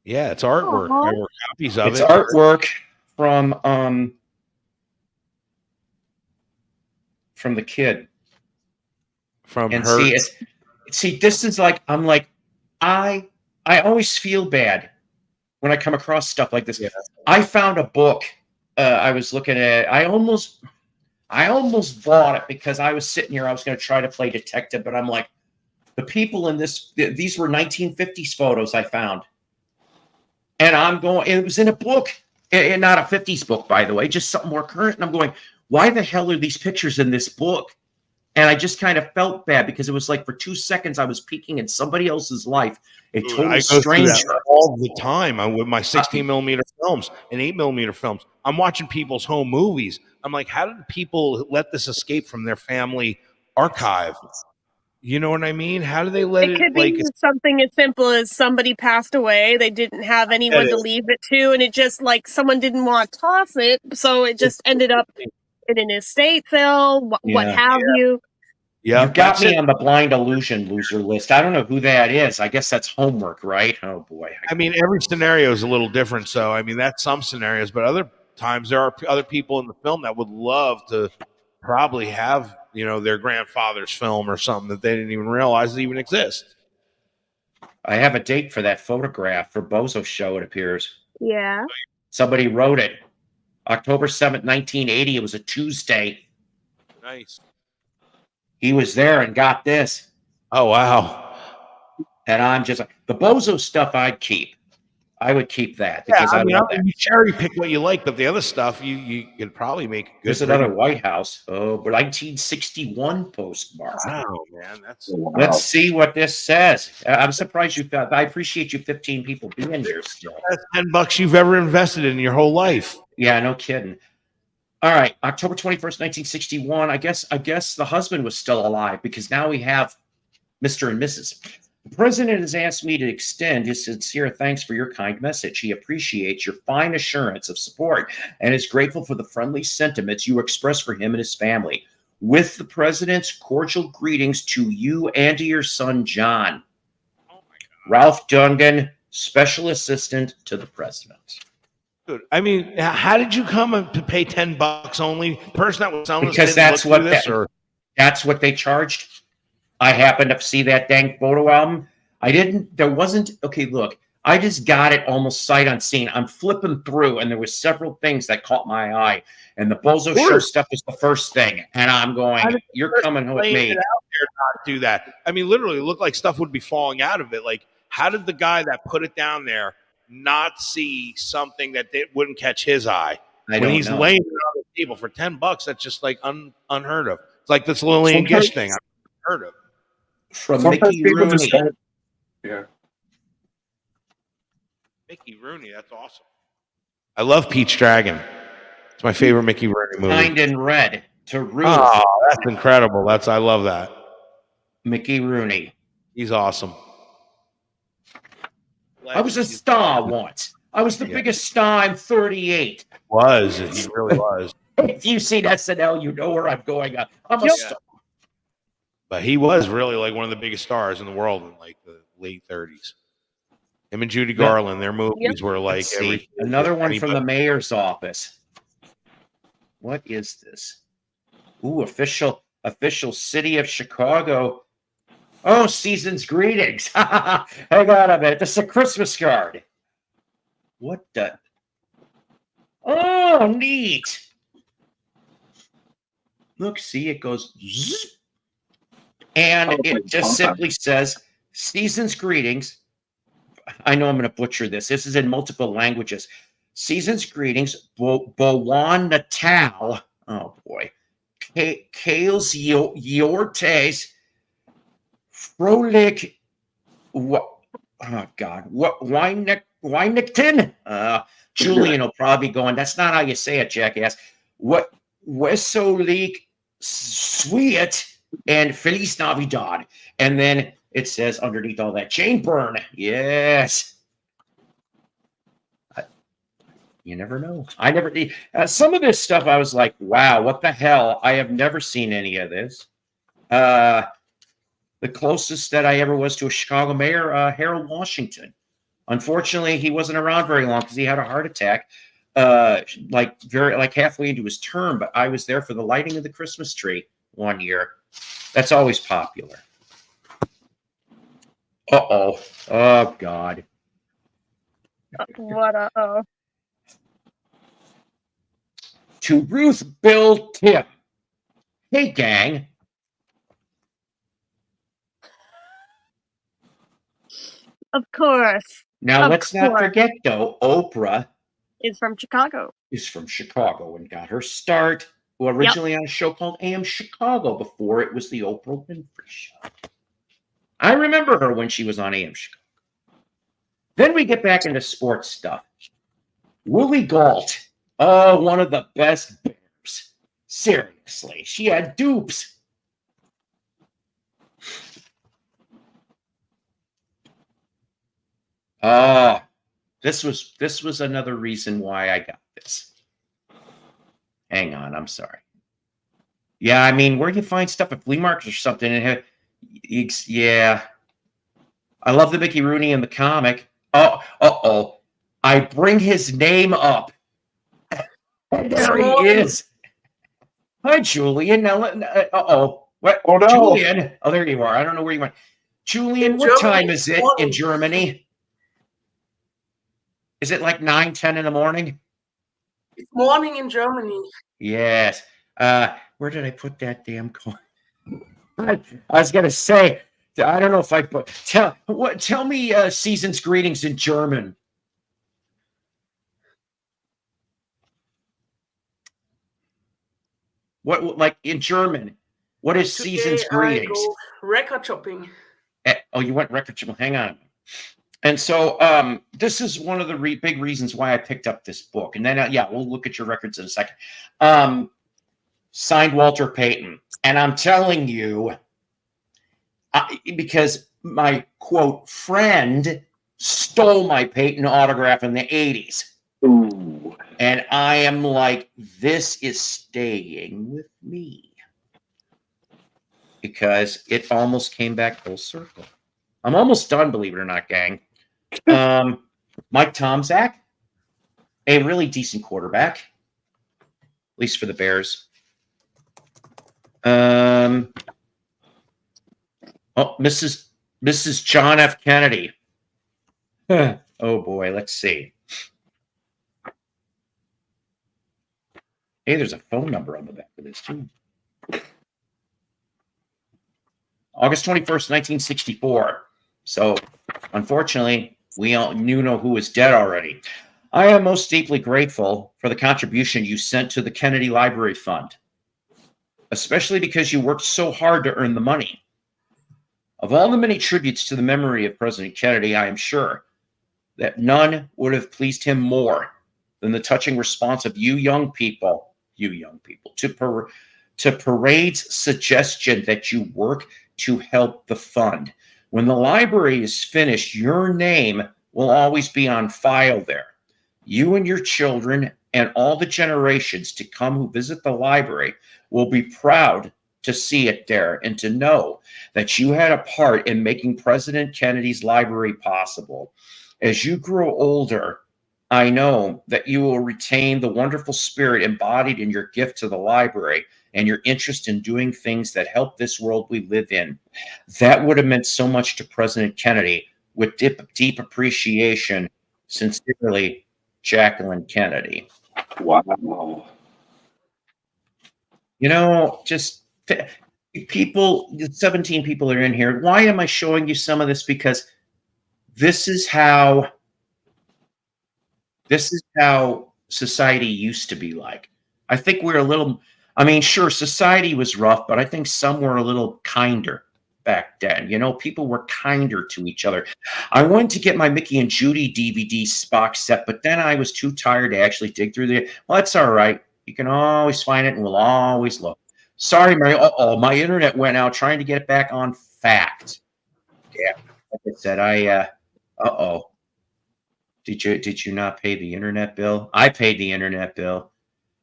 Yeah, it's artwork. Aww. There were copies of It's it. artwork from the kid. From and her. See, this is like, I'm like, I always feel bad when I come across stuff like this. Yeah. I found a book I was looking at. I almost bought it because I was sitting here. I was going to try to play detective, but I'm like, the people in these were 1950s photos I found. And I'm going, it was in a book, and not a 50s book, by the way, just something more current. And I'm going, why the hell are these pictures in this book? And I just kind of felt bad because it was like for 2 seconds I was peeking in somebody else's life, a total stranger. All the time. I'm with my 16 millimeter films and 8 millimeter films. I'm watching people's home movies. I'm like, how did people let this escape from their family archive? You know what I mean? How do they let it? It could be something as simple as somebody passed away. They didn't have anyone to leave it to, and it just like someone didn't want to toss it, so it just ended up in an estate sale, what have you. Yeah, you got me on the blind illusion loser list. I don't know who that is. I guess that's homework, right? Oh boy. I mean, every scenario is a little different. So I mean, that's some scenarios, but other times there are other people in the film that would love to probably have, you know, their grandfather's film or something that they didn't even realize it even exists. I have a date for that photograph for Bozo's show, it appears. Yeah. Somebody wrote it. October 7th, 1980. It was a Tuesday. Nice. He was there and got this. Oh, wow. And I'm just like, the Bozo stuff I'd keep. I would keep that because I love that. You cherry pick what you like, but the other stuff you could probably make good. There's another White House. Oh, but 1961 postmark. Wow, man, that's. Let's see what this says. I'm surprised you got. I appreciate you 15 people being here still. That's $10 you've ever invested in your whole life. Yeah, no kidding. All right, October 21st, 1961. I guess the husband was still alive because now we have Mr. and Mrs. The president has asked me to extend his sincere thanks for your kind message. He appreciates your fine assurance of support and is grateful for the friendly sentiments you express for him and his family. With the president's cordial greetings to you and to your son, John. Oh my God. Ralph Dungan, special assistant to the president. Dude, I mean, how did you come to pay $10 only? The person that was selling this because that's what they charged. I happened to see that dang photo album. Okay, look, I just got it almost sight unseen. I'm flipping through, and there was several things that caught my eye. And the Bozo Show stuff was the first thing. And I'm going, you're coming with me. Not do that. I mean, literally, it looked like stuff would be falling out of it. Like, how did the guy that put it down there not see something that wouldn't catch his eye? When he's laying it on the table for $10, that's just like unheard of. It's like this Lillian Gish thing I've heard of. From Mickey Rooney. Yeah. Mickey Rooney, that's awesome. I love Pete's Dragon. It's my favorite Mickey Rooney movie. Signed in red to Ruth. Oh, that's incredible. I love that. Mickey Rooney. He's awesome. I was a star once. I was the biggest star in 38. He really was. If you've seen SNL, you know where I'm going. I'm a star. But he was really like one of the biggest stars in the world in like the late 30s. Him and Judy Garland, their movies were like another one from the mayor's office. What is this? Ooh, official city of Chicago. Oh, season's greetings. Hang on a minute. This is a Christmas card. What the? Oh, neat. Look, see, it goes zzz, and it just simply says season's greetings. I know I'm going to butcher this. This is in multiple languages. Season's greetings, Boan Natal. Oh boy. Kales Yortes. Frolik. What? Oh God. What? Wynington? Julian will probably be going, that's not how you say it, jackass. What? Wesolik Sweet and Feliz Navidad. And then it says underneath all that, Jane Byrne. Yes. You never know. I never. Some of this stuff I was like, wow, what the hell? I have never seen any of this. The closest that I ever was to a Chicago mayor, Harold Washington. Unfortunately, he wasn't around very long because he had a heart attack, like halfway into his term. But I was there for the lighting of the Christmas tree one year. That's always popular. Uh-oh. Oh, God. What uh-oh. To Ruth Bill Tip. Hey, gang. Of course. Now, let's not forget, though, Oprah is from Chicago. And got her start originally on a show called AM Chicago before it was the Oprah Winfrey Show. I remember her when she was on AM Chicago. Then we get back into sports stuff. Willie Gault. Oh, one of the best bears. Seriously, she had dupes. This was another reason why I got this. Hang on, I'm sorry. Yeah, I mean, where do you find stuff at flea markets or something? Yeah. I love the Mickey Rooney in the comic. Oh. I bring his name up. And there he is. Hi, Julian. Now, what? Oh, no. Julian. Oh, there you are. I don't know where you went. Julian, what time is it in Germany? Is it like 9, 10 in the morning? It's morning in Germany. Yes. Where did I put that damn coin? I was gonna say, I don't know if I put. Tell me season's greetings in German. What, like in German? What is Today season's greetings? I go record shopping. Oh, you went record shopping. Hang on. And so this is one of the big reasons why I picked up this book. And then, we'll look at your records in a second. Signed Walter Payton. And I'm telling you, because my, quote, friend stole my Payton autograph in the 80s. Ooh. And I am like, this is staying with me. Because it almost came back full circle. I'm almost done, believe it or not, gang. Mike Tomczak, a really decent quarterback, at least for the Bears. Mrs. John F. Kennedy. Oh boy, let's see. Hey, there's a phone number on the back of this too. August 21st, 1964. So, unfortunately, we all know who is dead already. I am most deeply grateful for the contribution you sent to the Kennedy Library Fund, especially because you worked so hard to earn the money. Of all the many tributes to the memory of President Kennedy, I am sure that none would have pleased him more than the touching response of you young people, to Parade's suggestion that you work to help the fund. When the library is finished, your name will always be on file there. You and your children and all the generations to come who visit the library will be proud to see it there and to know that you had a part in making President Kennedy's library possible. As you grow older, I know that you will retain the wonderful spirit embodied in your gift to the library and your interest in doing things that help this world we live in. That would have meant so much to President Kennedy. With deep appreciation, sincerely, Jacqueline Kennedy. Wow. You know, just people, 17 people that are in here. Why am I showing you some of this? Because this is how society used to be like. I think we're a little, I mean, sure, society was rough, but I think some were a little kinder back then. You know, people were kinder to each other. I wanted to get my Mickey and Judy DVD box set, but then I was too tired to actually dig through the, well, that's all right. You can always find it and we'll always look. Sorry, Mary. Uh-oh, my internet went out trying to get it back on fact. Yeah, like I said, uh-oh. Did you not pay the internet bill? I paid the internet bill.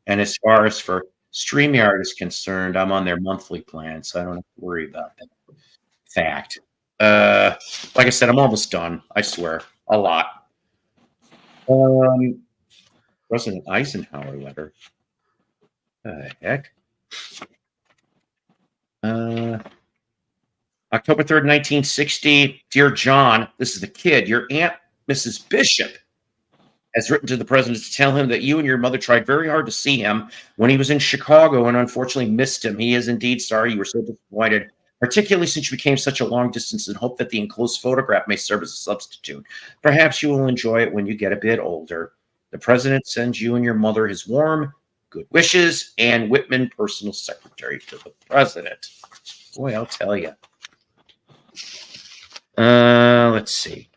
And as far as for StreamYard is concerned, I'm on their monthly plan, so I don't have to worry about that. Fact. Like I said, I'm almost done. I swear. A lot. President Eisenhower letter. The heck? October 3rd, 1960. Dear John, this is the kid. Your Aunt, Mrs. Bishop, has written to the president to tell him that you and your mother tried very hard to see him when he was in Chicago and unfortunately missed him. He is indeed sorry you were so disappointed, particularly since you became such a long distance, and hope that the enclosed photograph may serve as a substitute. Perhaps you will enjoy it when you get a bit older. The president sends you and your mother his warm, good wishes, Ann Whitman, personal secretary to the president. Boy, I'll tell you. Let's see.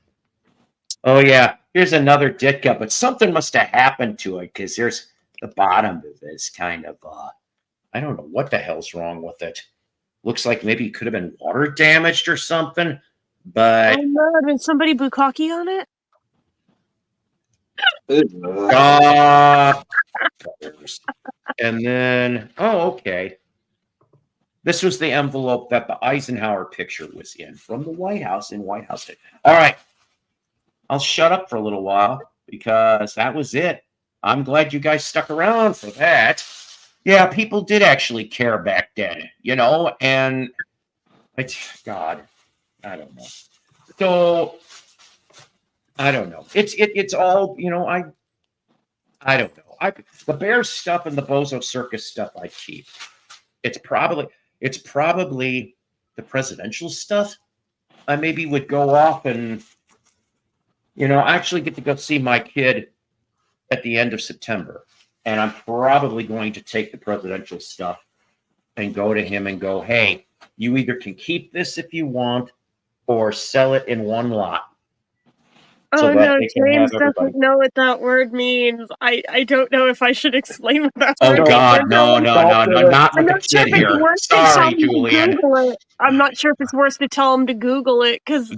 Oh, yeah. Here's another Ditka, but something must have happened to it because there's the bottom of this kind of, I don't know what the hell's wrong with it. Looks like maybe it could have been water damaged or something, but... Oh, no, did somebody bukkake on it? And then, oh, okay. This was the envelope that the Eisenhower picture was in from the White House in White House Day. All right. I'll shut up for a little while because that was it. I'm glad you guys stuck around for that. Yeah, people did actually care back then, you know, and God, I don't know. So I don't know. It's all, you know, I don't know. The Bear stuff and the Bozo Circus stuff I keep. It's probably the presidential stuff. I maybe would go off and, you know, I actually get to go see my kid at the end of September. And I'm probably going to take the presidential stuff and go to him and go, hey, you either can keep this if you want or sell it in one lot. Oh, no, James doesn't know what that word means. I don't know if I should explain what that word means. Oh, God, no, not with the kid here. Sorry, Julian. I'm not sure if it's worse to tell him to Google it, because...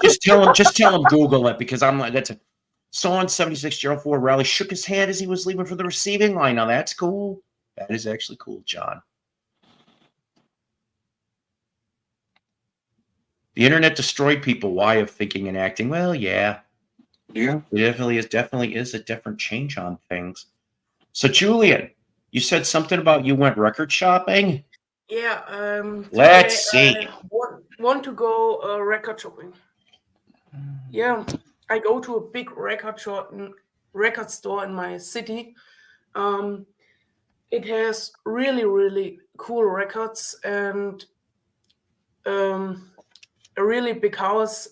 just tell him Google it, because I'm like, that's a... So-on 7604 Raleigh shook his hand as he was leaving for the receiving line. Now, that's cool. That is actually cool, John. The internet destroyed people. Why of thinking and acting? Well, yeah. Yeah. It definitely is a different change on things. So, Julian, you said something about you went record shopping? Yeah. Let's see. Want to go record shopping. Yeah. I go to a big record store in my city. It has really, really cool records and a really big house.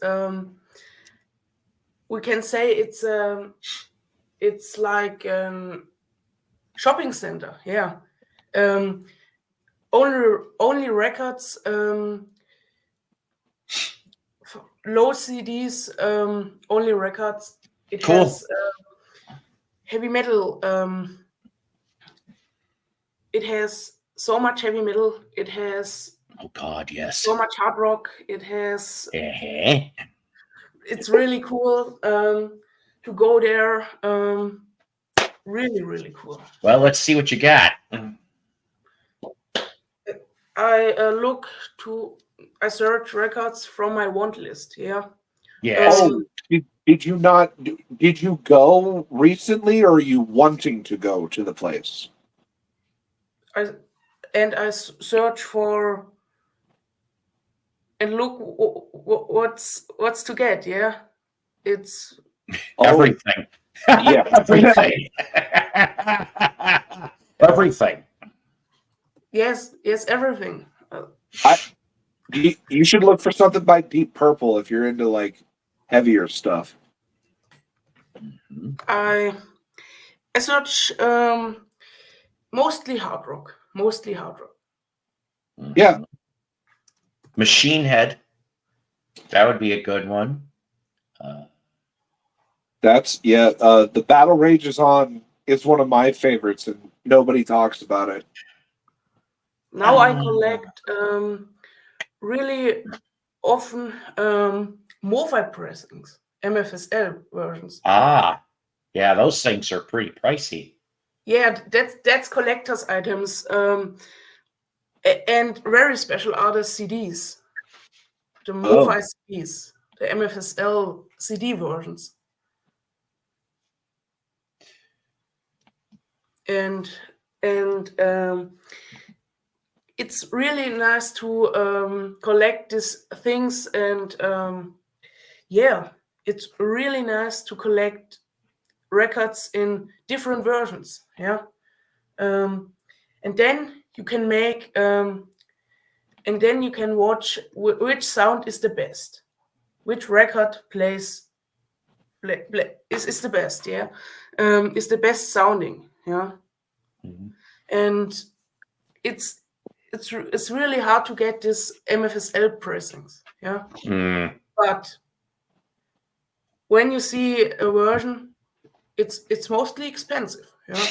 We can say it's like a shopping center. Yeah. Only records. Low CDs, only records. It cool. has heavy metal. It has so much heavy metal. It has, oh God, yes, so much hard rock. It has. Uh-huh. It's really cool to go there. Really, really cool. Well, let's see what you got. I search records from my want list. Yeah. Yes. Did you not? Did you go recently, or are you wanting to go to the place? I search for and look what's to get. Yeah, it's everything. Yeah, Everything. Everything. yes, everything. You should look for something by Deep Purple if you're into like heavier stuff. I search mostly hard rock. Yeah. Machine Head. That would be a good one. The Battle Rage is on. It's one of my favorites, and nobody talks about it. Now I collect really often MoFi pressings, MFSL versions. Yeah, those things are pretty pricey. Yeah, that's collector's items, and very special are the CDs, the MoFi CDs, the MFSL CD versions, and it's really nice to collect these things, and it's really nice to collect records in different versions. Yeah, and then you can make and then you can watch which sound is the best, which record is the best. Yeah, is the best sounding. Yeah, and it's really hard to get this MFSL pressings. Yeah, but when you see a version, it's mostly expensive. Yeah,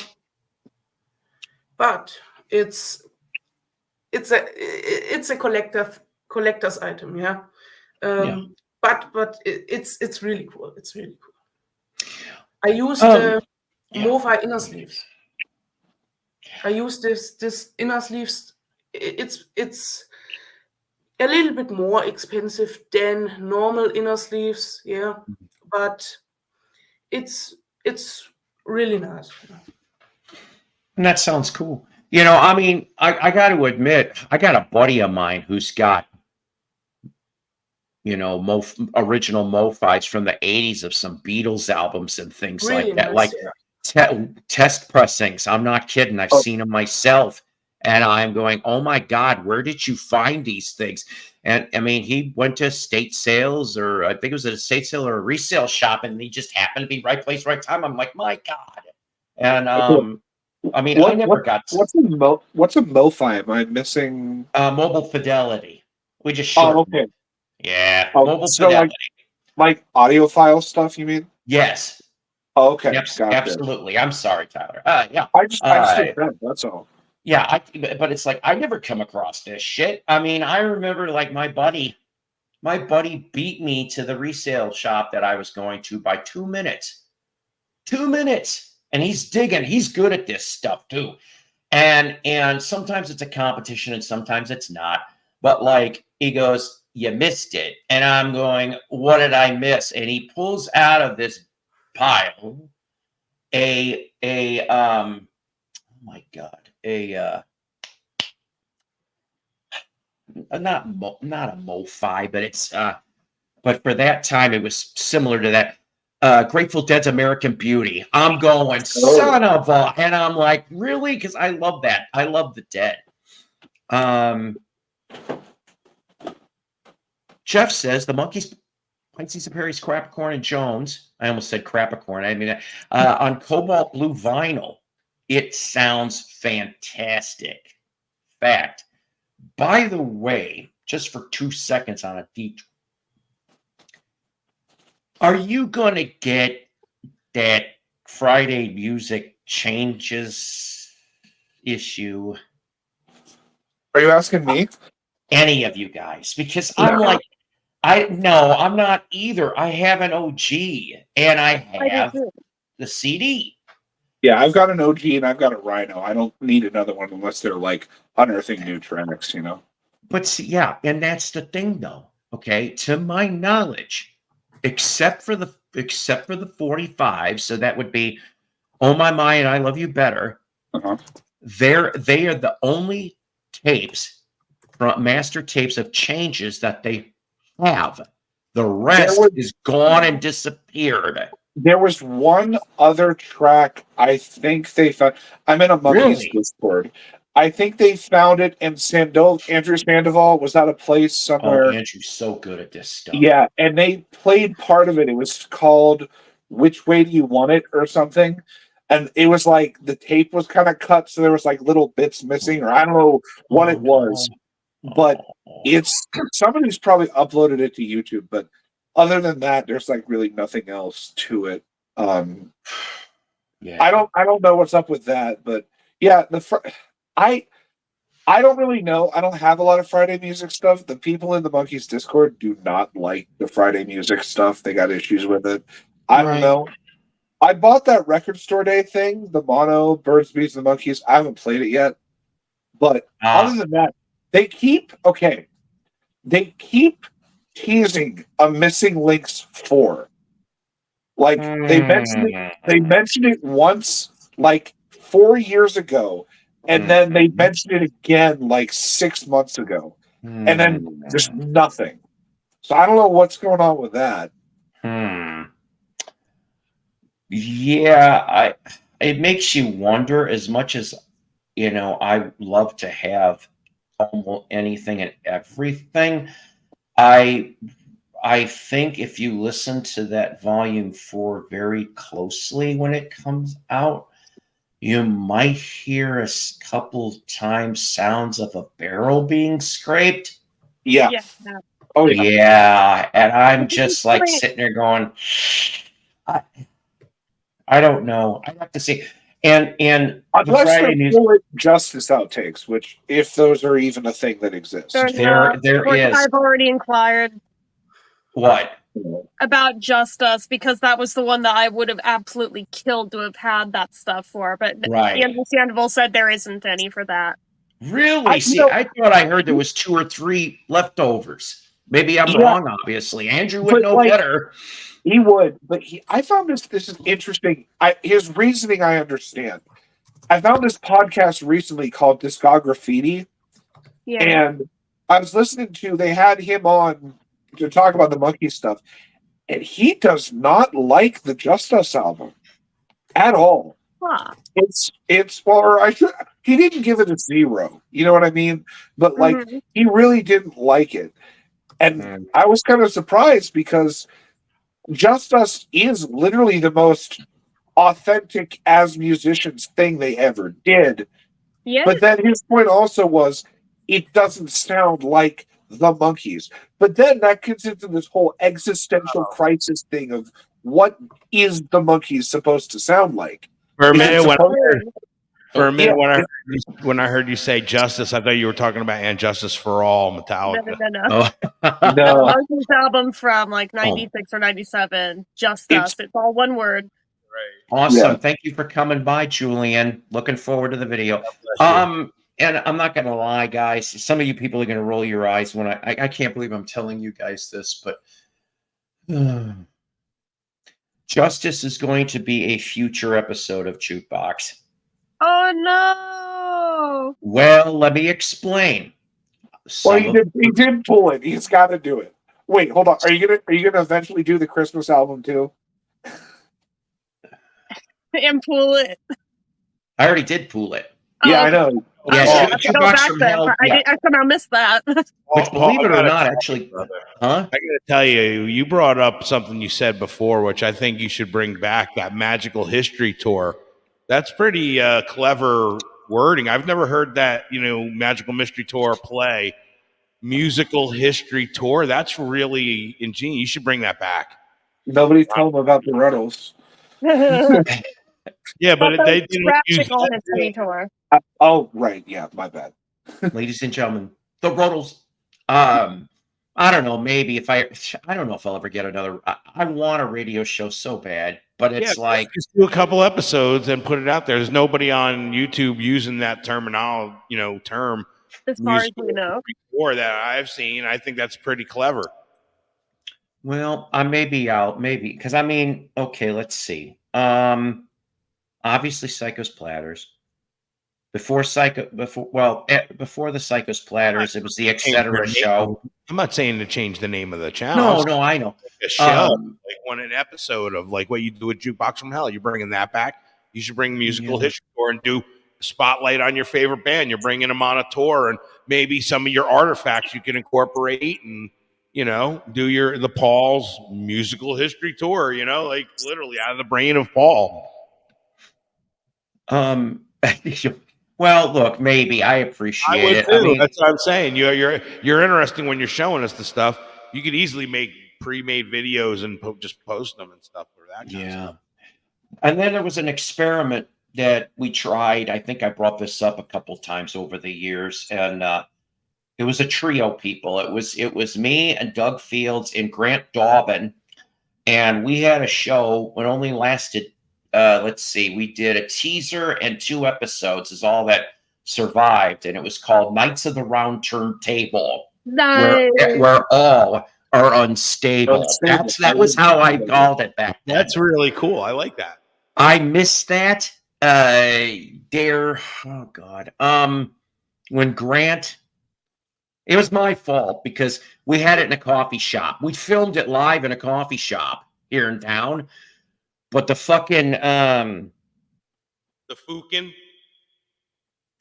but it's a collector's item. Yeah, but it's really cool. It's really cool. I used MoFi inner sleeves. I use this inner sleeves. It's a little bit more expensive than normal inner sleeves, yeah, but it's really nice. And that sounds cool. I mean, I got to admit, I got a buddy of mine who's got, original MoFis from the 80s of some Beatles albums and things Really like that. nice, Like test pressings. I'm not kidding. I've seen them myself. And I'm going, oh my God, where did you find these things? And I mean, he went to estate sales, or I think it was at a estate sale or a resale shop, and he just happened to be right place, right time. I'm like, my God. And I mean, I never got. What's a MoFi? Am I missing? Mobile Fidelity. We just shortened it. Yeah. Mobile so Fidelity. Like audiophile stuff, you mean? Yes. Oh, okay. Gotcha. Absolutely. I'm sorry, Tyler. Yeah. I just read, that's all. Yeah, but it's like I never come across this shit. I mean, I remember like my buddy beat me to the resale shop that I was going to by 2 minutes. 2 minutes. And he's digging. He's good at this stuff too. And sometimes it's a competition and sometimes it's not. But like he goes, you missed it. And I'm going, what did I miss? And he pulls out of this pile oh my God, not a MoFi, but it's but for that time it was similar to that Grateful Dead's American Beauty. I'm going, son of a, and I'm like, really? Because I love that. I love the Dead. Jeff says the Monkees, Pinesies and Perry's Crapacorn and Jones. I almost said Crapacorn. I mean, on cobalt blue vinyl. It sounds fantastic. Fact. By the way, just for 2 seconds on a deep, are you going to get that Friday Music Changes issue? Are you asking me? Any of you guys? Because I'm like, I'm not either. I have an OG and I have the CD. Yeah, I've got an OG and I've got a Rhino. I don't need another one unless they're like unearthing new tracks, you know. But see, yeah, and that's the thing, though. Okay, to my knowledge, except for the 45, so that would be "Oh My My" and "I Love You Better." Uh-huh. They are the only tapes, master tapes of changes that they have. The rest is gone and disappeared. There was one other track I think they found. I'm in a Monkees Discord. I think they found it in Andrew Sandoval was at a place somewhere. Oh, Andrew's so good at this stuff. Yeah, and they played part of it. It was called "Which Way Do You Want It" or something. And it was like the tape was kind of cut, so there was like little bits missing, or I don't know what it was. But it's somebody's probably uploaded it to YouTube. But other than that, there's like really nothing else to it. Yeah. I don't know what's up with that, but yeah, I don't really know. I don't have a lot of Friday music stuff. The people in the Monkees Discord do not like the Friday music stuff. They got issues with it. I don't know. I bought that record store day thing, the Mono, Birds, Bees, and the Monkees. I haven't played it yet. But other than that, they keep teasing a Missing Links 4. Like they mentioned it once like 4 years ago, and then they mentioned it again like 6 months ago. And then just nothing. So I don't know what's going on with that. Yeah, it makes you wonder. As much as I love to have almost anything and everything. I think if you listen to that volume 4 very closely when it comes out, you might hear a couple times sounds of a barrel being scraped. Yeah. Oh yeah, and I'm just like sitting there going, I don't know. I have to see. And unless they pull it Justice outtakes, which if those are even a thing that exists, there is. I've already inquired. What? About Justice, because that was the one that I would have absolutely killed to have had that stuff for. But Andrew Sandoval said there isn't any for that. Really? I thought I heard there was 2 or 3 leftovers. Maybe I'm wrong, obviously. Andrew would know better. He would, but I found this is interesting. His reasoning I understand. I found this podcast recently called Discograffiti. Yeah. And I was listening to, they had him on to talk about the Monkees stuff, and he does not like the Justice album at all. Huh. He didn't give it a 0. You know what I mean? But like he really didn't like it. And I was kind of surprised because Justice is literally the most authentic as musicians thing they ever did. Yeah. But then his point also was it doesn't sound like the Monkees. But then that gets into this whole existential crisis thing of what is the Monkees supposed to sound like? For a minute, when I heard you say Justice, I thought you were talking about "And Justice for All" Metallica. No. The Monkees album from like 96 or 97, Justice. It's all one word. Right. Awesome. Yeah. Thank you for coming by, Julian. Looking forward to the video. And I'm not going to lie, guys. Some of you people are going to roll your eyes when I can't believe I'm telling you guys this, but Justice is going to be a future episode of Jukebox. Oh no! Well, let me explain. He did pull it. He's got to do it. Wait, hold on. Are you gonna eventually do the Christmas album too? And pull it. I already did pull it. Yeah, I know. Yeah, Jukebox from Hell. I somehow missed that. Which, believe it or not, actually, I gotta tell you, you brought up something you said before, which I think you should bring back, that Magical History Tour. That's pretty clever wording. I've never heard that, Magical Mystery Tour play. Musical History Tour. That's really ingenious. You should bring that back. Nobody told them about the Ruddles. Yeah, but they didn't use History Tour. Oh, right. Yeah, my bad. Ladies and gentlemen, the Ruddles. I don't know. Maybe if I don't know if I'll ever get another. I want a radio show so bad, but it's like just do a couple episodes and put it out there. There's nobody on YouTube using that terminology, term as far as we know. Before that I've seen. I think that's pretty clever. Well, maybe because I mean, okay, let's see. Obviously, Psycho's Platters. Before the Psycho's Platters, it was the Etc. show. I'm not saying to change the name of the channel. No, I know. A show, like an episode of like what you do with Jukebox from Hell. You're bringing that back. You should bring Musical History Tour and do a spotlight on your favorite band. You're bringing them on a tour, and maybe some of your artifacts you can incorporate and do the Paul's Musical History Tour. Like literally out of the brain of Paul. Well, look, maybe I appreciate it. I mean, that's what I'm saying. You're interesting when you're showing us the stuff. You could easily make pre-made videos and just post them and stuff for that kind of stuff. And then there was an experiment that we tried. I think I brought this up a couple times over the years, and it was a trio, people. It was me and Doug Fields and Grant Dobbin, and we had a show. It only lasted. Let's see, we did a teaser and 2 episodes is all that survived, and it was called Knights of the Round Turntable, nice. where all are unstable. That was how I called it back then. That's really cool. I like that. I missed that. When Grant, it was my fault because we had it in a coffee shop. We filmed it live in a coffee shop here in town. But the fucking the Fukin,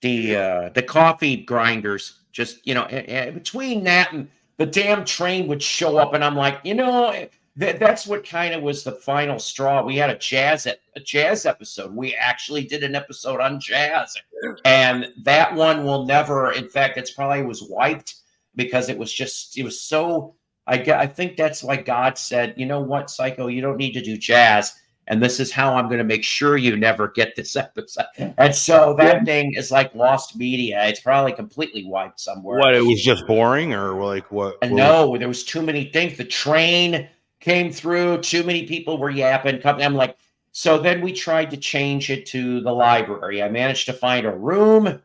the coffee grinders, just between that and the damn train would show up, and I'm like, that's what kind of was the final straw. We had a jazz episode. We actually did an episode on jazz, and that one will never. In fact, it's probably was wiped because it was so. I think that's why God said, you know what, Psycho, you don't need to do jazz. And this is how I'm going to make sure you never get this episode. And so that thing is like lost media. It's probably completely wiped somewhere. What, it was just boring or like what? No, there was too many things. The train came through. Too many people were yapping. I'm like, so then we tried to change it to the library. I managed to find a room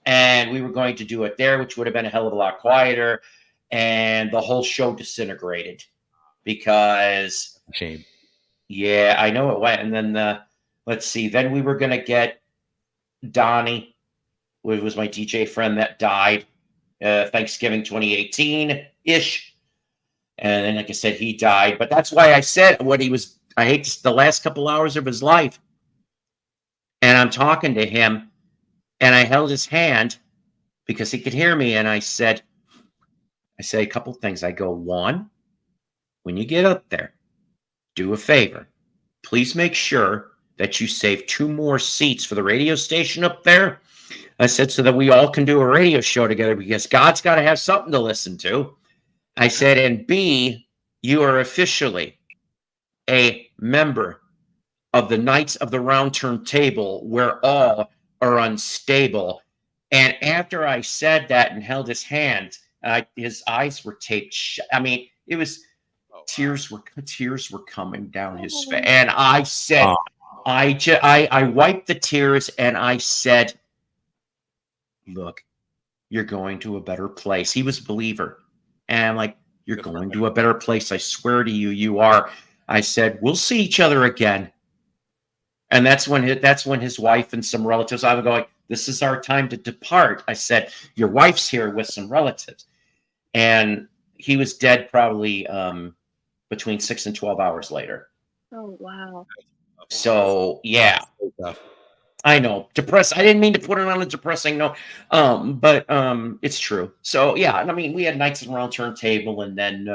and we were going to do it there, which would have been a hell of a lot quieter. And the whole show disintegrated because... Shame. Yeah, I know it went. And then, let's see, then we were going to get Donnie, who was my DJ friend that died Thanksgiving 2018-ish. And then, like I said, he died. But that's why I said I hate the last couple hours of his life. And I'm talking to him, and I held his hand because he could hear me. And I said a couple things. I go, 1, when you get up there, do a favor. Please make sure that you save 2 more seats for the radio station up there. I said, so that we all can do a radio show together because God's got to have something to listen to. I said, and B, you are officially a member of the Knights of the Round Turntable where all are unstable. And after I said that and held his hand, his eyes were taped shut. I mean, it was... Tears were coming down his face, and I said, I wiped the tears, and I said, "Look, you're going to a better place." He was a believer, and I'm like, "You're going to a better place. I swear to you, you are." I said, "We'll see each other again," and that's when his wife and some relatives. I was going, "This is our time to depart." I said, "Your wife's here with some relatives," and he was dead probably. Between 6 and 12 hours later. Oh, wow. So, yeah. I know. Depressed. I didn't mean to put it on a depressing note. But it's true. So, yeah. I mean, we had Knights of the Round Turntable and then,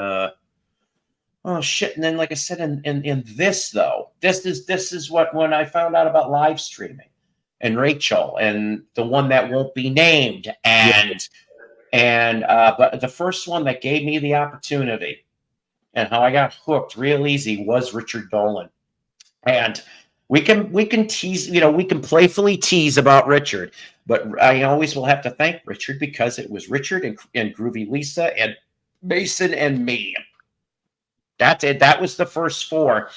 oh, shit. And then, like I said, in this, though, this is when I found out about live streaming and Rachel and the one that won't be named. But the first one that gave me the opportunity and how I got hooked real easy was Richard Dolan. And we can tease, we can playfully tease about Richard, but I always will have to thank Richard because it was Richard and Groovy Lisa and Mason, and me. That's it. That was the first 4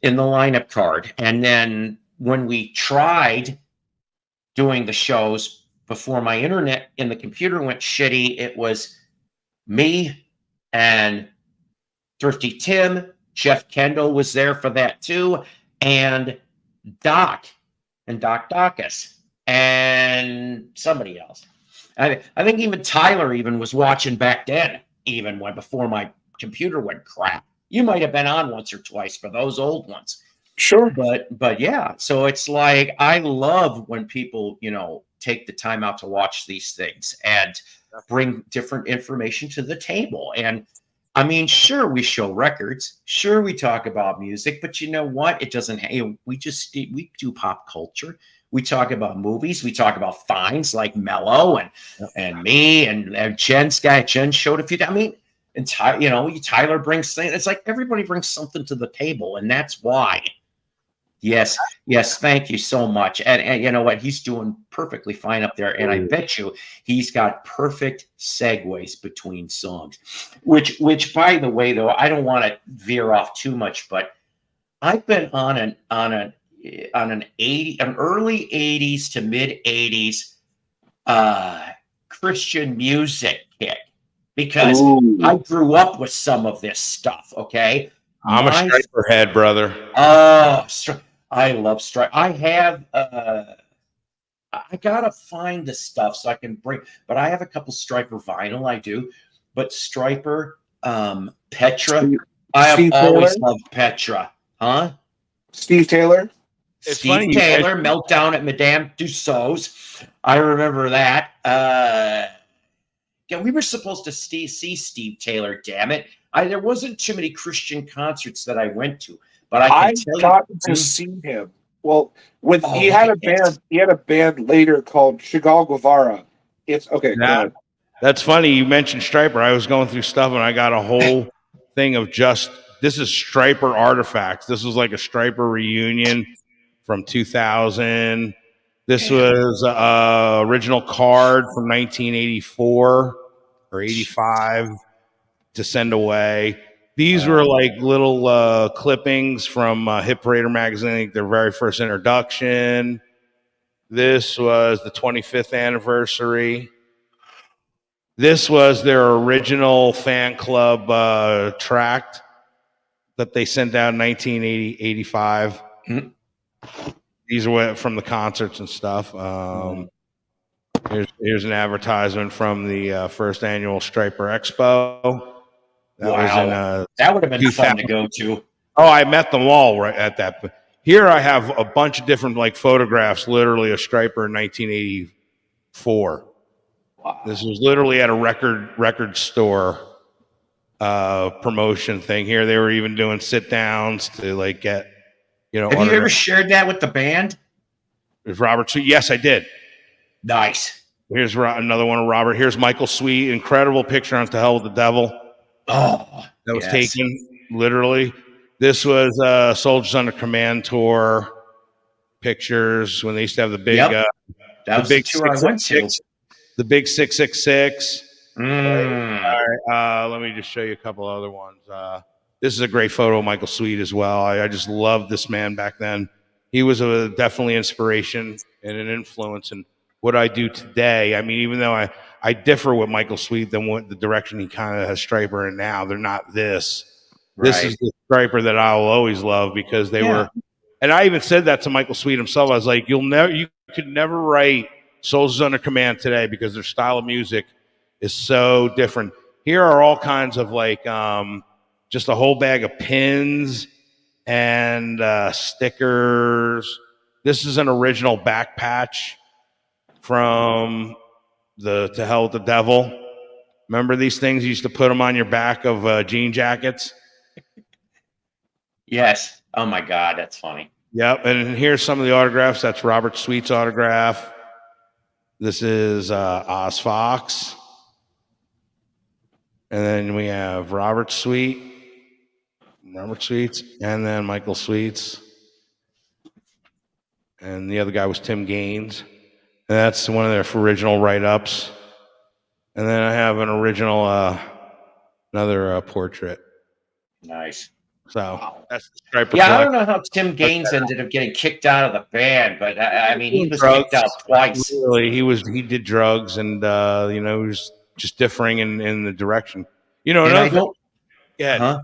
in the lineup card. And then when we tried doing the shows before my internet in the computer went shitty, it was me and Thrifty Tim. Jeff Kendall was there for that too, and Doc and Doc Dacus and somebody else. I think even Tyler even was watching back then, even when before my computer went crap. You might have been on once or twice for those old ones. Sure. But yeah, so it's like I love when people, take the time out to watch these things and bring different information to the table. And I mean, sure, we show records, sure, we talk about music, but you know what? It doesn't. We do pop culture. We talk about movies. We talk about finds like Mello and me and Jen's guy. Jen showed a few. I mean, and Tyler brings things. It's like everybody brings something to the table, and that's why. Yes. Thank you so much. And you know what? He's doing perfectly fine up there. And I bet you he's got perfect segues between songs, which by the way, though, I don't want to veer off too much, but I've been on an early 80s to mid 80s Christian music kick because I grew up with some of this stuff. Okay. I'm a Striper head, brother. Oh, I love Striper. I have, I gotta find the stuff so I can bring, but I have a couple Striper vinyl, I do. But Striper, Petra, I have always loved Petra. Huh? Steve Taylor? Steve Taylor, Meltdown at Madame Tussauds. I remember that. Yeah, we were supposed to see Steve Taylor, damn it. There wasn't too many Christian concerts that I went to, but I got to see him. Well, when he had a band later called Chagall Guevara. It's okay. That's funny. You mentioned Striper. I was going through stuff and I got a whole thing of this is Striper artifacts. This was like a Striper reunion from 2000. This was original card from 1984 or 85 to send away. These were like little clippings from Hit Parader magazine, their very first introduction. This was the 25th anniversary. This was their original fan club tract that they sent out in 1985. Mm-hmm. These were from the concerts and stuff. Here's an advertisement from the first annual Striper Expo. That would have been fun to go to. Oh, I met them all right at that. Here I have a bunch of different photographs, literally of Striper in 1984. Wow. This was literally at a record store promotion thing. Here they were even doing sit downs to get Have you ever shared that with the band? With Robert Sweet? Yes, I did. Nice. Here's another one of Robert. Here's Michael Sweet. Incredible picture on To Hell with the Devil. Oh, that was taken literally. This was Soldiers Under Command tour pictures when they used to have the big, that was the tour I went to. The big 666. All right, let me just show you a couple other ones. This is a great photo of Michael Sweet as well. I just loved this man back then. He was definitely inspiration and an influence in what I do today. I mean, even though I differ with Michael Sweet than what the direction he kind of has Striper in now. They're not this. Right. This is the Striper that I'll always love because they were. And I even said that to Michael Sweet himself. I was like, you could never write Soldiers Under Command today because their style of music is so different. Here are all kinds of just a whole bag of pins and stickers. This is an original back patch from the To Hell with the Devil. Remember these things? You used to put them on your back of jean jackets. Yes. Oh my God, that's funny. Yep. And here's some of the autographs. That's Robert Sweet's autograph. This is Oz Fox. And then we have Robert Sweet's, and then Michael Sweet's. And the other guy was Tim Gaines. And that's one of their original write-ups. And then I have an original Another portrait. Nice. So that's the Striper. Yeah, I don't know how Tim Gaines ended up getting kicked out of the band, but I mean, he was kicked out twice. Really, he did drugs, and he was just differing in the direction. And I don't. Yeah.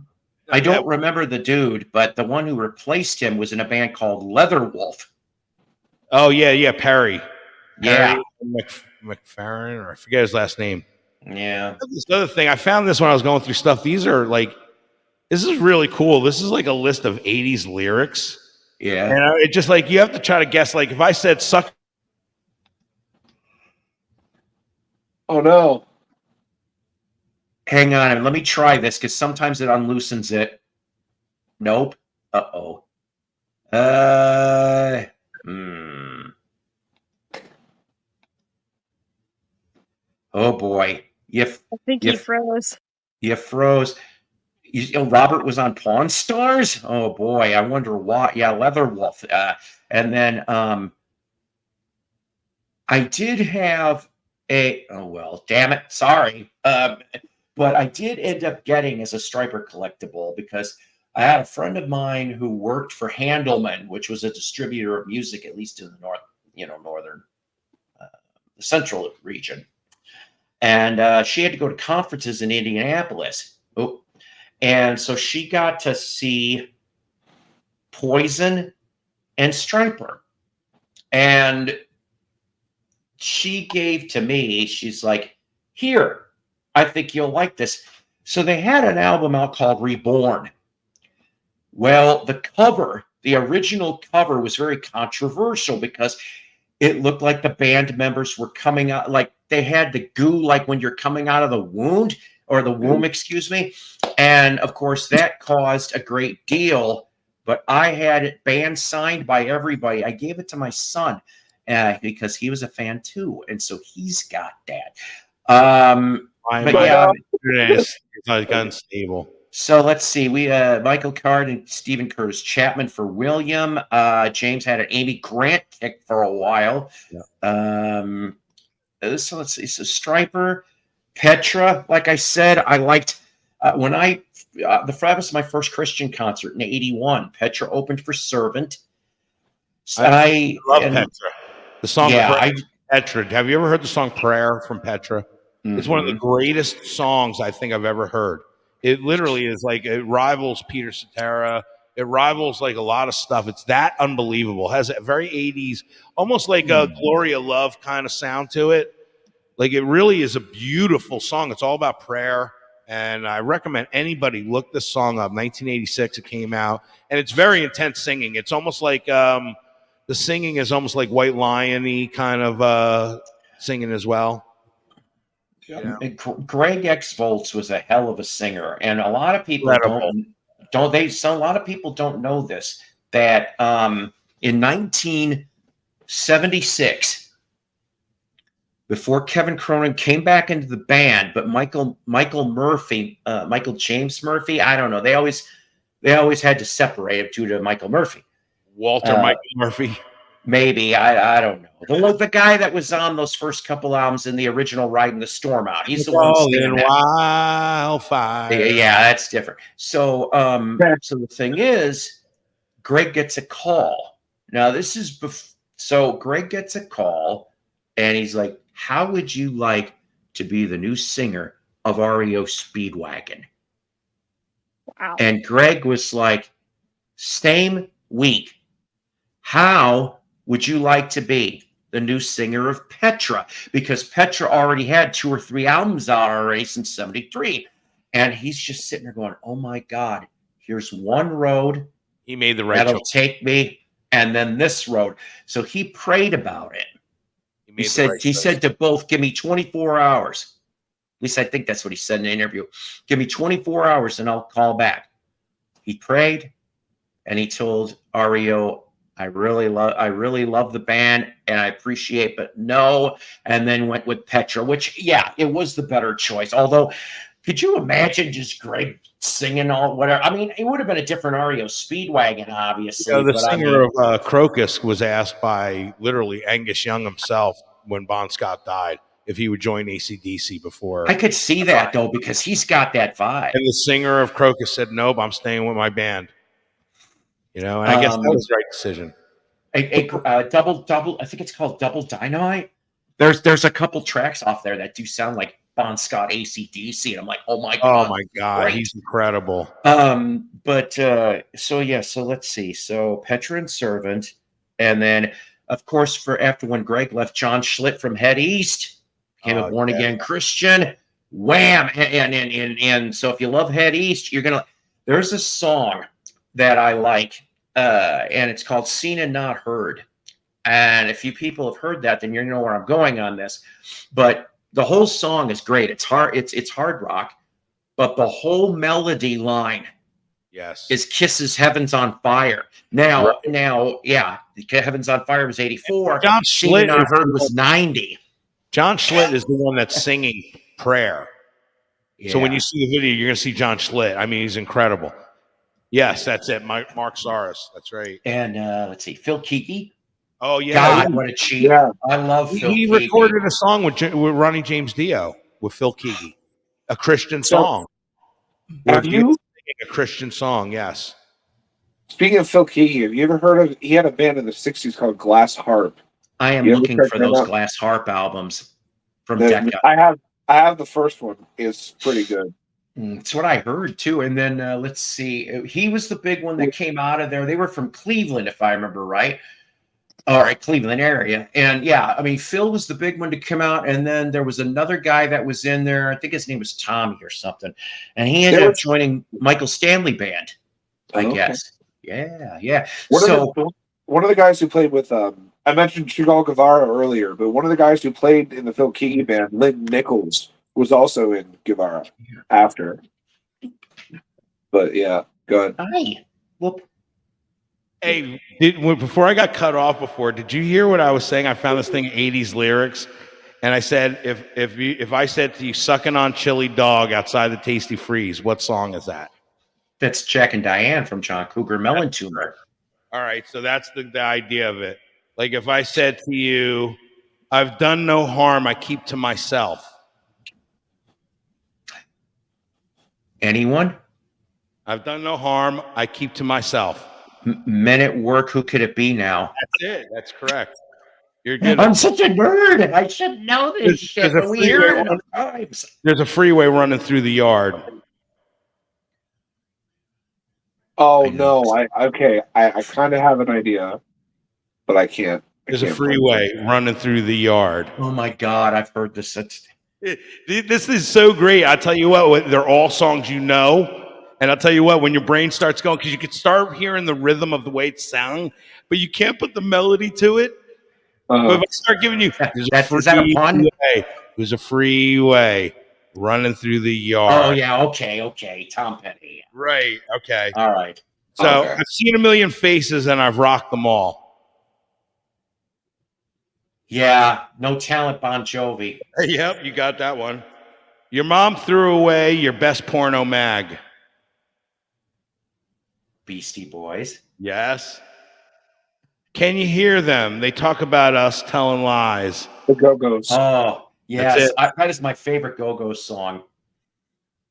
I don't remember the dude, but the one who replaced him was in a band called Leatherwolf. Oh yeah, Perry. Yeah, McFerrin, or I forget his last name. Yeah. This other thing, I found this when I was going through stuff. This is really cool. This is like a list of 80s lyrics. Yeah. And it just you have to try to guess. Like if I said suck. Oh no. Hang on, let me try this because sometimes it unloosens it. Nope. Uh-oh. Oh boy. I think he froze. You froze. Robert was on Pawn Stars? Oh boy, I wonder why. Yeah, Leatherwolf. And then I did have damn it, sorry. But I did end up getting as a Striper collectible because I had a friend of mine who worked for Handelman, which was a distributor of music, at least in the northern, the central region. And she had to go to conferences in Indianapolis. And so she got to see Poison and Striper. And she gave to me, she's like, here, I think you'll like this. So they had an album out called Reborn. Well, the original cover was very controversial because it looked like the band members were coming out, like they had the goo, like when you're coming out of the wound or the womb, excuse me. And of course, that caused a great deal. But I had it band signed by everybody. I gave it to my son because he was a fan too, and so he's got that. But yeah, it's unstable. So let's see. We Michael Card and Stephen Curtis Chapman for William. James had an Amy Grant kick for a while. Yeah. So let's see. So Striper, Petra. Like I said, I liked when that was my first Christian concert in '81. Petra opened for Servant. I love Petra. The song Petra. Have you ever heard the song Prayer from Petra? Mm-hmm. It's one of the greatest songs I think I've ever heard. It literally is it rivals Peter Cetera. It rivals a lot of stuff. It's that unbelievable. It has a very 80s, almost like a Gloria Love kind of sound to it. It really is a beautiful song. It's all about prayer. And I recommend anybody look this song up. 1986 it came out. And it's very intense singing. It's almost like the singing is almost like White Lion-y kind of singing as well. Yeah. Greg X Volts was a hell of a singer, and a lot of people a lot of people don't know this, that in 1976, before Kevin Cronin came back into the band, but Michael James Murphy, I don't know, they always had to separate him due to Michael Murphy. Michael Murphy. Maybe, I don't know. The guy that was on those first couple albums in the original Riding the Storm Out. He's the one singing Wildfire. Yeah, that's different. So so the thing is, Greg gets a call. Now this is so Greg gets a call and he's like, how would you like to be the new singer of REO Speedwagon? Wow. And Greg was like, same week. How would you like to be the new singer of Petra? Because Petra already had 2 or 3 albums out already since '73. And he's just sitting there going, oh my God, here's one road. He made the right that'll choice. Take me, and then this road. So he prayed about it. He said to both, give me 24 hours. At least I think that's what he said in the interview. Give me 24 hours and I'll call back. He prayed and he told REO, I really love the band and I appreciate, but no. And then went with Petra, which, yeah, it was the better choice. Although, could you imagine just Greg singing all whatever? I mean, it would have been a different REO Speedwagon, obviously. The singer of Crocus was asked by literally Angus Young himself when Bon Scott died. if he would join AC/DC before. I could see that though, because he's got that vibe. And the singer of Crocus said, "Nope, I'm staying with my band." You know, and I guess that was the right decision. A double. I think it's called Double Dynamite. There's a couple tracks off there that do sound like Bon Scott AC/DC, and I'm like, oh my god, great. He's incredible. So let's see. So Petra and Servant, and then of course after when Greg left, John Schlitt from Head East became a born again Christian. Wham! And so if you love Head East, there's a song that I like, and it's called Seen and Not Heard. And if you people have heard that, then you know where I'm going on this. But the whole song is great. It's hard. It's hard rock, but the whole melody line, is "Kisses Heaven's on Fire." Now, "Heaven's on Fire" was 84. John Schlitt Not Heard was 90. John Schlitt is the one that's singing prayer. Yeah. So when you see the video, you're going to see John Schlitt. I mean, he's incredible. Yes, that's it. Mark Saris. That's right. And let's see, Phil Keaggy. Oh yeah, God, what a cheat! Yeah. I love Phil. He recorded a song with Ronnie James Dio with Phil Keaggy, a Christian song. Have you a Christian song? Yes. Speaking of Phil Keaggy, have you ever heard of? He had a band in the '60s called Glass Harp. I am looking for those Glass Harp albums from Decca. I have the first one. It's pretty good. It's what I heard too. And then let's see, he was the big one that came out of there. They were from Cleveland, if I remember right. All right, Cleveland area. And yeah, I mean, Phil was the big one to come out. And then there was another guy that was in there. I think his name was Tommy or something. And he ended up joining Michael Stanley Band, I guess. Yeah. One of the guys who played with, I mentioned Chigal Guevara earlier, but one of the guys who played in the Phil Keaggy Band, Lynn Nichols, was also in Guevara after. But yeah, go ahead. Hi. Well, hey, before I got cut off before, did you hear what I was saying? I found this thing 80s lyrics, and I said, if I said to you, "Sucking on chili dog outside the Tasty Freeze," what song is that? That's Jack and Diane from John Cougar Melon Tumor. All right, so that's the idea of it. Like if I said to you, "I've done no harm, I keep to myself." Anyone? I've done no harm, I keep to myself. Men at Work, who could it be now? That's it. That's correct. You're good. I'm such a nerd. I should know this shit. But we hear it all the times. There's a freeway running through the yard. Oh no! I kind of have an idea, but I can't. There's a freeway running through the yard. Oh my god! I've heard this. This is so great. I tell you what, they're all songs you know. And I'll tell you what, when your brain starts going, because you can start hearing the rhythm of the way it's sounding, but you can't put the melody to it. But if I start giving you, is that a pun? There's a freeway running through the yard. Oh yeah, okay. Tom Petty. Right. Okay. All right. So I've seen a million faces and I've rocked them all. Yeah. No Talent, Bon Jovi. Yep, you got that one. Your mom threw away your best porno mag. Beastie Boys. Yes. Can you hear them? They talk about us telling lies. The Go-Go's. Oh, yes. That is my favorite Go-Go's song.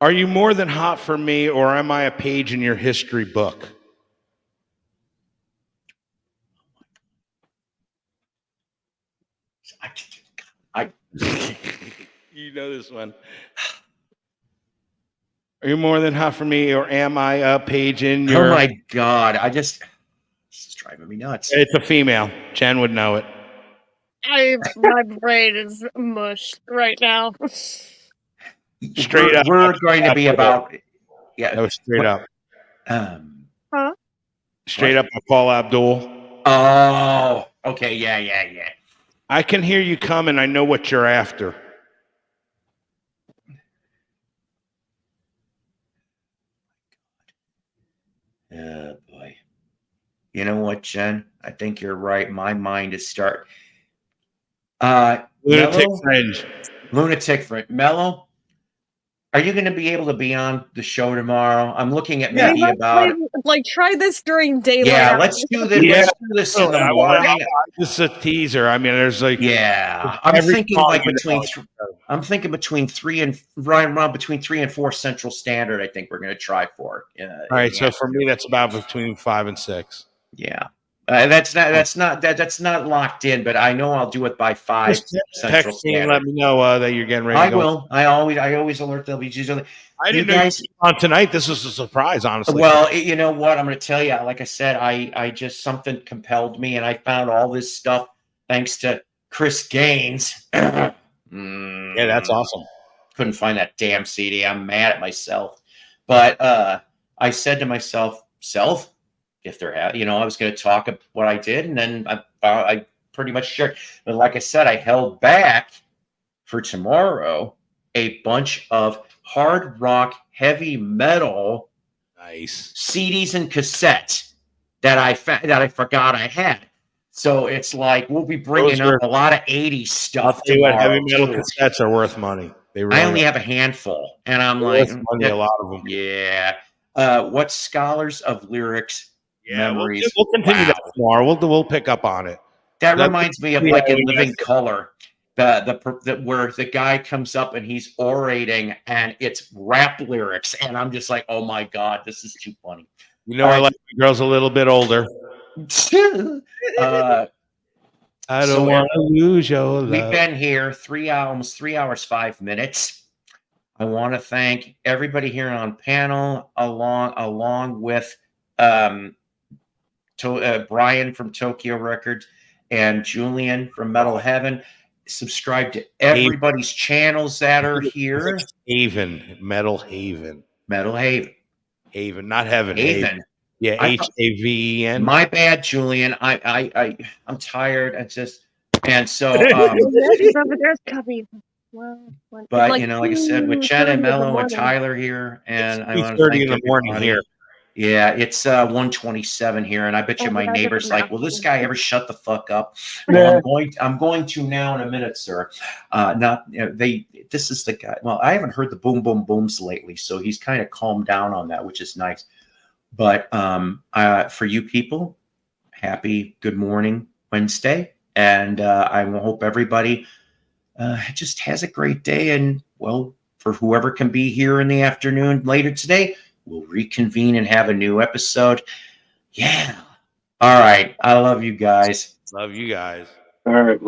Are you more than hot for me, or am I a page in your history book? You know this one. Are you more than hot for me, or am I a page in your... Oh, my God. This is driving me nuts. It's a female. Jen would know it. My brain is mush right now. Straight up. We're going to be about... Yeah. That was straight up. Huh? Straight up by Paul Abdul. Oh, okay. Yeah. I can hear you coming. I know what you're after. Oh, boy. You know what, Jen? I think you're right. My mind is Lunatic Fringe. Lunatic Fringe. Mellow, Are you going to be able to be on the show tomorrow? I'm looking at maybe about try this during daylight. Yeah, let's do this. Yeah. Let's do this in the morning. This is a teaser. I mean, there's like I'm thinking like I'm thinking between 3 and 4 Central Standard. I think we're going to try for. All right, so for me, that's about between 5 and 6. Yeah, that's not locked in, but I know I'll do it by 5 Central Standard. Let me know that you're getting ready. I will. I always alert the LBGs. I didn't know you were on tonight. This was a surprise, honestly. Well, you know what? I'm going to tell you. Like I said, I just something compelled me, and I found all this stuff thanks to Chris Gaines. Yeah, that's awesome. Couldn't find that damn CD. I'm mad at myself, but I said to myself, if there had, I was going to talk about what I did, and then I pretty much shared. But like I said, I held back for tomorrow a bunch of hard rock, heavy metal, nice CDs and cassettes that I forgot I had. So it's like we'll be bringing up a lot of 80s stuff. I'll tell you what, heavy metal cassettes are worth money. I only have a handful, and I'm like, money, a lot of them. Yeah. What Scholars of Lyrics memories? We'll continue that tomorrow. We'll pick up on it. That reminds me of like in Living Color, where the guy comes up and he's orating, and it's rap lyrics, and I'm just like, oh my god, this is too funny. I like the girls a little bit older. I don't want to lose your love. We've been here 3 hours, 5 minutes. I want to thank everybody here on panel, along with Brian from Tokyo Records and Julian from Metal Heaven. Subscribe to everybody's channels that are here. Metal Haven, not Heaven. Haven. Yeah, Haven. My bad, Julian. I'm tired. And so. But like I said, with Chad and Mello and Tyler here, and I want to thank 3:30 in the morning here. Yeah, it's 1:27 here, and I bet you my neighbor's like, "Will this guy ever shut the fuck up?" Well, I'm going to now in a minute, sir. This is the guy. Well, I haven't heard the boom boom booms lately, so he's kind of calmed down on that, which is nice. But for you people, happy Good Morning Wednesday, and I hope everybody just has a great day. And well, for whoever can be here in the afternoon later today, we'll reconvene and have a new episode. Yeah. All right. I love you guys. Love you guys. All right.